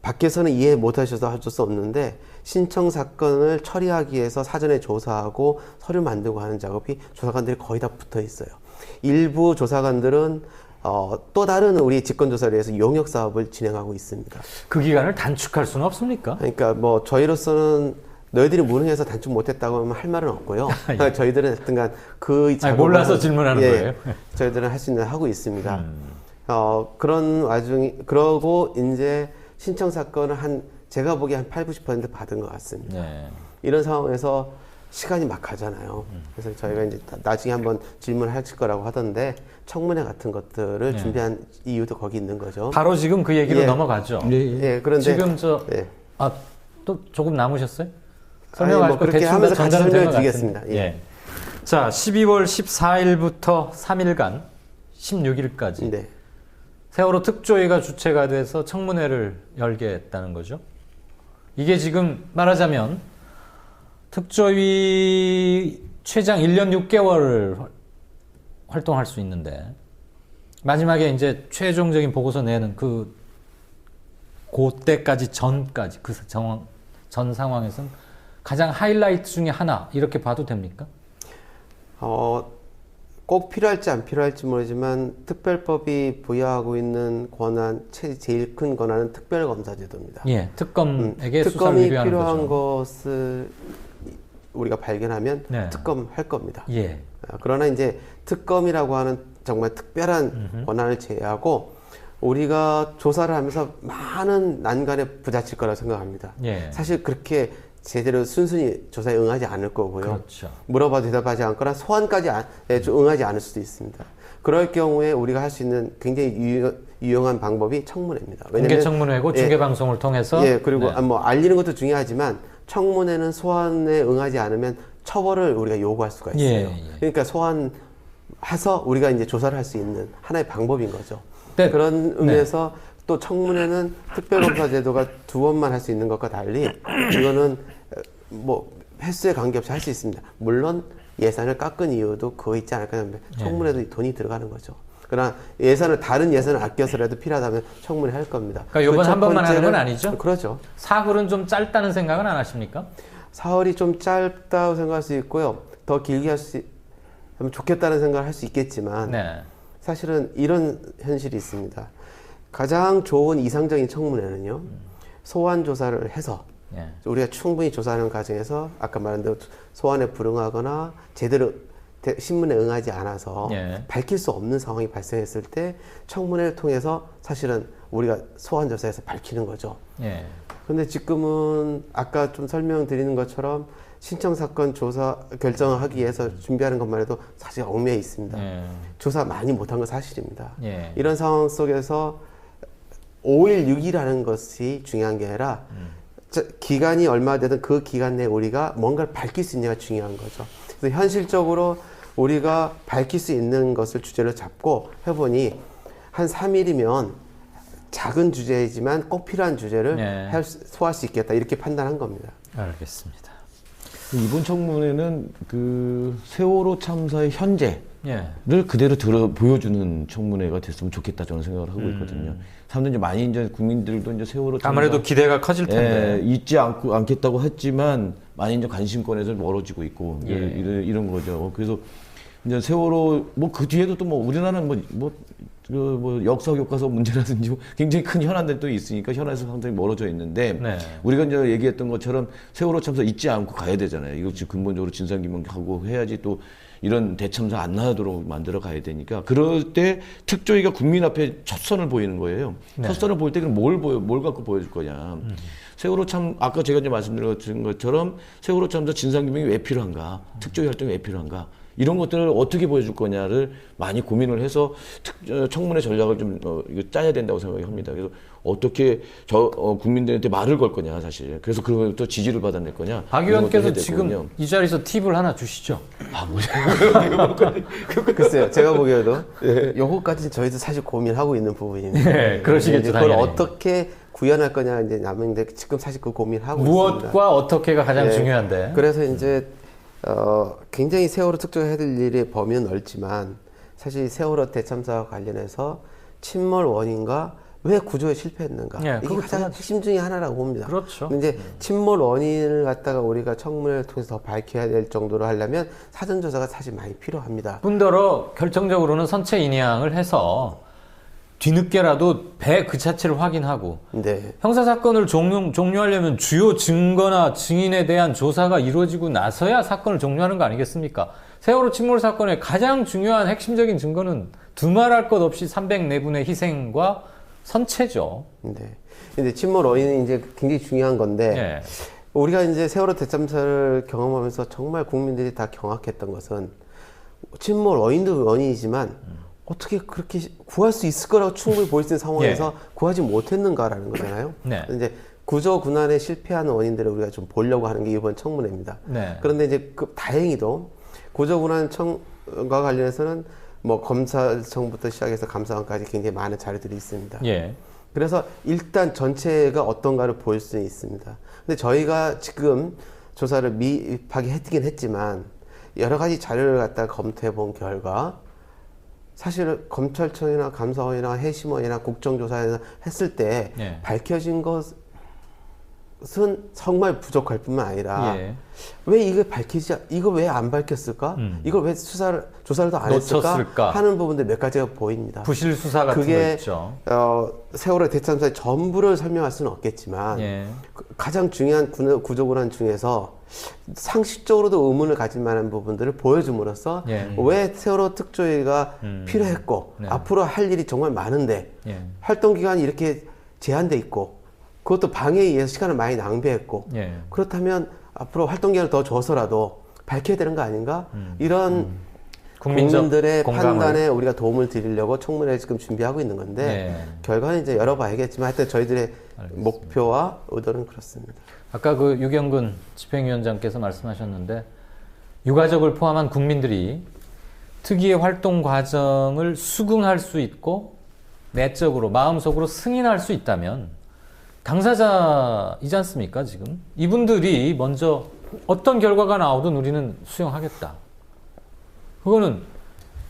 밖에서는 이해 못 하셔서 어쩔 수 없는데 신청 사건을 처리하기 위해서 사전에 조사하고 서류 만들고 하는 작업이 조사관들이 거의 다 붙어 있어요. 일부 조사관들은 또 다른 우리 직권조사를 위해서 용역 사업을 진행하고 있습니다. 그 기간을 단축할 수는 없습니까? 그러니까 뭐 저희로서는 너희들이 무능해서 단축 못했다고 하면 할 말은 없고요. 예. 저희들은 하여튼간 그 작업을 몰라서 질문하는 거예요. 저희들은 할 수 있는 하고 있습니다. 그런 와중에 그러고 이제 신청 사건을 제가 보기에 한 80~90% 받은 것 같습니다. 네. 이런 상황에서 시간이 막 가잖아요. 그래서 저희가 이제 나중에 한번 질문하실 거라고 하던데 청문회 같은 것들을 네. 준비한 이유도 거기 있는 거죠. 바로 지금 그 얘기로 예. 넘어가죠. 예, 그런데 지금 예. 또 조금 남으셨어요? 아니, 설명하실 뭐 거 그렇게 대충 하면서 다 같이 전달은 된것 설명을 드리겠습니다. 같은데. 예. 자, 12월 14일부터 3일간 16일까지 네. 세월호 특조위가 주체가 돼서 청문회를 열겠다는 거죠. 이게 지금 말하자면 특조위 최장 1년 6개월을 활동할 수 있는데 마지막에 이제 최종적인 보고서 내는 그때까지 전까지 전 상황에서는 가장 하이라이트 중에 하나 이렇게 봐도 됩니까? 꼭 필요할지 안 필요할지 모르지만 특별법이 부여하고 있는 권한 제일 큰 권한은 특별검사제도입니다. 예, 특검에게 수사를 특검이 의뢰하는 필요한 거죠. 것을 우리가 발견하면 네. 특검할 겁니다. 예, 그러나 이제 특검이라고 하는 정말 특별한 권한을 제외하고 우리가 조사를 하면서 많은 난관에 부딪힐 거라고 생각합니다. 예. 사실 그렇게 제대로 순순히 조사에 응하지 않을 거고요. 그렇죠. 물어봐도 대답하지 않거나 소환까지 응하지 않을 수도 있습니다. 그럴 경우에 우리가 할 수 있는 굉장히 유용한 방법이 청문회입니다. 공개 청문회고 중계 방송을 통해서 예, 그리고 네. 뭐 알리는 것도 중요하지만 청문회는 소환에 응하지 않으면 처벌을 우리가 요구할 수가 있어요. 예, 예. 그러니까 소환해서 우리가 이제 조사를 할 수 있는 하나의 방법인 거죠. 네. 그런 의미에서 또 청문회는 특별검사제도가 2번만 할 수 있는 것과 달리 이거는 뭐 횟수에 관계없이 할 수 있습니다. 물론 예산을 깎은 이유도 그거 있지 않을까 하는데 청문회도 돈이 들어가는 거죠. 그러나 예산을 다른 예산을 아껴서라도 필요하다면 청문회 할 겁니다. 그러니까 이번 첫 한 번만 하는 건 번째는- 아니죠? 그렇죠. 사흘은 좀 짧다는 생각은 안 하십니까? 사흘이 좀 짧다고 생각할 수 있고요. 더 길게 하면 좋겠다는 생각을 할 수 있겠지만 네. 사실은 이런 현실이 있습니다. 가장 좋은 이상적인 청문회는요. 소환 조사를 해서 예. 우리가 충분히 조사하는 과정에서 아까 말한 대로 소환에 불응하거나 제대로 신문에 응하지 않아서 예. 밝힐 수 없는 상황이 발생했을 때 청문회를 통해서 사실은 우리가 소환 조사해서 밝히는 거죠. 예. 근데 지금은 아까 좀 설명드리는 것처럼 신청 사건 조사 결정을 하기 위해서 준비하는 것만 해도 사실 얽매여 있습니다. 예. 조사 많이 못한 건 사실입니다. 예. 이런 상황 속에서 5일 6일하는 것이 중요한 게 아니라 기간이 얼마 되든 그 기간 내에 우리가 뭔가를 밝힐 수 있느냐가 중요한 거죠. 그래서 현실적으로 우리가 밝힐 수 있는 것을 주제로 잡고 해보니 한 3일이면 작은 주제이지만 꼭 필요한 주제를 네. 소화할 수 있겠다 이렇게 판단한 겁니다. 알겠습니다. 이번 청문회는 그 세월호 참사의 현재를 예. 그대로 보여주는 청문회가 됐으면 좋겠다 저는 생각을 하고 있거든요. 사람들이 이제 많이 이제 국민들도 이제 세월호 참사 아무래도 기대가 커질 텐데. 잊지 않겠다고 했지만 많이 이제 관심권에서 멀어지고 있고 예. 이런 거죠. 그래서 이제 세월호 뭐 그 뒤에도 또 뭐 우리나라는 뭐 역사 교과서 문제라든지 굉장히 큰 현안들이 또 있으니까 현안에서 상당히 멀어져 있는데 네. 우리가 이제 얘기했던 것처럼 세월호 참사 잊지 않고 가야 되잖아요. 이거 지금 근본적으로 진상규명하고 해야지 또 이런 대참사 안 나도록 만들어 가야 되니까 그럴 때 특조위가 국민 앞에 첫 선을 보이는 거예요. 네. 첫 선을 보일 때 그럼 뭘 갖고 보여줄 거냐. 세월호 참 아까 제가 이제 말씀드린 것처럼 세월호 참사 진상규명이 왜 필요한가, 특조위 활동이 왜 필요한가. 이런 것들을 어떻게 보여줄 거냐를 많이 고민을 해서 청문회 전략을 좀 이거 짜야 된다고 생각합니다. 그래서 어떻게 국민들한테 말을 걸 거냐 사실. 그래서 그걸 또 지지를 받아낼 거냐. 박 이런 것도 의원께서 해야 지금 되거든요. 이 자리에서 팁을 하나 주시죠. 글쎄요, 제가 보기에도 요거까지 저희도 사실 고민하고 있는 부분입니다. 네, 그러시겠죠, 이제 그걸 당연히. 어떻게 구현할 거냐 이제 남은데 지금 사실 그 고민하고 있습니다. 무엇과 어떻게가 가장 네. 중요한데. 그래서 이제 굉장히 세월호 특조위 해야 될 일의 범위는 넓지만 사실 세월호 대참사와 관련해서 침몰 원인과 왜 구조에 실패했는가 예, 이게 그거 가장 정말- 핵심 중에 하나라고 봅니다. 그렇죠. 근데 이제 침몰 원인을 갖다가 우리가 청문회를 통해서 더 밝혀야 될 정도로 하려면 사전 조사가 사실 많이 필요합니다. 뿐더러 결정적으로는 선체 인양을 해서 뒤늦게라도 배 그 자체를 확인하고 네. 형사사건을 종료하려면 주요 증거나 증인에 대한 조사가 이루어지고 나서야 사건을 종료하는 거 아니겠습니까? 세월호 침몰 사건의 가장 중요한 핵심적인 증거는 두말할 것 없이 304분의 희생과 선체죠. 네. 근데 침몰 원인이 이제 굉장히 중요한 건데 예. 우리가 이제 세월호 대참사를 경험하면서 정말 국민들이 다 경악했던 것은 침몰 원인도 원인이지만 어떻게 그렇게 구할 수 있을 거라고 충분히 보일 수 있는 상황에서 구하지 못했는가라는 거잖아요. 네. 이제 구조 군안에 실패하는 원인들을 우리가 좀 보려고 하는 게 이번 청문회입니다. 네. 그런데 이제 다행히도 구조 군안 청과 관련해서는 뭐 검사청부터 시작해서 감사원까지 굉장히 많은 자료들이 있습니다. 예. 그래서 일단 전체가 어떤가를 보일 수 있습니다. 근데 저희가 지금 조사를 미흡하게 했지만 여러 가지 자료를 갖다가 검토해 본 결과 사실 검찰청이나 감사원이나 해심원이나 국정조사에서 했을 때 예. 밝혀진 것은 정말 부족할 뿐만 아니라 예. 왜 이걸 이거 왜 안 밝혔을까? 이걸 왜 조사를 더 안 놓쳤을까? 했을까? 하는 부분들 몇 가지가 보입니다. 부실 수사 같은 거 그게 있죠. 세월호 대참사의 전부를 설명할 수는 없겠지만 예. 가장 중요한 구조군안 중에서 상식적으로도 의문을 가질 만한 부분들을 보여줌으로써 예. 왜 세월호 특조위가 필요했고 네. 앞으로 할 일이 정말 많은데 예. 활동 기간이 이렇게 제한돼 있고 그것도 방해에 의해서 시간을 많이 낭비했고 예. 그렇다면 앞으로 활동 기간을 더 줘서라도 밝혀야 되는 거 아닌가? 이런 국민적 국민들의 공감을. 판단에 우리가 도움을 드리려고 청문회를 지금 준비하고 있는 건데 네. 결과는 이제 열어봐야겠지만 하여튼 저희들의 목표와 의도는 그렇습니다. 아까 그 유경근 집행위원장께서 말씀하셨는데 유가족을 포함한 국민들이 특위의 활동 과정을 수긍할 수 있고 내적으로 마음속으로 승인할 수 있다면 당사자이지 않습니까 지금? 이분들이 먼저 어떤 결과가 나오든 우리는 수용하겠다. 그거는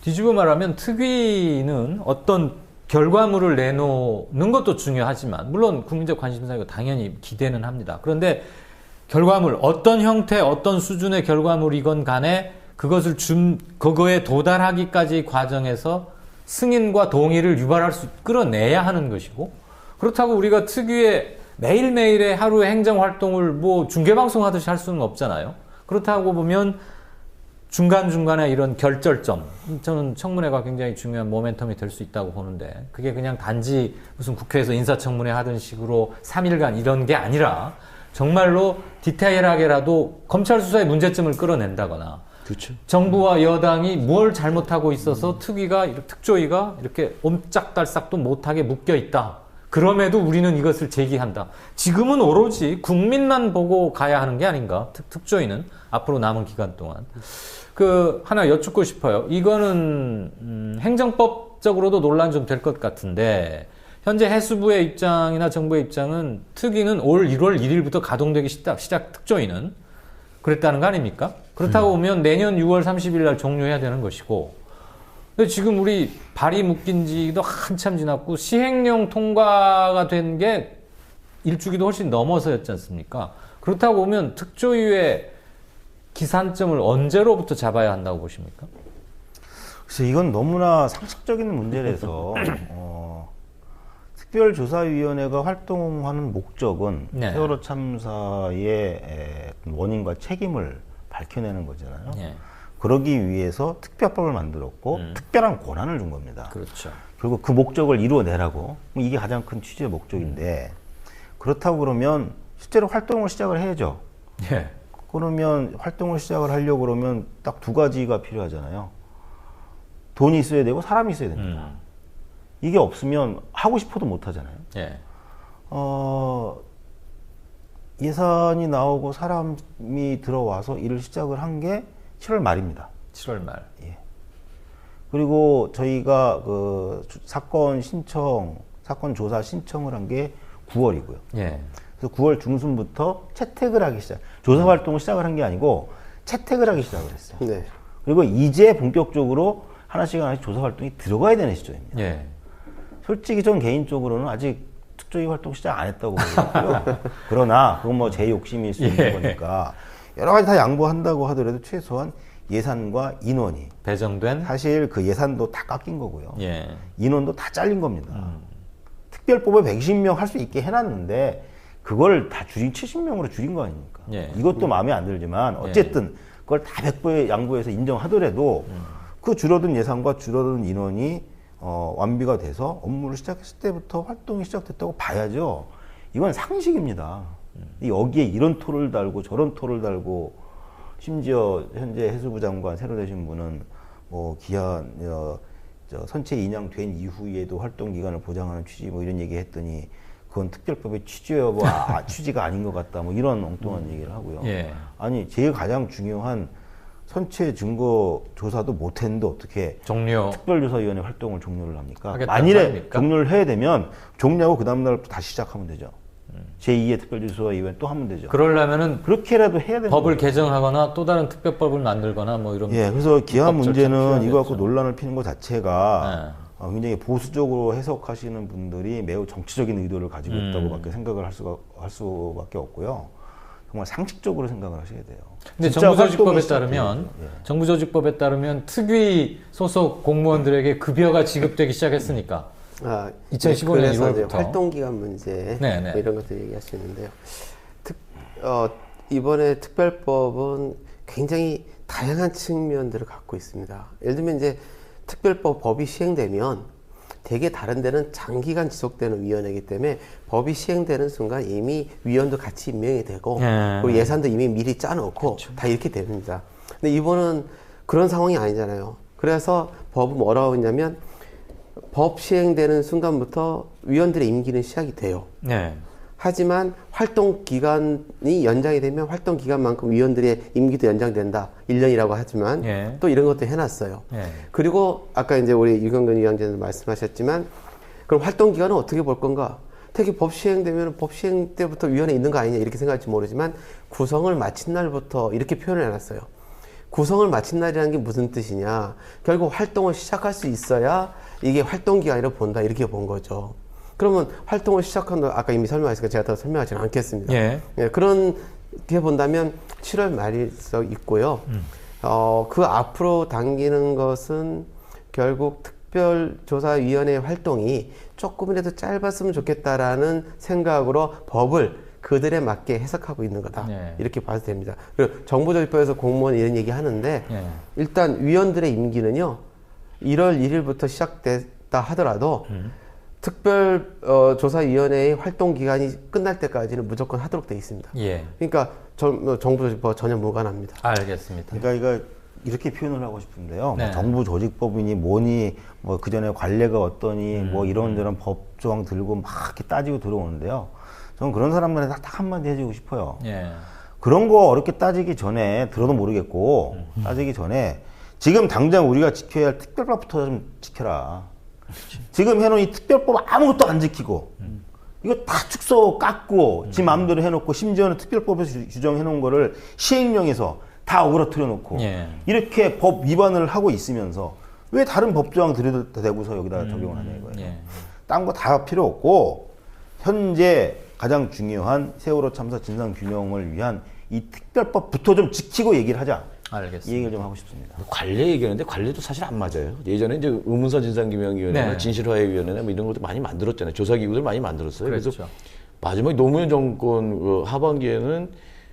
뒤집어 말하면 특위는 어떤 결과물을 내놓는 것도 중요하지만 물론 국민적 관심사이고 당연히 기대는 합니다. 그런데 결과물 어떤 형태 어떤 수준의 결과물이건 간에 그것을 그거에 도달하기까지 과정에서 승인과 동의를 유발할 수 끌어내야 하는 것이고 그렇다고 우리가 특유의 매일매일의 하루의 행정활동을 뭐 중계방송하듯이 할 수는 없잖아요. 그렇다고 보면 중간중간에 이런 결절점, 저는 청문회가 굉장히 중요한 모멘텀이 될 수 있다고 보는데 그게 그냥 단지 무슨 국회에서 인사청문회 하던 식으로 3일간 이런 게 아니라 정말로 디테일하게라도 검찰 수사의 문제점을 끌어낸다거나 그렇죠. 정부와 여당이 뭘 잘못하고 있어서 특조위가 이렇게 옴짝달싹도 못하게 묶여 있다. 그럼에도 우리는 이것을 제기한다. 지금은 오로지 국민만 보고 가야 하는 게 아닌가? 특조위는 앞으로 남은 기간 동안. 하나 여쭙고 싶어요. 이거는 행정법적으로도 논란 좀 될 것 같은데 현재 해수부의 입장이나 정부의 입장은 특위는 올 1월 1일부터 가동되기 시작 특조위는 그랬다는 거 아닙니까? 그렇다고 보면 내년 6월 30일 날 종료해야 되는 것이고 근데 지금 우리 발이 묶인 지도 한참 지났고 시행령 통과가 된 게 일주기도 훨씬 넘어서였지 않습니까? 그렇다고 보면 특조위의 기산점을 언제로부터 잡아야 한다고 보십니까? 그래서 이건 너무나 상식적인 문제라서 특별조사위원회가 활동하는 목적은 네. 세월호 참사의 원인과 책임을 밝혀내는 거잖아요. 네. 그러기 위해서 특별법을 만들었고 특별한 권한을 준 겁니다. 그렇죠. 그리고 그 목적을 이루어내라고. 이게 가장 큰 취지의 목적인데 그렇다고 그러면 실제로 활동을 시작을 해야죠. 예. 그러면 활동을 시작을 하려고 그러면 딱 두 가지가 필요하잖아요. 돈이 있어야 되고 사람이 있어야 됩니다. 이게 없으면 하고 싶어도 못 하잖아요. 예. 예산이 나오고 사람이 들어와서 일을 시작을 한 게 7월 말입니다. 7월 말. 예. 그리고 저희가 사건 조사 신청을 한 게 9월이고요. 예. 그래서 9월 중순부터 채택을 하기 조사 활동을 시작을 한 게 아니고 채택을 하기 시작을 했어요. 네. 그리고 이제 본격적으로 하나씩 조사 활동이 들어가야 되는 시점입니다. 예. 솔직히 전 개인적으로는 아직 특조위 활동 시작 안 했다고 보거든요. 그러나 그건 뭐 제 욕심일 수 있는 거니까 여러 가지 다 양보한다고 하더라도 최소한 예산과 인원이 배정된 사실 그 예산도 다 깎인 거고요. 예. 인원도 다 잘린 겁니다. 특별법에 120명 할 수 있게 해놨는데 그걸 다 70명으로 줄인 거 아닙니까? 예. 이것도 마음에 안 들지만 어쨌든 그걸 다 100% 양보해서 인정하더라도 그 줄어든 예산과 줄어든 인원이 완비가 돼서 업무를 시작했을 때부터 활동이 시작됐다고 봐야죠. 이건 상식입니다. 여기에 이런 토를 달고 저런 토를 달고 심지어 현재 해수부 장관 새로 되신 분은 뭐 기한 선체 인양된 이후에도 활동 기간을 보장하는 취지 뭐 이런 얘기 했더니 그건 특별법의 취지가 아닌 것 같다 뭐 이런 엉뚱한 얘기를 하고요. 예. 아니 제일 가장 중요한 선체 증거 조사도 못했는데 어떻게 특별조사위원회 활동을 종료를 합니까? 만일에 종료를 해야 되면 종료하고 그 다음날부터 다시 시작하면 되죠. 제2의 특별조사위원회 또 하면 되죠. 그러려면은 그렇게라도 해야 되는 법을 거예요. 개정하거나 또 다른 특별법을 만들거나 뭐 이런. 예, 그래서 기한 문제는 이거 갖고 필요하겠죠. 논란을 피는 것 자체가 굉장히 보수적으로 해석하시는 분들이 매우 정치적인 의도를 가지고 있다고밖에 생각을 할 수밖에 없고요. 정말 상식적으로 생각을 하셔야 돼요. 근데 진짜 정부조직법에 활동이 따르면 예. 정부조직법에 따르면 특위 소속 공무원들에게 급여가 지급되기 시작했으니까 2015년 그래서 1월부터 활동 기간 문제 네네. 뭐 이런 것들 얘기하시는데요. 이번에 특별법은 굉장히 다양한 측면들을 갖고 있습니다. 예를 들면 이제 법이 시행되면 대개 다른 데는 장기간 지속되는 위원회이기 때문에 법이 시행되는 순간 이미 위원도 같이 임명이 되고 그리고 예산도 이미 미리 짜놓고 다 이렇게 됩니다. 근데 이번은 그런 상황이 아니잖아요. 그래서 법은 뭐라고 했냐면 법 시행되는 순간부터 위원들의 임기는 시작이 돼요. 네. 하지만 활동 기간이 연장이 되면 활동 기간만큼 위원들의 임기도 연장된다. 1년이라고 하지만 또 이런 것도 해놨어요. 그리고 아까 이제 우리 유경근 위원장님 말씀하셨지만 그럼 활동 기간은 어떻게 볼 건가? 특히 법 시행되면 법 시행 때부터 위원회 있는 거 아니냐 이렇게 생각할지 모르지만 구성을 마친 날부터 이렇게 표현을 해놨어요. 구성을 마친 날이라는 게 무슨 뜻이냐? 결국 활동을 시작할 수 있어야 이게 활동 기간이라고 본다 이렇게 본 거죠. 그러면 활동을 시작한 거 아까 이미 설명했으니까 제가 더 설명하지는 않겠습니다. 예. 예, 그렇게 본다면 7월 말일 수 있고요. 그 앞으로 당기는 것은 결국 특별조사위원회 활동이 조금이라도 짧았으면 좋겠다라는 생각으로 법을 그들에 맞게 해석하고 있는 거다. 네. 이렇게 봐도 됩니다. 그리고 정부조직법에서 공무원 이런 얘기 하는데 네. 일단 위원들의 임기는요. 1월 1일부터 시작됐다 하더라도 특별조사위원회의 활동 기간이 끝날 때까지는 무조건 하도록 돼 있습니다. 예. 그러니까 정부조직법 전혀 무관합니다. 알겠습니다. 그러니까 이거 이렇게 표현을 하고 싶은데요. 네. 뭐 정부 조직법이니 뭐니 뭐 그전에 관례가 어떠니 뭐 이런저런 법 조항 들고 막 이렇게 따지고 들어오는데요. 저는 그런 사람들한테 딱 한마디 해주고 싶어요. 예. 그런 거 어렵게 따지기 전에 들어도 모르겠고 따지기 전에 지금 당장 우리가 지켜야 할 특별법부터 좀 지켜라. 지금 해놓은 이 특별법 아무것도 안 지키고 이거 다 축소 깎고 지 마음대로 해놓고 심지어는 특별법에서 규정해놓은 거를 시행령에서 다 오그라뜨려 놓고 예. 이렇게 법 위반을 하고 있으면서 왜 다른 법조항 들여다 대고서 여기다 적용을 하냐 이거예요. 예. 딴 거 다 필요 없고 현재 가장 중요한 세월호 참사 진상 규명을 위한 이 특별법부터 좀 지키고 얘기를 하자. 알겠습니다. 이 얘기를 좀 하고 싶습니다. 관례 얘기하는데 관례도 사실 안 맞아요. 예전에 이제 의문사 진상규명위원회나 네. 진실화해위원회나 뭐 이런 것도 많이 만들었잖아요. 조사기구들 많이 만들었어요. 그렇죠. 그래서 마지막에 노무현 정권 하반기에는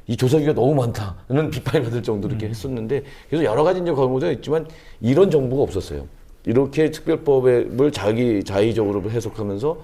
이 조사기가 너무 많다는 비판이 받을 정도로 이렇게 했었는데 그래서 여러 가지 이제 과거도 있지만 이런 정보가 없었어요. 이렇게 특별법을 자의적으로 해석하면서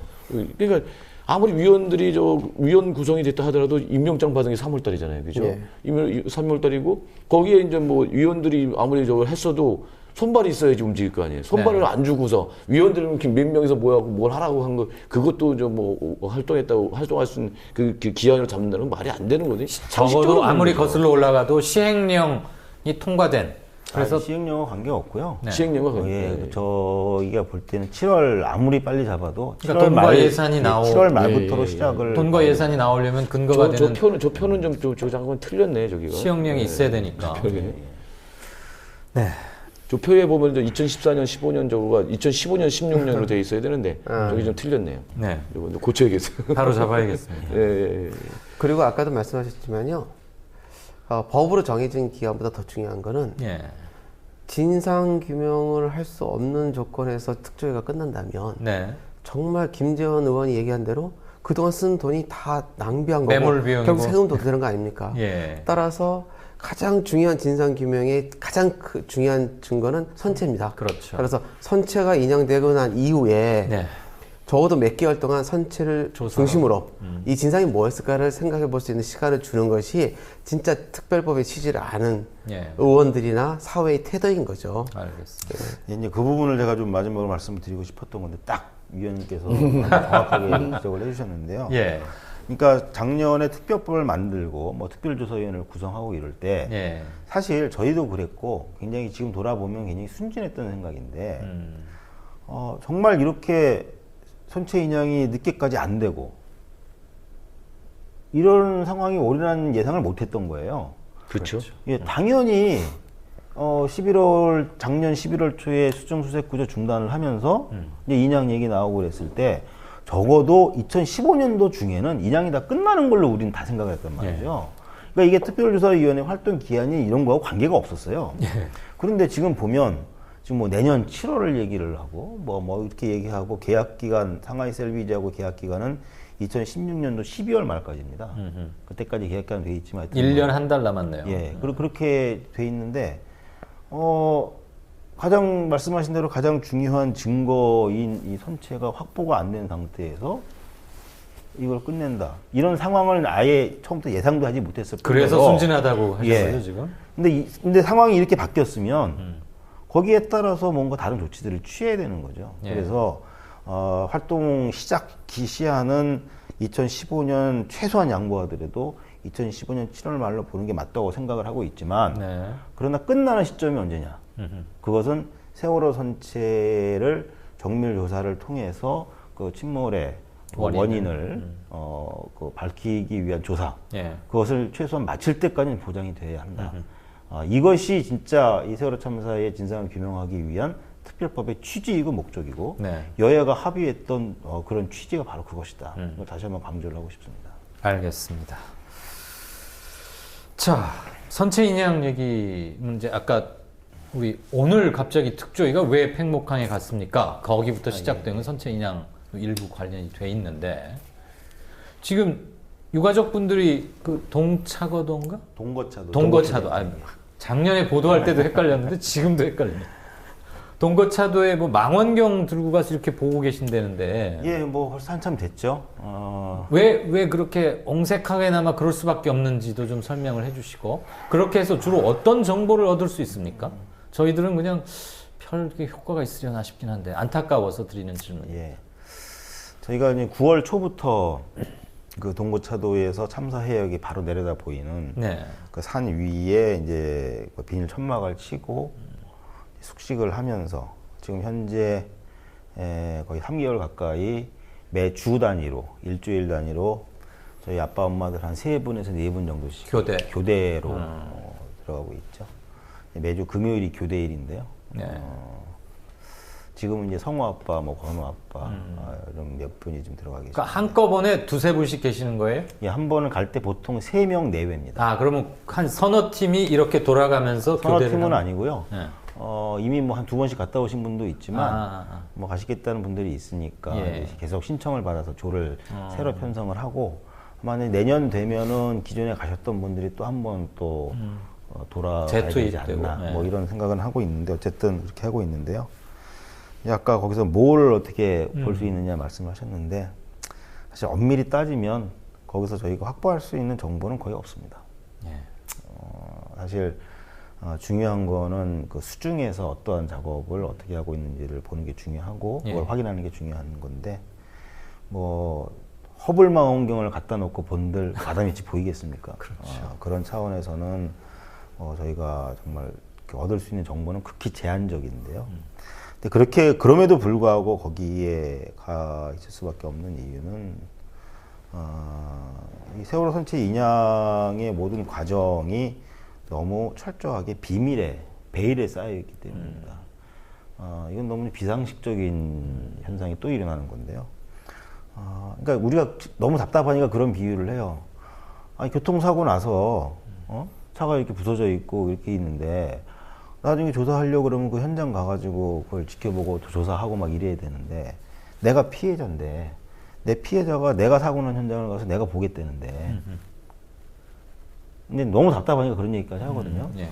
그러니까 아무리 위원들이 위원 구성이 됐다 하더라도 임명장 받은 게 3월달이잖아요, 그죠? 예. 3월달이고 거기에 이제 뭐 위원들이 아무리 저걸 했어도 손발이 있어야지 움직일 거 아니에요. 손발을 네. 안 주고서 위원들은 몇 명이서 뭐하고 뭘 하라고 한 거 그것도 뭐 활동할 수 있는 그 기한을 잡는다는 건 말이 안 되는 거거든요. 적어도 상식적으로 아무리 보는 거죠. 거슬러 올라가도 시행령이 통과된 그래서 시행령과 관계 없고요. 네. 시행령과 관계. 예, 저희가 볼 때는 7월 아무리 빨리 잡아도 7월 그러니까 돈과 예산이 나오- 7월 말부터로 시작을 돈과 예산이 나오려면 근거가 되는 저 표는 저 잠깐 틀렸네 저기가. 시행령이 있어야 되니까. 표에. 네. 저 표에 보면 2014년, 15년 저거가 2015년, 16년으로 돼 있어야 되는데 저기 좀 틀렸네요. 네. 이거 고쳐야겠어요. 바로 잡아야겠습니다. 예. 그리고 아까도 말씀하셨지만요. 법으로 정해진 기간보다 더 중요한 거는 예. 진상 규명을 할 수 없는 조건에서 특조위가 끝난다면 네. 정말 김재원 의원이 얘기한 대로 그동안 쓴 돈이 다 낭비한 거고 매몰 비용이고. 결국 세금도 되는 거 아닙니까? 예. 따라서 가장 중요한 진상 규명의 가장 중요한 증거는 선체입니다. 그렇죠. 그래서 선체가 인양되고 난 이후에 네. 적어도 몇 개월 동안 선체를 조사로. 중심으로 이 진상이 뭐였을까를 생각해 볼 수 있는 시간을 주는 것이 진짜 특별법의 취지를 아는 예. 의원들이나 사회의 태도인 거죠. 알겠습니다. 이제 그 부분을 제가 좀 마지막으로 말씀드리고 싶었던 건데 딱 위원님께서 정확하게 지적을 해주셨는데요. 예. 그러니까 작년에 특별법을 만들고 뭐 특별조사위원회를 구성하고 이럴 때 예. 사실 저희도 그랬고 굉장히 지금 돌아보면 굉장히 순진했던 생각인데 정말 이렇게 선체 인양이 늦게까지 안 되고 이런 상황이 오리라는 예상을 못했던 거예요. 그렇죠. 예, 당연히 작년 11월 초에 수정수색 구조 중단을 하면서 이제 인양 얘기 나오고 그랬을 때 적어도 2015년도 중에는 인양이 다 끝나는 걸로 우리는 다 생각을 했단 말이죠. 그러니까 이게 특별조사위원회 활동 기한이 이런 거하고 관계가 없었어요. 그런데 지금 보면 지금 뭐 내년 7월을 얘기를 하고 뭐 이렇게 얘기하고 계약 기간 상하이 셀비지하고 계약 기간은 2016년도 12월 말까지입니다. 그때까지 계약 기간 돼 있지만 하여튼 1년 한 달 남았네요. 예, 그렇게 돼 있는데 가장 말씀하신 대로 가장 중요한 증거인 이 선체가 확보가 안 된 상태에서 이걸 끝낸다. 이런 상황을 아예 처음부터 예상도 하지 못했을 그래서 뿐더러 순진하다고 하셨어요, 예. 지금? 근데 상황이 이렇게 바뀌었으면 거기에 따라서 뭔가 다른 조치들을 취해야 되는 거죠. 예. 그래서 활동 시작 기시하는 2015년 최소한 양보하더라도 2015년 7월 말로 보는 게 맞다고 생각을 하고 있지만 네. 그러나 끝나는 시점이 언제냐? 그것은 세월호 선체를 정밀 조사를 통해서 그 침몰의 원인을 밝히기 위한 조사 예. 그것을 최소한 마칠 때까지는 보장이 돼야 한다. 이것이 진짜 이 세월호 참사의 진상을 규명하기 위한 특별법의 취지이고 목적이고 네. 여야가 합의했던 그런 취지가 바로 그것이다. 이걸 다시 한번 강조를 하고 싶습니다. 알겠습니다. 자, 선체 인양 얘기 문제 아까 우리 오늘 갑자기 특조위가 왜 팽목항에 갔습니까? 거기부터 시작된 건 선체 인양 일부 관련이 돼 있는데 지금 유가족분들이 그 동차거도인가? 동거차도. 작년에 보도할 때도 헷갈렸는데 지금도 헷갈리네. 동거차도에 뭐 망원경 들고 가서 이렇게 보고 계신다는데. 예, 뭐 벌써 한참 됐죠. 왜 그렇게 옹색하게나마 그럴 수밖에 없는지도 좀 설명을 해주시고 그렇게 해서 주로 어떤 정보를 얻을 수 있습니까? 저희들은 그냥 별 효과가 있으려나 싶긴 한데 안타까워서 드리는 질문. 예, 저희가 이제 9월 초부터 그 동거차도에서 참사 해역이 바로 내려다 보이는 네. 그 산 위에 이제 그 비닐 천막을 치고 숙식을 하면서 지금 현재 거의 3개월 가까이 매주 단위로 일주일 단위로 저희 아빠 엄마들 한 3분에서 4분 정도씩 교대로 들어가고 있죠. 매주 금요일이 교대일인데요. 네. 지금은 이제 성호 아빠, 뭐 건우 아빠 이런 몇 분이 좀 들어가 계십니다. 그러니까 한꺼번에 두세 분씩 계시는 거예요? 예, 한 번을 갈 때 보통 3명 내외입니다. 아, 그러면 한 서너 팀이 이렇게 돌아가면서 서너 교대를 팀은 하는... 아니고요. 네. 이미 뭐 한 2번씩 갔다 오신 분도 있지만 뭐 가시겠다는 분들이 있으니까 예. 이제 계속 신청을 받아서 조를 새로 편성을 하고 만약 내년 되면은 기존에 가셨던 분들이 또 한 번 또 돌아가야 되지 않나 예. 뭐 이런 생각은 하고 있는데 어쨌든 그렇게 하고 있는데요. 아까 거기서 뭘 어떻게 볼 수 있느냐 말씀하셨는데 사실 엄밀히 따지면 거기서 저희가 확보할 수 있는 정보는 거의 없습니다. 예. 사실 중요한 거는 그 수중에서 어떠한 작업을 어떻게 하고 있는지를 보는 게 중요하고 그걸 확인하는 게 중요한 건데 뭐 허블 망원경을 갖다 놓고 본들 마다밑이 보이겠습니까? 그렇죠. 그런 차원에서는 저희가 정말 얻을 수 있는 정보는 극히 제한적인데요. 근데 그럼에도 불구하고 거기에 가 있을 수밖에 없는 이유는 이 세월호 선체 인양의 모든 과정이 너무 철저하게 비밀에 베일에 쌓여 있기 때문입니다. 이건 너무 비상식적인 현상이 또 일어나는 건데요. 그러니까 우리가 너무 답답하니까 그런 비유를 해요. 아니, 교통사고 나서 차가 이렇게 부서져 있고 이렇게 있는데 나중에 조사하려고 그러면 그 현장 가가지고 그걸 지켜보고 또 조사하고 막 이래야 되는데 내가 피해자인데 내 피해자가 내가 사고 난 현장을 가서 내가 보겠다는데 근데 너무 답답하니까 그런 얘기까지 하거든요. 예.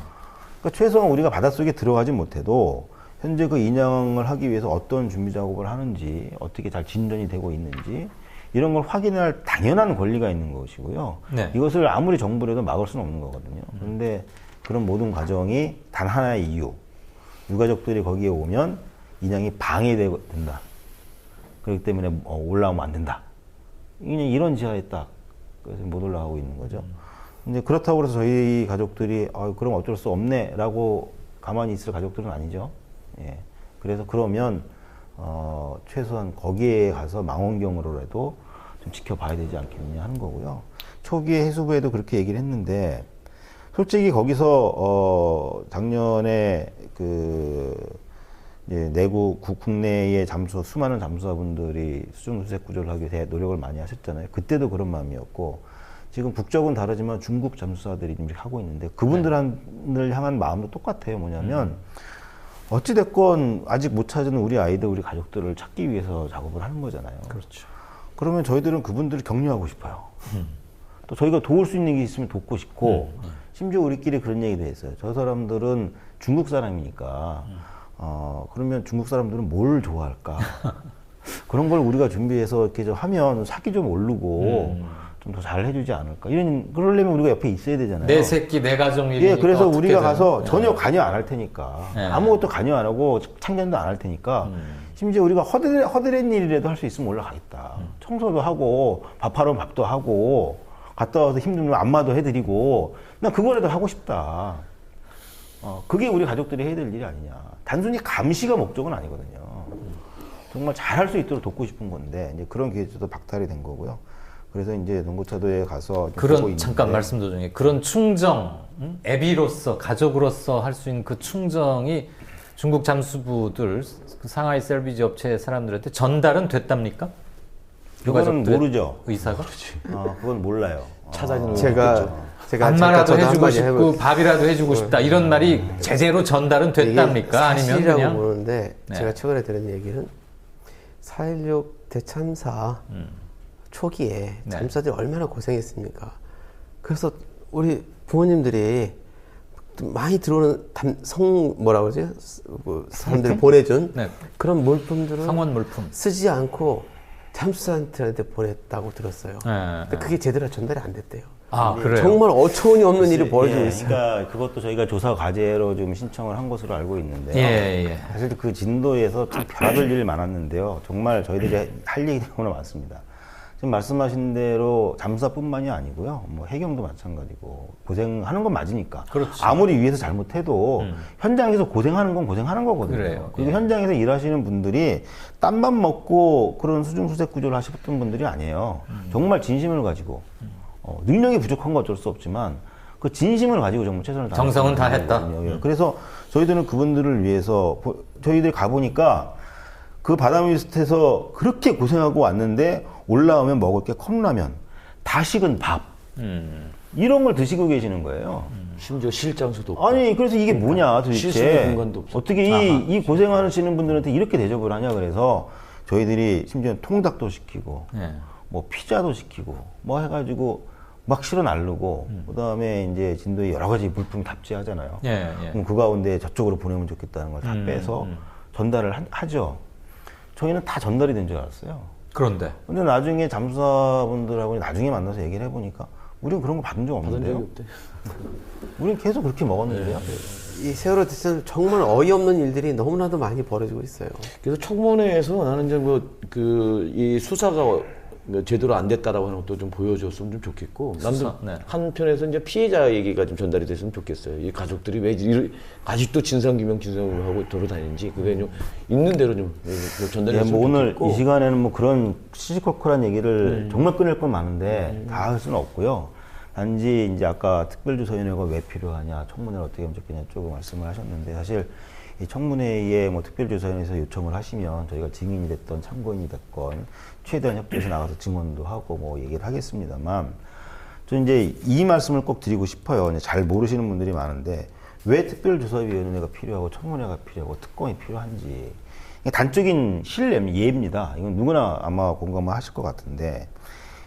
그러니까 최소한 우리가 바닷속에 들어가지 못해도 현재 그 인양을 하기 위해서 어떤 준비 작업을 하는지 어떻게 잘 진전이 되고 있는지 이런 걸 확인할 당연한 권리가 있는 것이고요. 네. 이것을 아무리 정부를 해도 막을 수는 없는 거거든요. 그런데 그런 모든 과정이 단 하나의 이유. 유가족들이 거기에 오면 인양이 방해된다. 그렇기 때문에 올라오면 안 된다. 그냥 이런 지하에 딱 그래서 못 올라가고 있는 거죠. 근데 그렇다고 해서 저희 가족들이 그럼 어쩔 수 없네라고 가만히 있을 가족들은 아니죠. 예. 그래서 그러면 최소한 거기에 가서 망원경으로라도 좀 지켜봐야 되지 않겠느냐 하는 거고요. 초기에 해수부에도 그렇게 얘기를 했는데 솔직히 거기서 작년에 이제 내국 국내의 수많은 잠수사분들이 수중수색 구조를 하기 위해 노력을 많이 하셨잖아요. 그때도 그런 마음이었고 지금 국적은 다르지만 중국 잠수사들이 좀 하고 있는데 그분들을 향한 마음도 똑같아요. 뭐냐면 어찌됐건 아직 못 찾은 우리 아이들, 우리 가족들을 찾기 위해서 작업을 하는 거잖아요. 그렇죠. 그러면 저희들은 그분들을 격려하고 싶어요. 또 저희가 도울 수 있는 게 있으면 돕고 싶고 심지어 우리끼리 그런 얘기도 했어요. 저 사람들은 중국 사람이니까 그러면 중국 사람들은 뭘 좋아할까? 그런 걸 우리가 준비해서 이렇게 좀 하면 사기 좀 오르고 좀 더 잘 해주지 않을까? 그러려면 우리가 옆에 있어야 되잖아요. 내 새끼, 내 가정 일이니까. 예, 그래서 우리가 어떻게든. 가서 전혀 관여 안 할 테니까. 네. 아무것도 관여 안 하고 참견도 안 할 테니까. 심지어 우리가 허드렛 일이라도 할 수 있으면 올라가겠다. 청소도 하고, 밥하러 밥도 하고, 갔다 와서 힘들면 안마도 해드리고, 난 그거라도 하고 싶다. 그게 우리 가족들이 해야 될 일이 아니냐. 단순히 감시가 목적은 아니거든요. 정말 잘할 수 있도록 돕고 싶은 건데, 이제 그런 기회도 박탈이 된 거고요. 그래서 이제 동거차도에 가서 보고 있는데 잠깐 말씀 도중에 그런 충정 애비로서 가족으로서 할 수 있는 그 충정이 중국 잠수부들 그 상하이 셀비지 업체 사람들한테 전달은 됐답니까? 그거는 유가족들의 모르죠. 의사가? 그건 몰라요. 찾아지는 제가 밥마라도 저도 해주고 한마디 싶고 해볼- 밥이라도 해주고 싶다 이런 말이 제대로 전달은 됐답니까? 아니면 사실이라고 그냥 보는데 네. 제가 최근에 들은 얘기는 4.16 대참사 초기에 네. 잠수사들이 얼마나 고생했습니까? 그래서 우리 부모님들이 많이 들어오는 뭐라고 그러지? 그 사람들이 보내준 네. 그런 물품들은 성원 물품. 쓰지 않고 잠수사한테 보냈다고 들었어요. 네. 근데 그게 제대로 전달이 안 됐대요. 아 그래요? 정말 어처구니 없는 일이 벌어지고 예, 있어요. 그러니까 그것도 저희가 조사 과제로 좀 신청을 한 것으로 알고 있는데요. 예. 사실 그 진도에서 좀 별별 일이 많았는데요. 정말 저희들이 할 얘기가 너무나 많습니다. 지금 말씀하신 대로 잠수사뿐만이 아니고요. 뭐 해경도 마찬가지고 고생하는 건 맞으니까. 그렇지. 아무리 위에서 잘못해도 현장에서 고생하는 건 고생하는 거거든요. 그래요. 그리고 예. 현장에서 일하시는 분들이 땀만 먹고 그런 수중수색 구조를 하셨던 분들이 아니에요. 정말 진심을 가지고 능력이 부족한 건 어쩔 수 없지만 그 진심을 가지고 정말 최선을 다했어요. 정성은 다 했다. 그래서 저희들은 그분들을 위해서 저희들이 가보니까 그 바다 밑에서 그렇게 고생하고 왔는데 올라오면 먹을 게 컵라면, 다 식은 밥 이런 걸 드시고 계시는 거예요. 심지어 실장수도 없고. 아니 그래서 이게 뭐냐 쉴 수 있는 도대체 공간도 없어. 어떻게 이 고생하시는 분들한테 이렇게 대접을 하냐 그래서 저희들이 심지어 통닭도 시키고 예. 뭐 피자도 시키고 뭐 해가지고 막 실어 나르고 그다음에 이제 진도에 여러 가지 물품이 탑재하잖아요. 예. 그럼 그 가운데 저쪽으로 보내면 좋겠다는 걸 다 빼서 전달을 하죠. 저희는 다 전달이 된 줄 알았어요. 그런데 근데 나중에 잠수사분들하고 나중에 만나서 얘기를 해보니까 우리는 그런 거 받은 적 없는데요. 우리는 계속 그렇게 먹었는데요. 이 세월호 대처럼 정말 어이없는 일들이 너무나도 많이 벌어지고 있어요. 그래서 청문회에서 나는 이제 이 수사가 제대로 안 됐다라고 하는 것도 좀 보여줬으면 좀 좋겠고, 수사, 네. 한편에서 이제 피해자 얘기가 좀 전달이 됐으면 좋겠어요. 이 가족들이 왜 아직도 진상규명 하고 돌아다니는지 그게 좀 있는 대로 좀 전달이 예, 됐으면 뭐 오늘 좋겠고. 이 시간에는 뭐 그런 시시콜콜한 얘기를 정말 끊을 건 많은데 다 할 수는 없고요. 단지 이제 아까 특별조사위원회가 왜 필요하냐, 청문회를 어떻게 하면 좋겠냐 조금 말씀을 하셨는데 사실 이 청문회에 뭐 특별조사위원회에서 요청을 하시면 저희가 증인이 됐던 참고인이 됐건 최대한 협조해서 나가서 증언도 하고 뭐 얘기를 하겠습니다만 저 이제 이 말씀을 꼭 드리고 싶어요. 이제 잘 모르시는 분들이 많은데 왜 특별조사위원회가 필요하고 청문회가 필요하고 특검이 필요한지 단적인 예입니다. 이건 누구나 아마 공감을 하실 것 같은데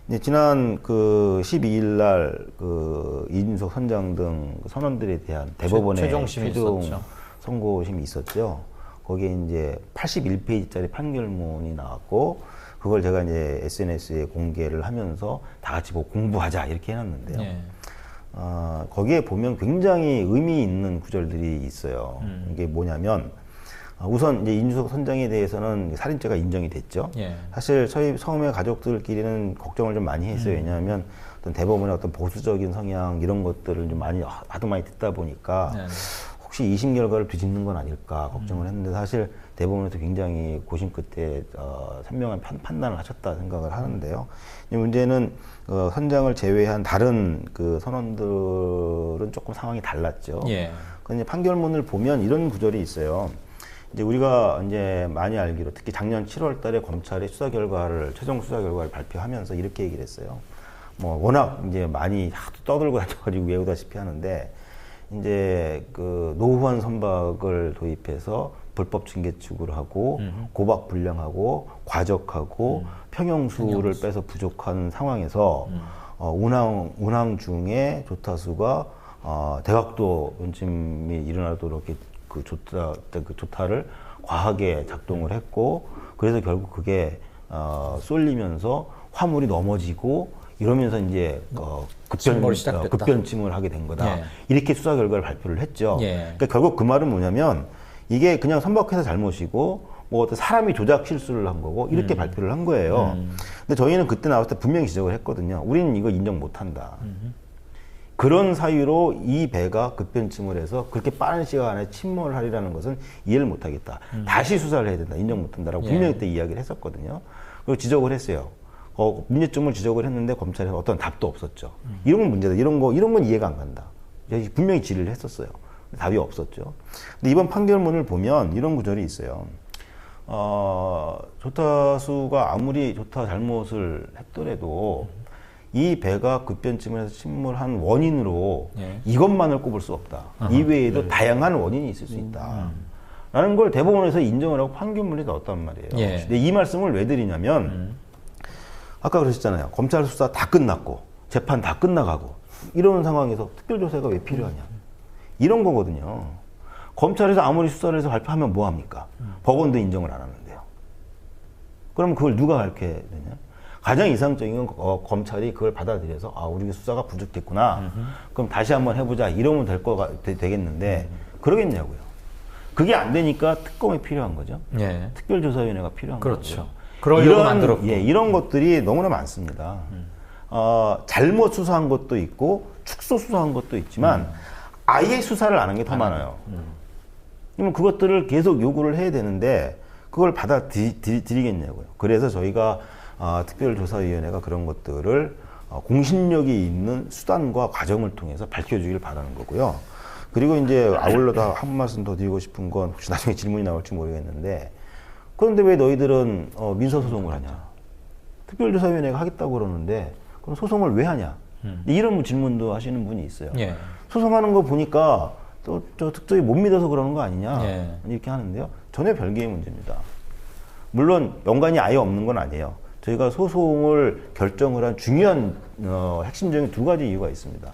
이제 지난 그 12일 날 그 이준석 선장 등 선원들에 대한 대법원의 최종심이 있었죠. 선고심이 있었죠. 거기에 이제 81페이지짜리 판결문이 나왔고 그걸 제가 이제 SNS에 공개를 하면서 다 같이 뭐 공부하자 이렇게 해놨는데요. 예. 거기에 보면 굉장히 의미 있는 구절들이 있어요. 이게 뭐냐면 우선 이제 이준석 선장에 대해서는 살인죄가 인정이 됐죠. 예. 사실 저희 처음에 가족들끼리는 걱정을 좀 많이 했어요. 왜냐하면 어떤 대법원의 어떤 보수적인 성향 이런 것들을 좀 많이 하도 많이 듣다 보니까 네. 혹시 2심 결과를 뒤집는 건 아닐까 걱정을 했는데 사실 대법원에서 굉장히 고심 끝에 선명한 판단을 하셨다 생각을 하는데요. 이 문제는 선장을 제외한 다른 그 선원들은 조금 상황이 달랐죠. 예. 근데 판결문을 보면 이런 구절이 있어요. 이제 우리가 이제 많이 알기로 특히 작년 7월 달에 검찰이 최종 수사 결과를 발표하면서 이렇게 얘기를 했어요. 뭐 워낙 이제 많이 하도 떠들고 다녀가지고 외우다시피 하는데 이제 그 노후한 선박을 도입해서 불법 징계축을 하고 고박 불량하고 과적하고 평형수를 빼서 부족한 상황에서 운항 중에 조타수가 대각도 변침이 일어나도록 이렇게 그 조타를 과하게 작동을 했고 그래서 결국 그게 쏠리면서 화물이 넘어지고 이러면서 이제 급변침을 하게 된 거다. 예. 이렇게 수사 결과를 발표를 했죠. 예. 그러니까 결국 그 말은 뭐냐면 이게 그냥 선박회사 잘못이고 뭐 어떤 사람이 조작 실수를 한 거고 이렇게 발표를 한 거예요. 근데 저희는 그때 나왔을 때 분명히 지적을 했거든요. 우리는 이거 인정 못 한다. 그런 사유로 이 배가 급변침을 해서 그렇게 빠른 시간 안에 침몰을 하리라는 것은 이해를 못 하겠다. 다시 수사를 해야 된다. 인정 못 한다라고 분명히 그때 이야기를 했었거든요. 그리고 지적을 했어요. 문제점을 지적을 했는데 검찰에서 어떤 답도 없었죠. 이런 건 문제다. 이런 건 이해가 안 간다. 분명히 질의를 했었어요. 답이 없었죠. 근데 이번 판결문을 보면 이런 구절이 있어요. 조타수가 아무리 조타 잘못을 했더라도 이 배가 급변쯤을 해서 침몰한 원인으로 예. 이것만을 꼽을 수 없다. 이외에도 다양한 원인이 있을 수 있다. 라는 걸 대법원에서 인정을 하고 판결문에 넣었단 말이에요. 예. 근데 이 말씀을 왜 드리냐면 아까 그러셨잖아요. 검찰 수사 다 끝났고 재판 다 끝나가고 이러는 상황에서 특별조사가 왜 필요하냐. 이런 거거든요. 검찰에서 아무리 수사를 해서 발표하면 뭐합니까? 법원도 인정을 안 하는데요. 그러면 그걸 누가 밝혀야 되냐? 가장 이상적인 건 검찰이 그걸 받아들여서 우리 수사가 부족했구나. 그럼 다시 한번 해보자. 이러면 되겠는데 그러겠냐고요. 그게 안 되니까 특검이 필요한 거죠. 예. 특별조사위원회가 필요한 그렇죠. 거죠. 그러려고 만들었고. 이런 것들이 너무나 많습니다. 잘못 수사한 것도 있고 축소 수사한 것도 있지만 아예 수사를 안 한 게 더 많아요. 그러면 그것들을 계속 요구를 해야 되는데 그걸 받아들이겠냐고요. 그래서 저희가 특별조사위원회가 그런 것들을 공신력이 있는 수단과 과정을 통해서 밝혀주길 바라는 거고요. 그리고 이제 아울러 다 한 말씀 더 드리고 싶은 건 혹시 나중에 질문이 나올지 모르겠는데 그런데 왜 너희들은 민사소송을 하냐? 특별조사위원회가 하겠다고 그러는데 그럼 소송을 왜 하냐? 이런 질문도 하시는 분이 있어요. 예. 소송하는 거 보니까 또 저 특조위 못 믿어서 그러는 거 아니냐? 예. 이렇게 하는데요. 전혀 별개의 문제입니다. 물론 연관이 아예 없는 건 아니에요. 저희가 소송을 결정을 한 중요한 핵심적인 두 가지 이유가 있습니다.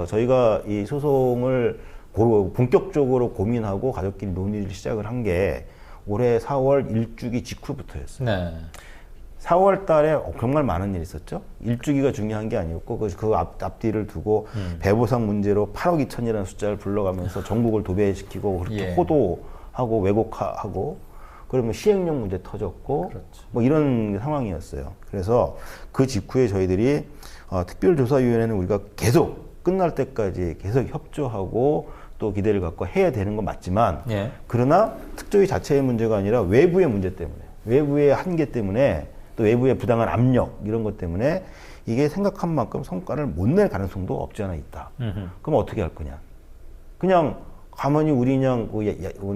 저희가 이 소송을 본격적으로 고민하고 가족끼리 논의를 시작을 한 게 올해 4월 일주기 직후부터였어요. 네. 4월 달에 정말 많은 일이 있었죠. 일주기가 중요한 게 아니었고 그 앞뒤를 두고 배보상 문제로 8억 2천이라는 숫자를 불러가면서 전국을 도배시키고 그렇게 예. 호도하고 왜곡하고 그러면 시행령 문제 터졌고 그렇죠. 뭐 이런 상황이었어요. 그래서 그 직후에 저희들이 특별조사위원회는 우리가 계속 끝날 때까지 계속 협조하고 또 기대를 갖고 해야 되는 건 맞지만 예. 그러나 특조위 자체의 문제가 아니라 외부의 문제 때문에 외부의 한계 때문에 또 외부의 부당한 압력 이런 것 때문에 이게 생각한 만큼 성과를 못 낼 가능성도 없지 않아 있다. 그럼 어떻게 할 거냐? 그냥 가만히 우리 그냥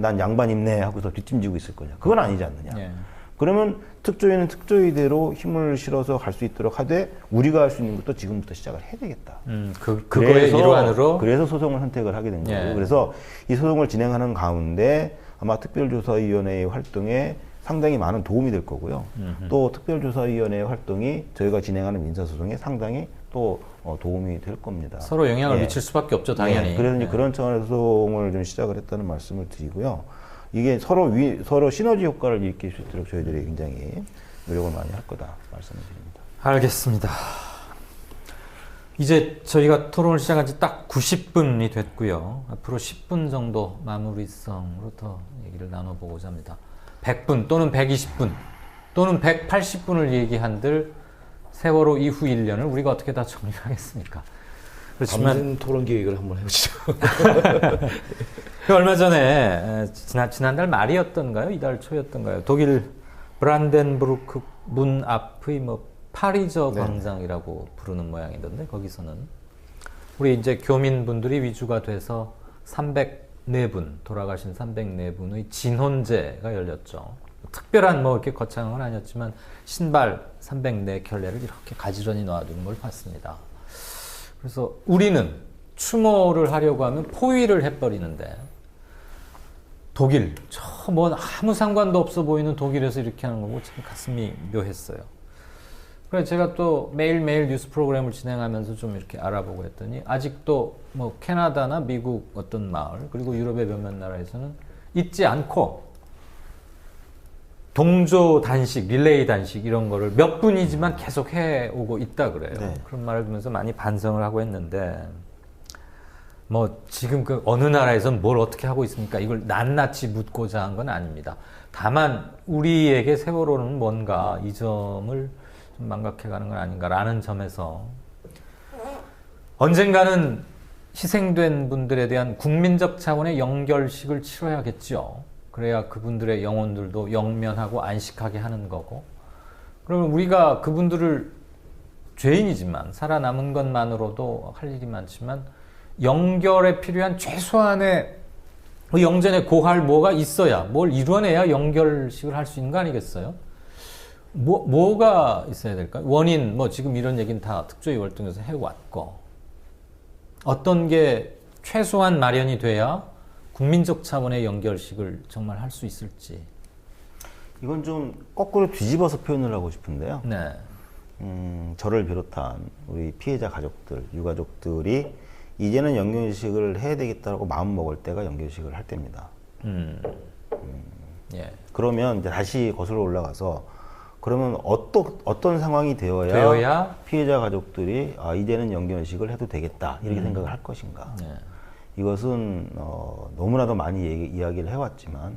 난 양반 입네 하고서 뒷짐지고 있을 거냐? 그건 아니지 않느냐? 예. 그러면 특조위는 특조위대로 힘을 실어서 갈 수 있도록 하되 우리가 할 수 있는 것도 지금부터 시작을 해야 되겠다. 그거의 일환으로. 그래서 소송을 선택을 하게 된 거예요. 예. 그래서 이 소송을 진행하는 가운데 아마 특별조사위원회의 활동에 상당히 많은 도움이 될 거고요. 또 특별조사위원회의 활동이 저희가 진행하는 민사소송에 상당히 또 도움이 될 겁니다. 서로 영향을 예. 미칠 수밖에 없죠, 당연히. 예. 그래서 이제 예. 그런 차원에서 소송을 좀 시작을 했다는 말씀을 드리고요. 이게 서로 시너지 효과를 일으킬 수 있도록 저희들이 굉장히 노력을 많이 할 거다 말씀을 드립니다. 알겠습니다. 이제 저희가 토론을 시작한 지 딱 90분이 됐고요. 앞으로 10분 정도 마무리성으로 더 얘기를 나눠보고자 합니다. 100분 또는 120분 또는 180분을 얘기한들 세월호 이후 1년을 우리가 어떻게 다 정리하겠습니까? 그렇지만 밤샘 토론 계획을 한번 해보시죠. 얼마 전에 지난달 말이었던가요? 이달 초였던가요? 독일 브란덴부르크 문 앞의 파리저 광장이라고 부르는 모양이던데 거기서는 우리 이제 교민분들이 위주가 돼서 304분 돌아가신 304분의 진혼제가 열렸죠. 특별한 이렇게 거창한 건 아니었지만 신발 304켤레를 이렇게 가지런히 놔두는 걸 봤습니다. 그래서 우리는 추모를 하려고 하면 포위를 해버리는데 독일 아무 상관도 없어 보이는 독일에서 이렇게 하는 거고 참 가슴이 묘했어요. 그래서 제가 또 매일매일 뉴스 프로그램을 진행하면서 좀 이렇게 알아보고 했더니 아직도 캐나다나 미국 어떤 마을 그리고 유럽의 몇몇 나라에서는 잊지 않고 동조 단식, 릴레이 단식 이런 거를 몇 분이지만 계속 해오고 있다 그래요. 네. 그런 말을 들으면서 많이 반성을 하고 했는데 지금 그 어느 나라에서는 뭘 어떻게 하고 있습니까? 이걸 낱낱이 묻고자 한 건 아닙니다. 다만 우리에게 세월호는 뭔가 이 점을 좀 망각해가는 건 아닌가라는 점에서 언젠가는 희생된 분들에 대한 국민적 차원의 영결식을 치러야겠죠. 그래야 그분들의 영혼들도 영면하고 안식하게 하는 거고 그러면 우리가 그분들을 죄인이지만 살아남은 것만으로도 할 일이 많지만 연결에 필요한 최소한의 그 영전에 고할 뭐가 있어야, 뭘 이뤄내야 연결식을 할 수 있는 거 아니겠어요? 뭐가 있어야 될까요? 원인, 뭐 지금 이런 얘기는 다 특조위 활동에서 해왔고, 어떤 게 최소한 마련이 돼야 국민적 차원의 연결식을 정말 할 수 있을지. 이건 좀 거꾸로 뒤집어서 표현을 하고 싶은데요. 네. 저를 비롯한 우리 피해자 가족들, 유가족들이 이제는 연결식을 해야 되겠다고 마음 먹을 때가 연결식을 할 때입니다. 예. 그러면 이제 다시 거슬러 올라가서 그러면 어떤 상황이 되어야 피해자 가족들이 이제는 연결식을 해도 되겠다 이렇게 생각을 할 것인가. 네. 이것은 너무나도 많이 이야기를 해왔지만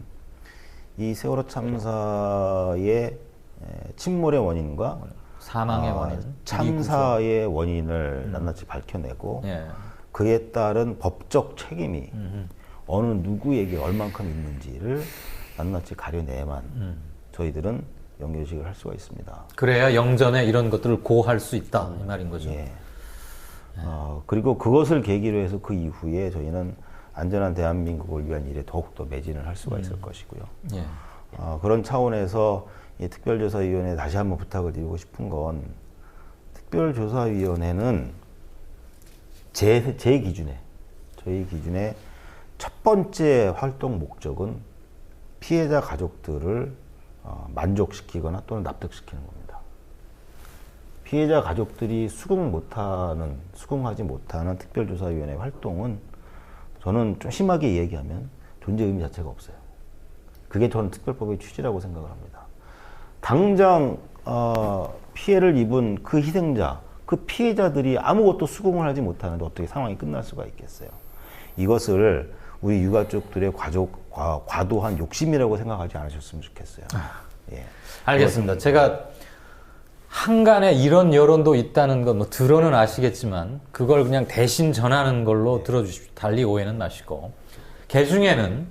이 세월호 참사의 침몰의 원인과 사망의 원인, 참사의 원인을 낱낱이 밝혀내고 예. 그에 따른 법적 책임이 어느 누구에게 얼만큼 있는지를 낱낱이 가려내야만 저희들은 연결식을 할 수가 있습니다. 그래야 영전에 이런 것들을 고할 수 있다 이 말인 거죠. 예. 그리고 그것을 계기로 해서 그 이후에 저희는 안전한 대한민국을 위한 일에 더욱더 매진을 할 수가 있을 것이고요. 예. 그런 차원에서 이 특별조사위원회에 다시 한번 부탁을 드리고 싶은 건 특별조사위원회는 저희 기준에 첫 번째 활동 목적은 피해자 가족들을 만족시키거나 또는 납득시키는 겁니다. 피해자 가족들이 수긍하지 못하는 특별조사위원회 활동은 저는 좀 심하게 얘기하면 존재 의미 자체가 없어요. 그게 저는 특별법의 취지라고 생각을 합니다. 당장 피해를 입은 그 희생자, 그 피해자들이 아무것도 수긍을 하지 못하는데 어떻게 상황이 끝날 수가 있겠어요. 이것을 우리 유가족들의 과도한 욕심이라고 생각하지 않으셨으면 좋겠어요. 예. 알겠습니다. 제가 한간에 이런 여론도 있다는 건 뭐 들어는 아시겠지만 그걸 그냥 대신 전하는 걸로 들어주십시오. 달리 오해는 마시고. 개중에는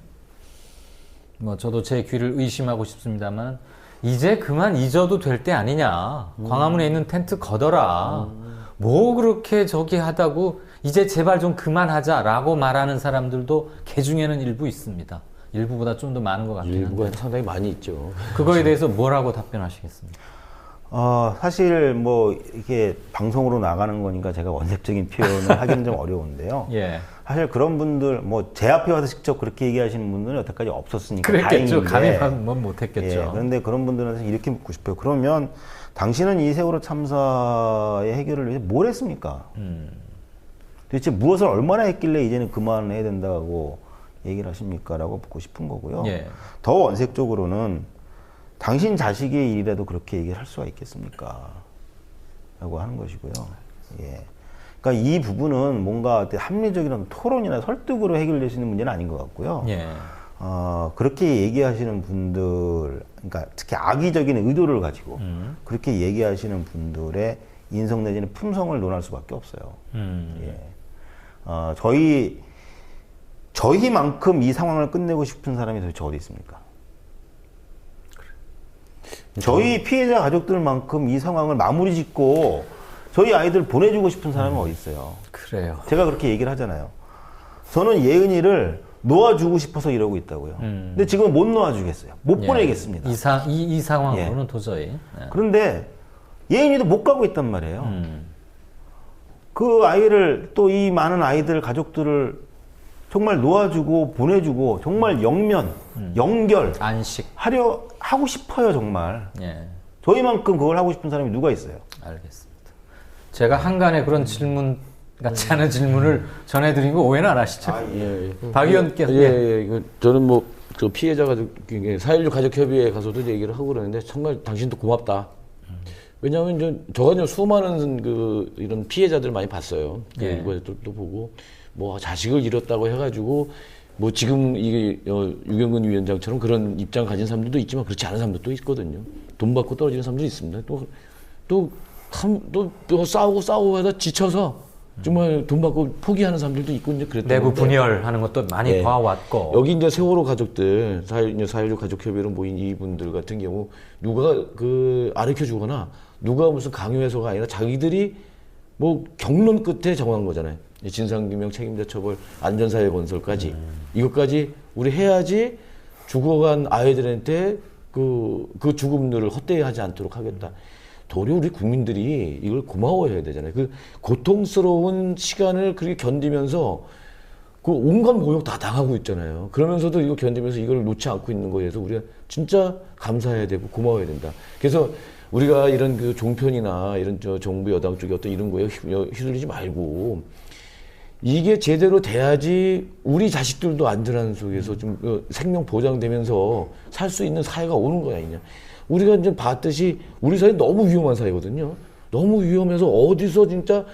뭐 저도 제 귀를 의심하고 싶습니다만 이제 그만 잊어도 될 때 아니냐. 광화문에 있는 텐트 걷어라. 뭐 그렇게 저기 하다고 이제 제발 좀 그만하자라고 말하는 사람들도 개중에는 일부 있습니다. 일부보다 좀 더 많은 것 같긴 일부가 한데. 상당히 많이 있죠. 그거에 대해서 뭐라고 답변하시겠습니까? 사실 뭐 이게 방송으로 나가는 거니까 제가 원색적인 표현을 하기는 좀 어려운데요. 예. 사실 그런 분들 뭐 제 앞에 와서 직접 그렇게 얘기하시는 분들은 여태까지 없었으니까 그랬겠죠. 다행인데. 감히 뭐 못했겠죠. 예, 그런데 그런 분들은 이렇게 묻고 싶어요. 그러면 당신은 이 세월호 참사의 해결을 위해서 뭘 했습니까? 도대체 무엇을 얼마나 했길래 이제는 그만해야 된다고 얘기를 하십니까? 라고 묻고 싶은 거고요. 예. 더 원색적으로는 당신 자식의 일이라도 그렇게 얘기를 할 수가 있겠습니까? 라고 하는 것이고요. 예. 그러니까 이 부분은 뭔가 합리적인 토론이나 설득으로 해결될 수 있는 문제는 아닌 것 같고요. 예. 그렇게 얘기하시는 분들, 그러니까 특히 악의적인 의도를 가지고 그렇게 얘기하시는 분들의 인성 내지는 품성을 논할 수밖에 없어요. 예. 저희만큼 이 상황을 끝내고 싶은 사람이 도대체 어디 있습니까? 저희 피해자 가족들만큼 이 상황을 마무리 짓고 저희 아이들 보내주고 싶은 사람은 어디 있어요? 그래요. 제가 그렇게 얘기를 하잖아요. 저는 예은이를 놓아주고 싶어서 이러고 있다고요. 근데 지금 못 놓아주겠어요. 못 예. 보내겠습니다. 이 상황으로는 도저히. 네. 그런데 예은이도 못 가고 있단 말이에요. 그 아이를 또 이 많은 아이들 가족들을 정말 놓아주고 보내주고 정말 연결 안식. 하고 싶어요 정말. 예. 저희만큼 그걸 하고 싶은 사람이 누가 있어요? 알겠습니다. 제가 한간에 그런 질문 같지 않은 질문을 전해드리고 오해는 안 하시죠? 박 의원께서. 저는 뭐 그 피해자 가족, 4.16 가족협의회 가서도 얘기를 하고 그러는데 정말 당신도 고맙다. 왜냐하면 저가 수많은 이런 피해자들 많이 봤어요. 예. 이거도 보고 뭐 자식을 잃었다고 해가지고 뭐 지금 이게 유경근 위원장처럼 그런 입장 가진 사람들도 있지만 그렇지 않은 사람들도 있거든요. 돈 받고 떨어지는 사람도 있습니다. 또 싸우고 하다 지쳐서 정말 돈 받고 포기하는 사람들도 있고 이제 그랬던 내부 건데. 분열하는 것도 많이 네. 봐왔고. 여기 이제 세월호 가족들, 4.16 가족협의회로 모인 이분들 같은 경우 누가 아르켜 주거나 누가 무슨 강요해서가 아니라 자기들이 뭐 경론 끝에 정한 거잖아요. 이 진상규명, 책임자 처벌, 안전사회 건설까지 이것까지 우리 해야지 죽어간 아이들한테 그 죽음들을 헛되이 하지 않도록 하겠다. 도리어 우리 국민들이 이걸 고마워해야 되잖아요. 그 고통스러운 시간을 그렇게 견디면서 그 온갖 모욕 다 당하고 있잖아요. 그러면서도 이거 견디면서 이걸 놓지 않고 있는 거에 대해서 우리가 진짜 감사해야 되고 고마워야 된다. 그래서 우리가 이런 그 종편이나 이런 정부 여당 쪽에 어떤 이런 거에 휘둘리지 말고 이게 제대로 돼야지 우리 자식들도 안전한 속에서 좀 생명 보장되면서 살 수 있는 사회가 오는 거야, 이제. 우리가 이제 봤듯이 우리 사회 너무 위험한 사회거든요. 너무 위험해서 어디서 진짜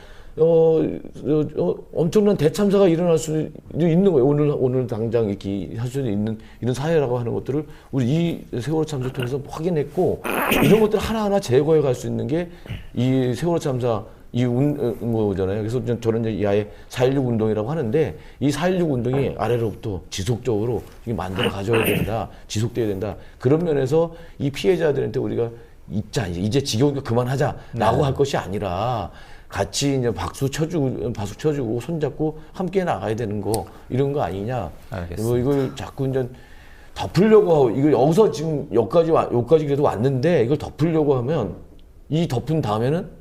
엄청난 대참사가 일어날 수 있는 거예요. 오늘 당장 이렇게 할 수 있는 이런 사회라고 하는 것들을 우리 이 세월호 참사 통해서 확인했고 이런 것들 하나하나 제거해 갈 수 있는 게 이 세월호 참사 거잖아요. 그래서 저는 이제 야의 4.16 운동이라고 하는데 이 4.16 운동이 아래로부터 지속적으로 만들어 가져야 된다. 지속돼야 된다. 그런 면에서 이 피해자들한테 우리가 이제 지겨우니까 그만하자라고 할 것이 아니라 같이 이제 박수 쳐주고 손잡고 함께 나가야 되는 거 이런 거 아니냐. 알겠습니다. 이걸 자꾸 이제 덮으려고 하고 이걸 여기서 지금 여기까지 그래도 왔는데 이걸 덮으려고 하면 이 덮은 다음에는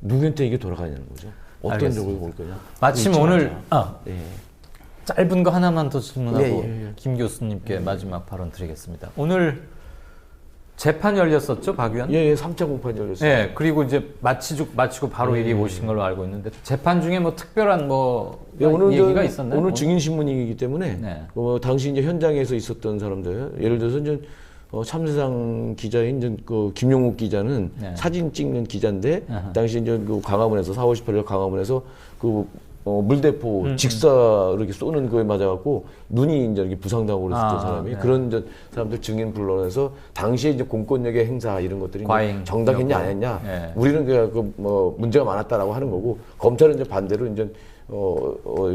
누구한테 이게 돌아가냐는 거죠. 어떤 적을 볼 거냐. 마침 오늘 네. 짧은 거 하나만 더 질문하고 예. 김 교수님께 마지막 발언 드리겠습니다. 오늘 재판 열렸었죠, 박 의원? 예, 3차 공판 열렸어요. 예, 그리고 이제 마치고 바로 이리 오신 걸로 알고 있는데 재판 중에 뭐 특별한 오늘 얘기가 있었나요? 오늘 증인 신문이기 때문에 네. 당시 이제 현장에서 있었던 사람들, 예를 들어서 이제 참세상 기자인 이제 그 김용욱 기자는 네. 사진 찍는 기자인데 아하. 당시 이제 그 광화문에서 4월 18일 광화문에서 그 물대포 직사 이렇게 쏘는 거에 맞아갖고 눈이 이제 이렇게 부상당하고 그랬었던 사람이 네. 그런 이제 사람들 증인 불러내서 당시에 이제 공권력의 행사 이런 것들이 과잉 정당했냐 여부. 아니었냐 네. 우리는 그 문제가 많았다라고 하는 거고 검찰은 이제 반대로 이제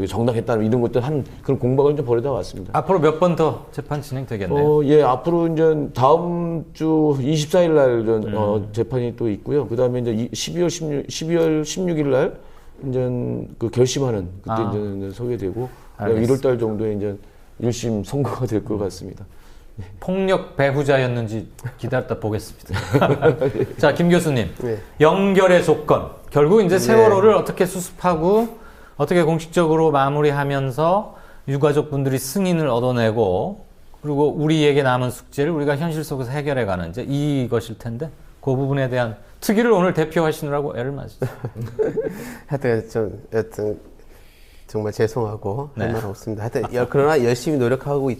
정당했다는 이런 것들 한 그런 공방을 좀 벌이다 왔습니다. 앞으로 몇 번 더 재판 진행되겠네요. 예, 앞으로 이제 다음 주 24일 날 재판이 또 있고요. 그 다음에 이제 12월 16일 날 이제 그 결심하는 그때 이제 서게 되고 1월 달 정도에 이제 1심 선고가 될 것 같습니다. 폭력 배후자였는지 기다렸다 보겠습니다. 자, 김 교수님. 네. 연결의 조건. 결국 이제 세월호를 어떻게 수습하고 어떻게 공식적으로 마무리하면서 유가족분들이 승인을 얻어내고 그리고 우리에게 남은 숙제를 우리가 현실 속에서 해결해가는 이제 이것일 텐데 그 부분에 대한 특위를 오늘 대표하시느라고 애를 맞으시죠. 하여튼 정말 죄송하고 네. 할 말 없습니다. 하여튼 그러나 열심히 노력하고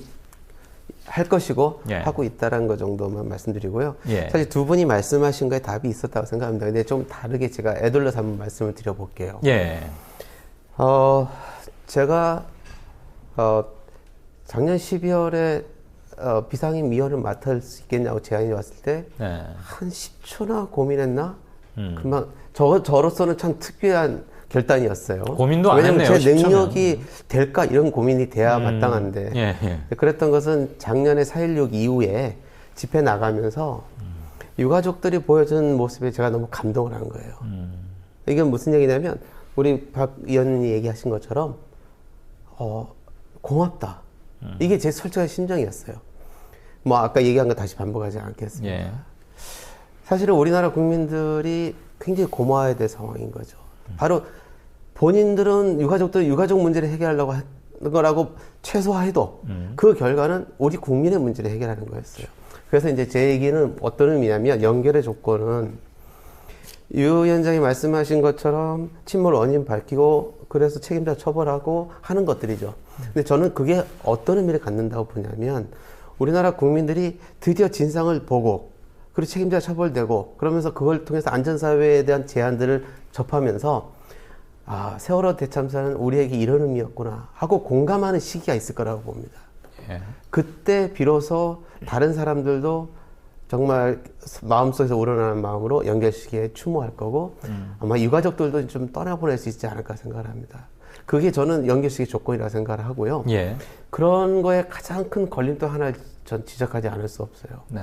할 것이고 예. 하고 있다라는 것 정도만 말씀드리고요. 예. 사실 두 분이 말씀하신 거에 답이 있었다고 생각합니다. 근데 좀 다르게 제가 애둘러서 한번 말씀을 드려볼게요. 예. 제가 작년 12월에 비상임 위원을 맡을 수 있겠냐고 제안이 왔을 때 네. 한 10초나 고민했나? 금방 저로서는 참 특별한 결단이었어요. 고민도 안 왜냐면 했네요, 제 10초면. 능력이 될까 이런 고민이 돼야 마땅한데 예, 예. 그랬던 것은 작년에 4.16 이후에 집회 나가면서 유가족들이 보여준 모습에 제가 너무 감동을 한 거예요. 이게 무슨 얘기냐면 우리 박 의원님이 얘기하신 것처럼 고맙다. 이게 제 솔직한 심정이었어요. 뭐 아까 얘기한 거 다시 반복하지 않겠습니다. 예. 사실은 우리나라 국민들이 굉장히 고마워야 될 상황인 거죠. 바로 본인들은 유가족 문제를 해결하려고 하는 거라고 최소화해도 그 결과는 우리 국민의 문제를 해결하는 거였어요. 그래서 이제 제 얘기는 어떤 의미냐면 연결의 조건은 유 위원장이 말씀하신 것처럼 침몰 원인 밝히고 그래서 책임자 처벌하고 하는 것들이죠. 근데 저는 그게 어떤 의미를 갖는다고 보냐면 우리나라 국민들이 드디어 진상을 보고 그리고 책임자 처벌되고 그러면서 그걸 통해서 안전사회에 대한 제안들을 접하면서 세월호 대참사는 우리에게 이런 의미였구나 하고 공감하는 시기가 있을 거라고 봅니다. 예. 그때 비로소 다른 사람들도 정말 마음속에서 우러나는 마음으로 연결시기에 추모할 거고 아마 유가족들도 좀 떠나보낼 수 있지 않을까 생각을 합니다. 그게 저는 연결시기 조건이라고 생각을 하고요. 예. 그런 거에 가장 큰 걸림돌 하나를 전 지적하지 않을 수 없어요. 네.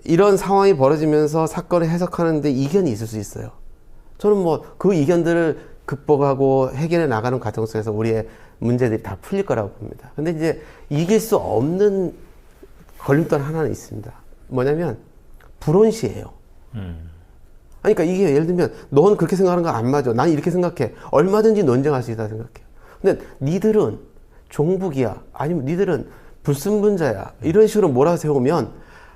이런 상황이 벌어지면서 사건을 해석하는데 이견이 있을 수 있어요. 저는 뭐 그 이견들을 극복하고 해결해 나가는 과정 속에서 우리의 문제들이 다 풀릴 거라고 봅니다. 근데 이제 이길 수 없는 걸림돌 하나는 있습니다. 뭐냐면 불온시예요. 아니, 그러니까 이게 예를 들면 넌 그렇게 생각하는 거 안 맞아. 난 이렇게 생각해. 얼마든지 논쟁할 수 있다 생각해요. 근데 니들은 종북이야. 아니면 니들은 불순분자야. 이런 식으로 몰아세우면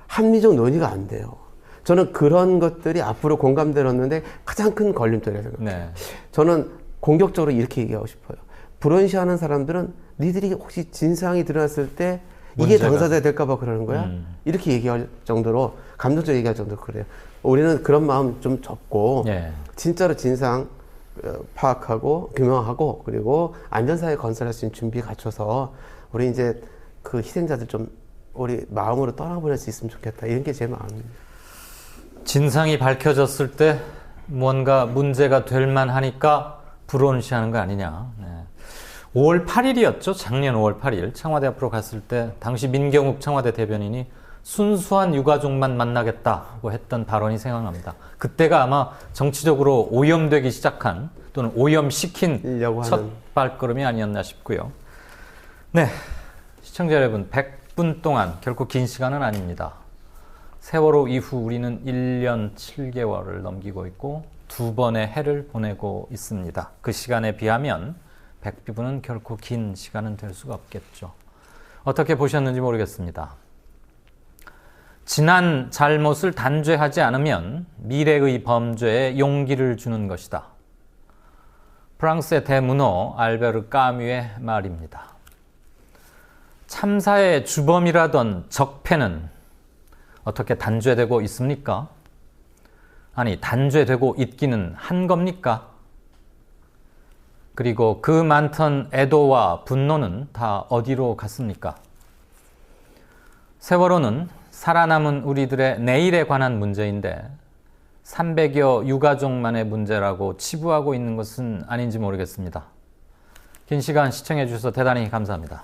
합리적 논의가 안 돼요. 저는 그런 것들이 앞으로 공감되었는데 가장 큰 걸림돌이라고 생각해요. 네. 저는 공격적으로 이렇게 얘기하고 싶어요. 불온시하는 사람들은 니들이 혹시 진상이 드러났을 때 이게 문제가. 당사자 될까봐 그러는 거야? 이렇게 얘기할 정도로 감정적으로 얘기할 정도로 그래요. 우리는 그런 마음 좀 접고 예. 진짜로 진상 파악하고 규명하고 그리고 안전사회 건설할 수 있는 준비 갖춰서 우리 이제 그 희생자들 좀 우리 마음으로 떠나보낼 수 있으면 좋겠다. 이런 게 제 마음입니다. 진상이 밝혀졌을 때 뭔가 문제가 될 만하니까 불온시하는 거 아니냐. 네. 5월 8일이었죠. 작년 5월 8일 청와대 앞으로 갔을 때 당시 민경욱 청와대 대변인이 순수한 유가족만 만나겠다고 했던 발언이 생각납니다. 그때가 아마 정치적으로 오염되기 시작한 또는 오염시킨 첫 발걸음이 아니었나 싶고요. 네, 시청자 여러분, 100분 동안 결코 긴 시간은 아닙니다. 세월호 이후 우리는 1년 7개월을 넘기고 있고 2번의 해를 보내고 있습니다. 그 시간에 비하면 100분은 결코 긴 시간은 될 수가 없겠죠. 어떻게 보셨는지 모르겠습니다. 지난 잘못을 단죄하지 않으면 미래의 범죄에 용기를 주는 것이다. 프랑스의 대문호 알베르 까뮈의 말입니다. 참사의 주범이라던 적폐는 어떻게 단죄되고 있습니까? 아니, 단죄되고 있기는 한 겁니까? 그리고 그 많던 애도와 분노는 다 어디로 갔습니까? 세월호는 살아남은 우리들의 내일에 관한 문제인데 300여 유가족만의 문제라고 치부하고 있는 것은 아닌지 모르겠습니다. 긴 시간 시청해 주셔서 대단히 감사합니다.